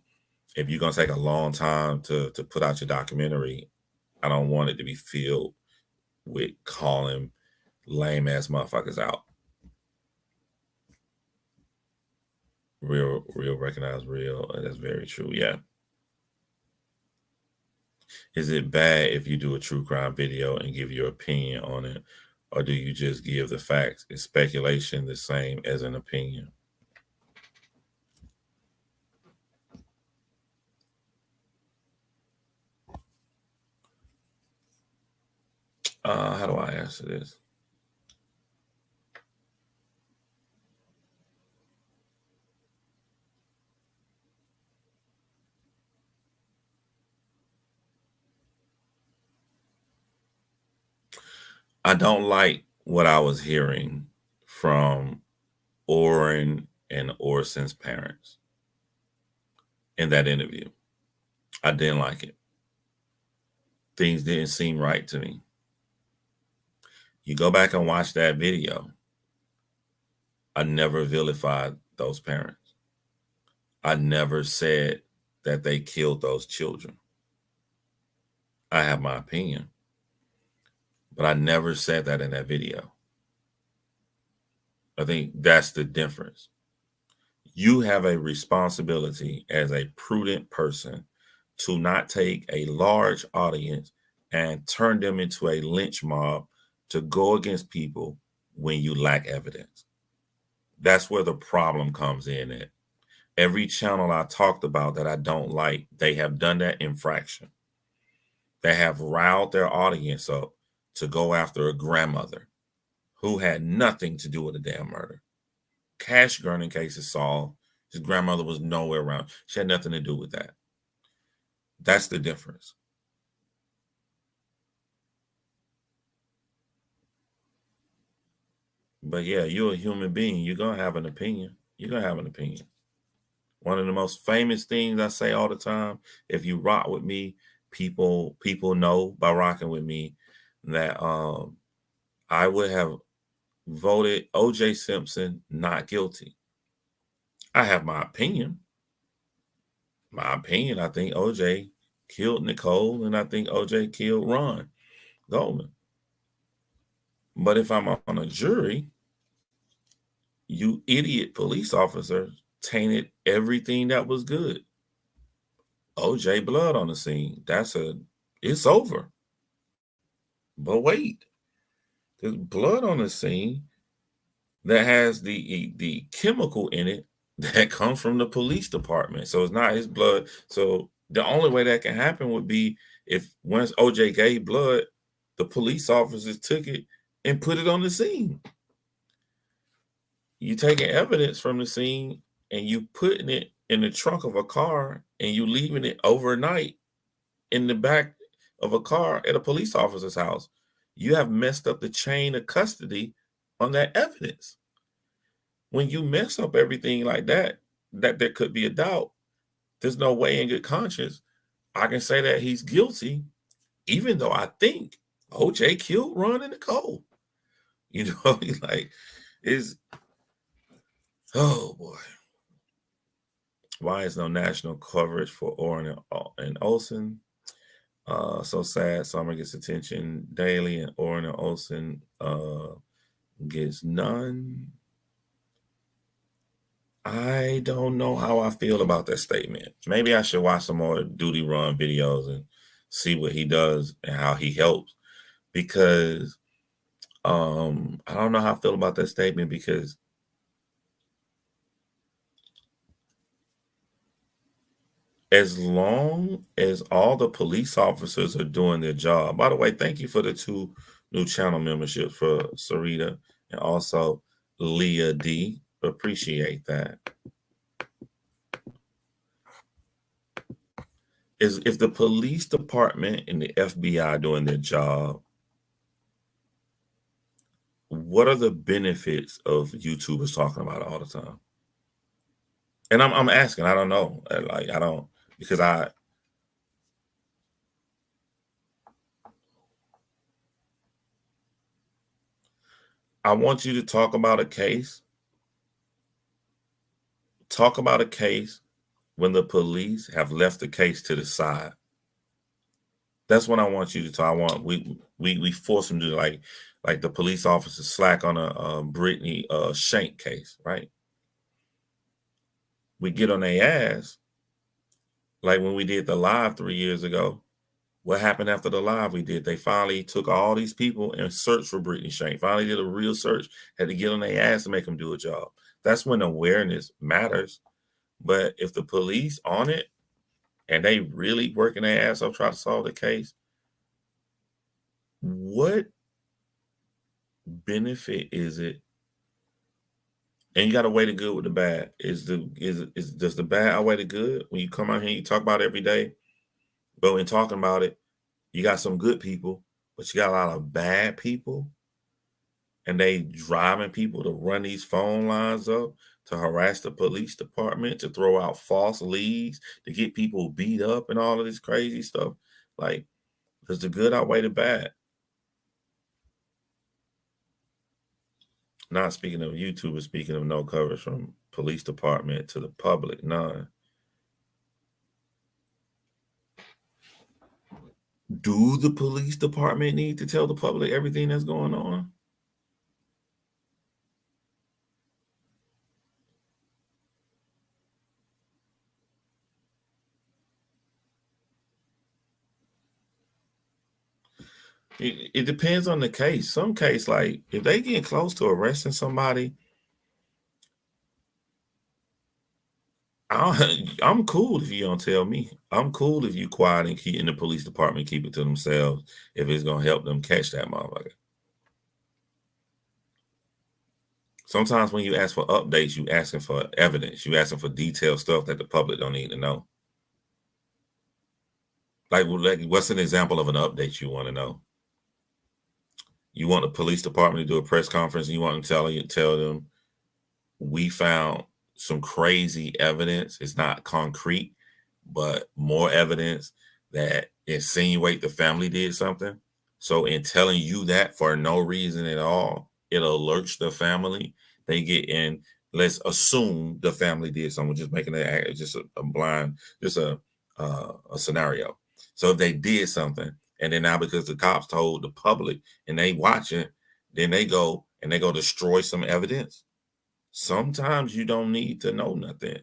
if you're gonna take a long time to put out your documentary, I don't want it to be filled with calling lame ass motherfuckers out. Real recognize real. And that's very true. Yeah. Is it bad if you do a true crime video and give your opinion on it? Or do you just give the facts? Is speculation the same as an opinion? How do I answer this? I don't like what I was hearing from Oren and Orson's parents in that interview. I didn't like it. Things didn't seem right to me. You go back and watch that video. I never vilified those parents. I never said that they killed those children. I have my opinion, but I never said that in that video. I think that's the difference. You have a responsibility as a prudent person to not take a large audience and turn them into a lynch mob to go against people when you lack evidence. That's where the problem comes in at. Every channel I talked about that I don't like, they have done that infraction. They have riled their audience up to go after a grandmother who had nothing to do with the damn murder. Cash Gurning case is solved. His grandmother was nowhere around. She had nothing to do with that. That's the difference. But yeah, you're a human being. You're going to have an opinion. You're going to have an opinion. One of the most famous things I say all the time, if you rock with me, people know by rocking with me that I would have voted O.J. Simpson not guilty. I have my opinion. My opinion, I think O.J. killed Nicole, and I think O.J. killed Ron Goldman. But if I'm on a jury, you idiot police officer tainted everything that was good. O.J. blood on the scene. It's over. But wait, there's blood on the scene that has the chemical in it that comes from the police department. So it's not his blood. So the only way that can happen would be if once OJ gave blood, the police officers took it and put it on the scene. You taking evidence from the scene and you putting it in the trunk of a car and you leaving it overnight in the back of a car at a police officer's house. You have messed up the chain of custody on that evidence. When you mess up everything like that there could be a doubt, there's no way in good conscience I can say that he's guilty, even though I think OJ killed Ron and Nicole. You know, like, oh boy. Why is no national coverage for Orrin and Olsen? So sad. Summer gets attention daily, and Orrin and Olsen gets none. I don't know how I feel about that statement. Maybe I should watch some more Duty Run videos and see what he does and how he helps. Because I don't know how I feel about that statement, because as long as all the police officers are doing their job. By the way, thank you for the 2 new channel memberships for Sarita and also Leah D. Appreciate that. Is if the police department and the FBI doing their job, what are the benefits of YouTubers talking about it all the time? And I'm asking, I don't know. Like, I don't, because I want you to talk about a case. Talk about a case when the police have left the case to the side. That's what I want you to talk. I want we force them to, like the police officers slack on a Brittany Shank case, right? We get on their ass, like when we did the live 3 years ago. What happened after the live we did? They finally took all these people and searched for Brittany Shank. Finally did a real search. Had to get on their ass to make them do a job. That's when awareness matters. But if the police on it and they really working their ass off trying to solve the case, what benefit is it? And you got to weigh the good with the bad. Does the bad outweigh the good when you come out here and you talk about it every day? But when talking about it, you got some good people, but you got a lot of bad people. and they driving people to run these phone lines up, to harass the police department, to throw out false leads, to get people beat up and all of this crazy stuff. Like, does the good outweigh the bad? Not speaking of YouTubers, speaking of no coverage from police department to the public, none. Do the police department need to tell the public everything that's going on? It depends on the case. Some case, like if they get close to arresting somebody, I'm cool if you don't tell me. I'm cool if you quiet and keep in the police department keep it to themselves if it's gonna help them catch that motherfucker. Sometimes when you ask for updates, you asking for evidence. You asking for detailed stuff that the public don't need to know. Like what's an example of an update you want to know? You want the police department to do a press conference and you want to tell them we found some crazy evidence. It's not concrete, but more evidence that insinuate the family did something. So in telling you that for no reason at all, it alerts the family. They get in. Let's assume the family did something. Just making it just a blind, just a scenario. So if they did something, and then now because the cops told the public and they watching, then they go destroy some evidence. Sometimes you don't need to know nothing.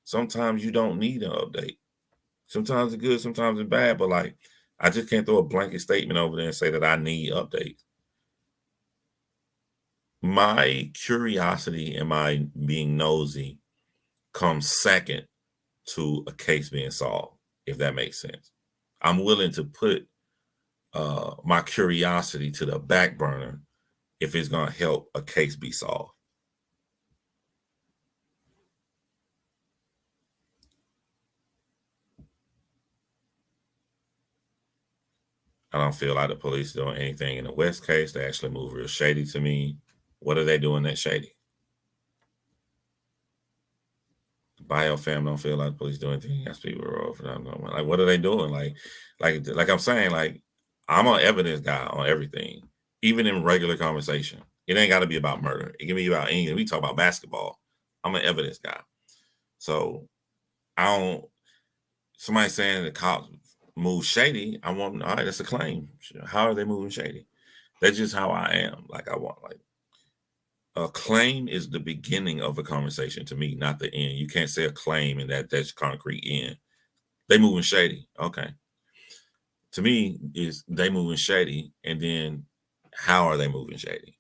Sometimes you don't need an update. Sometimes it's good, sometimes it's bad, but like I just can't throw a blanket statement over there and say that I need updates. My curiosity and my being nosy comes second to a case being solved, if that makes sense. I'm willing to put my curiosity to the back burner if it's going to help a case be solved. I don't feel like the police doing anything in the West case. They actually move real shady to me. What are they doing that shady? The bio fam don't feel like the police doing anything. That's people roll for them. Like, what are they doing? Like I'm saying, like I'm an evidence guy on everything, even in regular conversation. It ain't got to be about murder. It can be about anything. We talk about basketball. I'm an evidence guy. So I don't. Somebody saying the cops move shady. I want. All right, that's a claim. How are they moving shady? That's just how I am. Like I want. Like a claim is the beginning of a conversation to me, not the end. You can't say a claim and that's concrete end. They moving shady. Okay. To me, is they moving shady, and then how are they moving shady?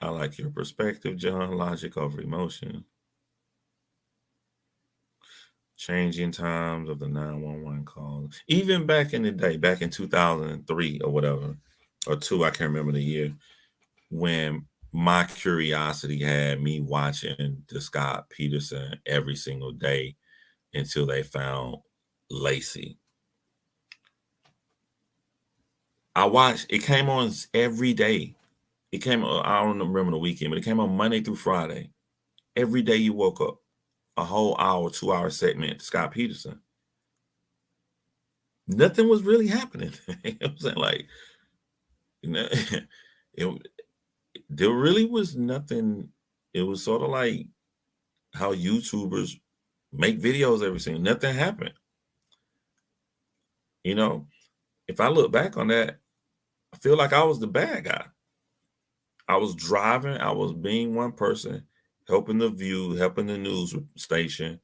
I like your perspective, John. Logic over emotion. Changing times of the 911 calls. Even back in the day, back in 2003 or whatever, or two, I can't remember the year, when my curiosity had me watching the Scott Peterson every single day until they found Lacey. I watched, it came on every day. It came on, I don't remember the weekend, but it came on Monday through Friday. Every day you woke up, a whole hour, 2 hour segment to Scott Peterson. Nothing was really happening. You know what I'm saying? Like, it, there really was nothing. It was sort of like how YouTubers make videos every single. Nothing happened. If I look back on that, I feel like I was the bad guy. I was driving. I was being one person, helping the View, helping the news station,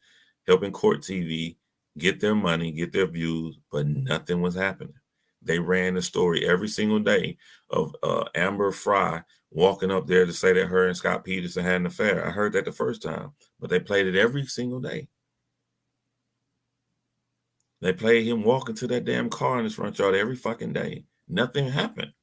helping Court TV get their money, get their views, but nothing was happening. They ran the story every single day of Amber Fry walking up there to say that her and Scott Peterson had an affair. I heard that the first time, but they played it every single day. They played him walking to that damn car in his front yard every fucking day. Nothing happened.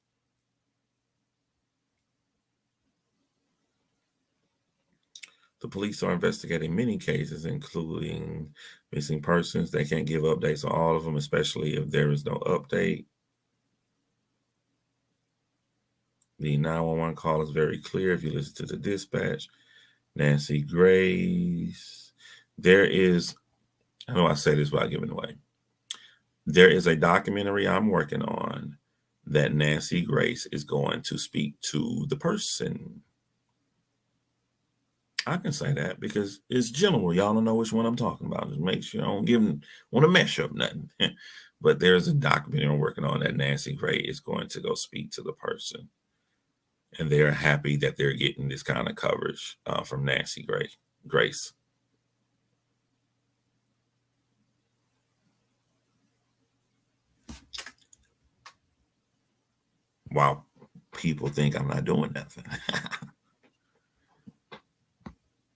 The police are investigating many cases, including missing persons. They can't give updates on all of them, especially if there is no update. The 911 call is very clear if you listen to the dispatch. Nancy Grace. There is, I know I say this without giving away. There is a documentary I'm working on that Nancy Grace is going to speak to the person. I can say that because it's general. Y'all don't know which one I'm talking about. Just make sure I don't want to mess up nothing. But there's a documentary I'm working on that Nancy Grace is going to go speak to the person. And they're happy that they're getting this kind of coverage from Nancy Grace. While people think I'm not doing nothing.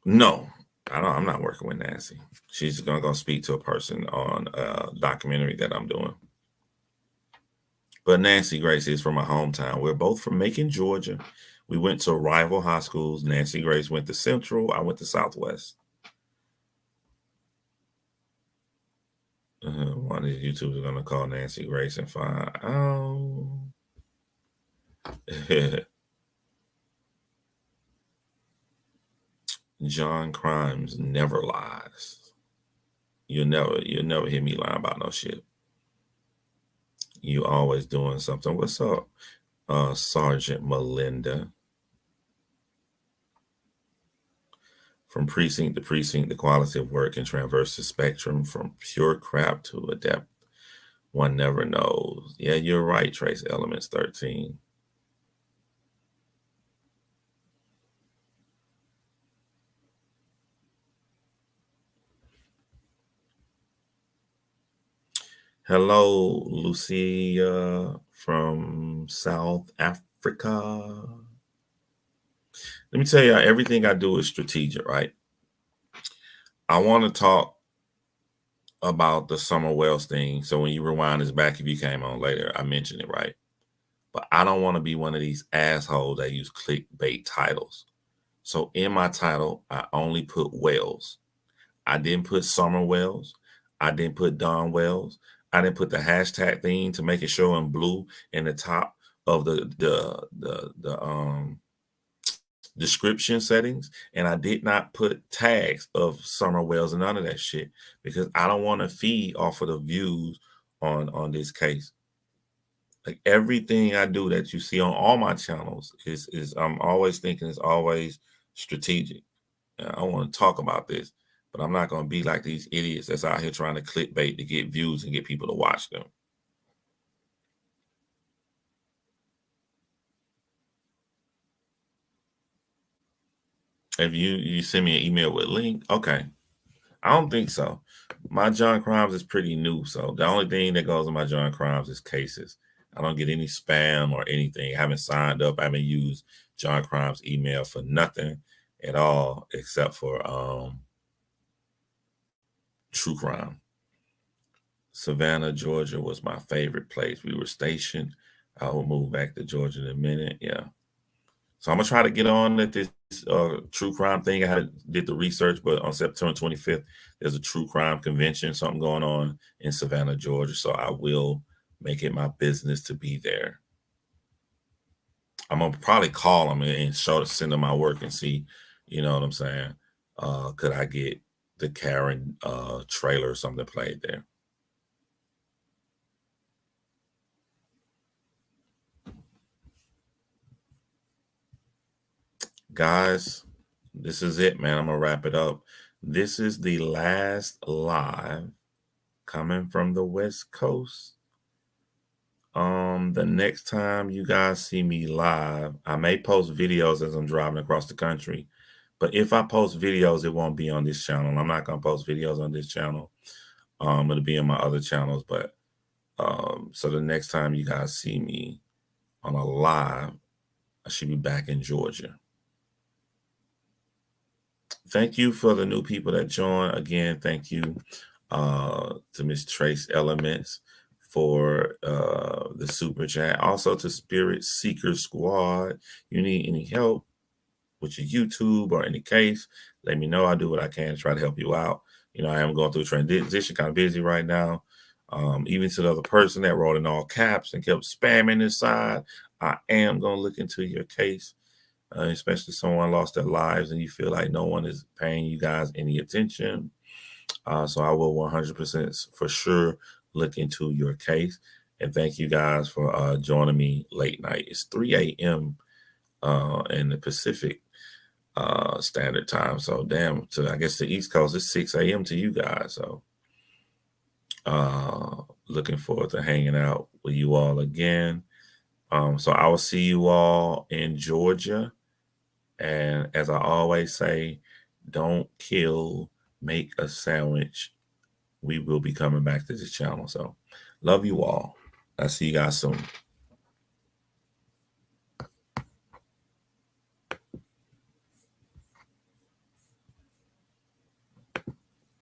No, I'm not working with Nancy. She's gonna go speak to a person on a documentary that I'm doing. But Nancy Grace is from my hometown. We're both from Macon, Georgia. We went to rival high schools. Nancy Grace went to Central. I went to Southwest. One of these YouTubers are gonna call Nancy Grace and find out. John Crimes never lies. You'll never hear me lie about no shit. You always doing something. What's up, Sergeant Melinda? From precinct to precinct, the quality of work can traverse the spectrum from pure crap to adept. One never knows. Yeah, you're right, Trace Elements 13. Hello, Lucia from South Africa. Let me tell you, everything I do is strategic, right? I want to talk about the Summer Wells thing. So when you rewind this back, if you came on later, I mentioned it, right? But I don't want to be one of these assholes that use clickbait titles. So in my title, I only put Wells. I didn't put Summer Wells. I didn't put Don Wells. I didn't put the hashtag thing to make it show in blue in the top of the description settings, and I did not put tags of Summer Wells and none of that shit because I don't want to feed off of the views on this case. Like everything I do that you see on all my channels is I'm always thinking it's always strategic. I want to talk about this, but I'm not going to be like these idiots that's out here trying to clickbait to get views and get people to watch them. If you send me an email with a link, okay. I don't think so. My John Crimes is pretty new, so the only thing that goes in my John Crimes is cases. I don't get any spam or anything. I haven't signed up. I haven't used John Crimes email for nothing at all except for true crime. Savannah, Georgia was my favorite place. We were stationed. I will move back to Georgia in a minute. Yeah. So I'm gonna try to get on at this true crime thing. I did the research, but on September 25th, there's a true crime convention, something going on in Savannah, Georgia. So I will make it my business to be there. I'm gonna probably call them and send them my work and see, you know what I'm saying? Could I get the Karen trailer or something played there? Guys, this is it, man. I'm gonna wrap it up. This is the last live coming from the West Coast. The next time you guys see me live, I may post videos as I'm driving across the country. But if I post videos, it won't be on this channel. I'm not gonna post videos on this channel. It'll be on my other channels. But so the next time you guys see me on a live, I should be back in Georgia. Thank you for the new people that joined. Again, thank you to Miss Trace Elements for the super chat. Also to Spirit Seeker Squad. You need any help? with your YouTube or any case, let me know. I'll do what I can to try to help you out. I am going through a transition, kind of busy right now. Even to the other person that wrote in all caps and kept spamming inside, I am going to look into your case, especially someone lost their lives and you feel like no one is paying you guys any attention. So I will 100% for sure look into your case. And thank you guys for joining me late night. It's 3 a.m. In the Pacific Standard Time. So damn, I guess the East Coast is 6 a.m. to you guys. So looking forward to hanging out with you all again. So I will see you all in Georgia. And as I always say, don't kill, make a sandwich. We will be coming back to this channel. So love you all. I'll see you guys soon.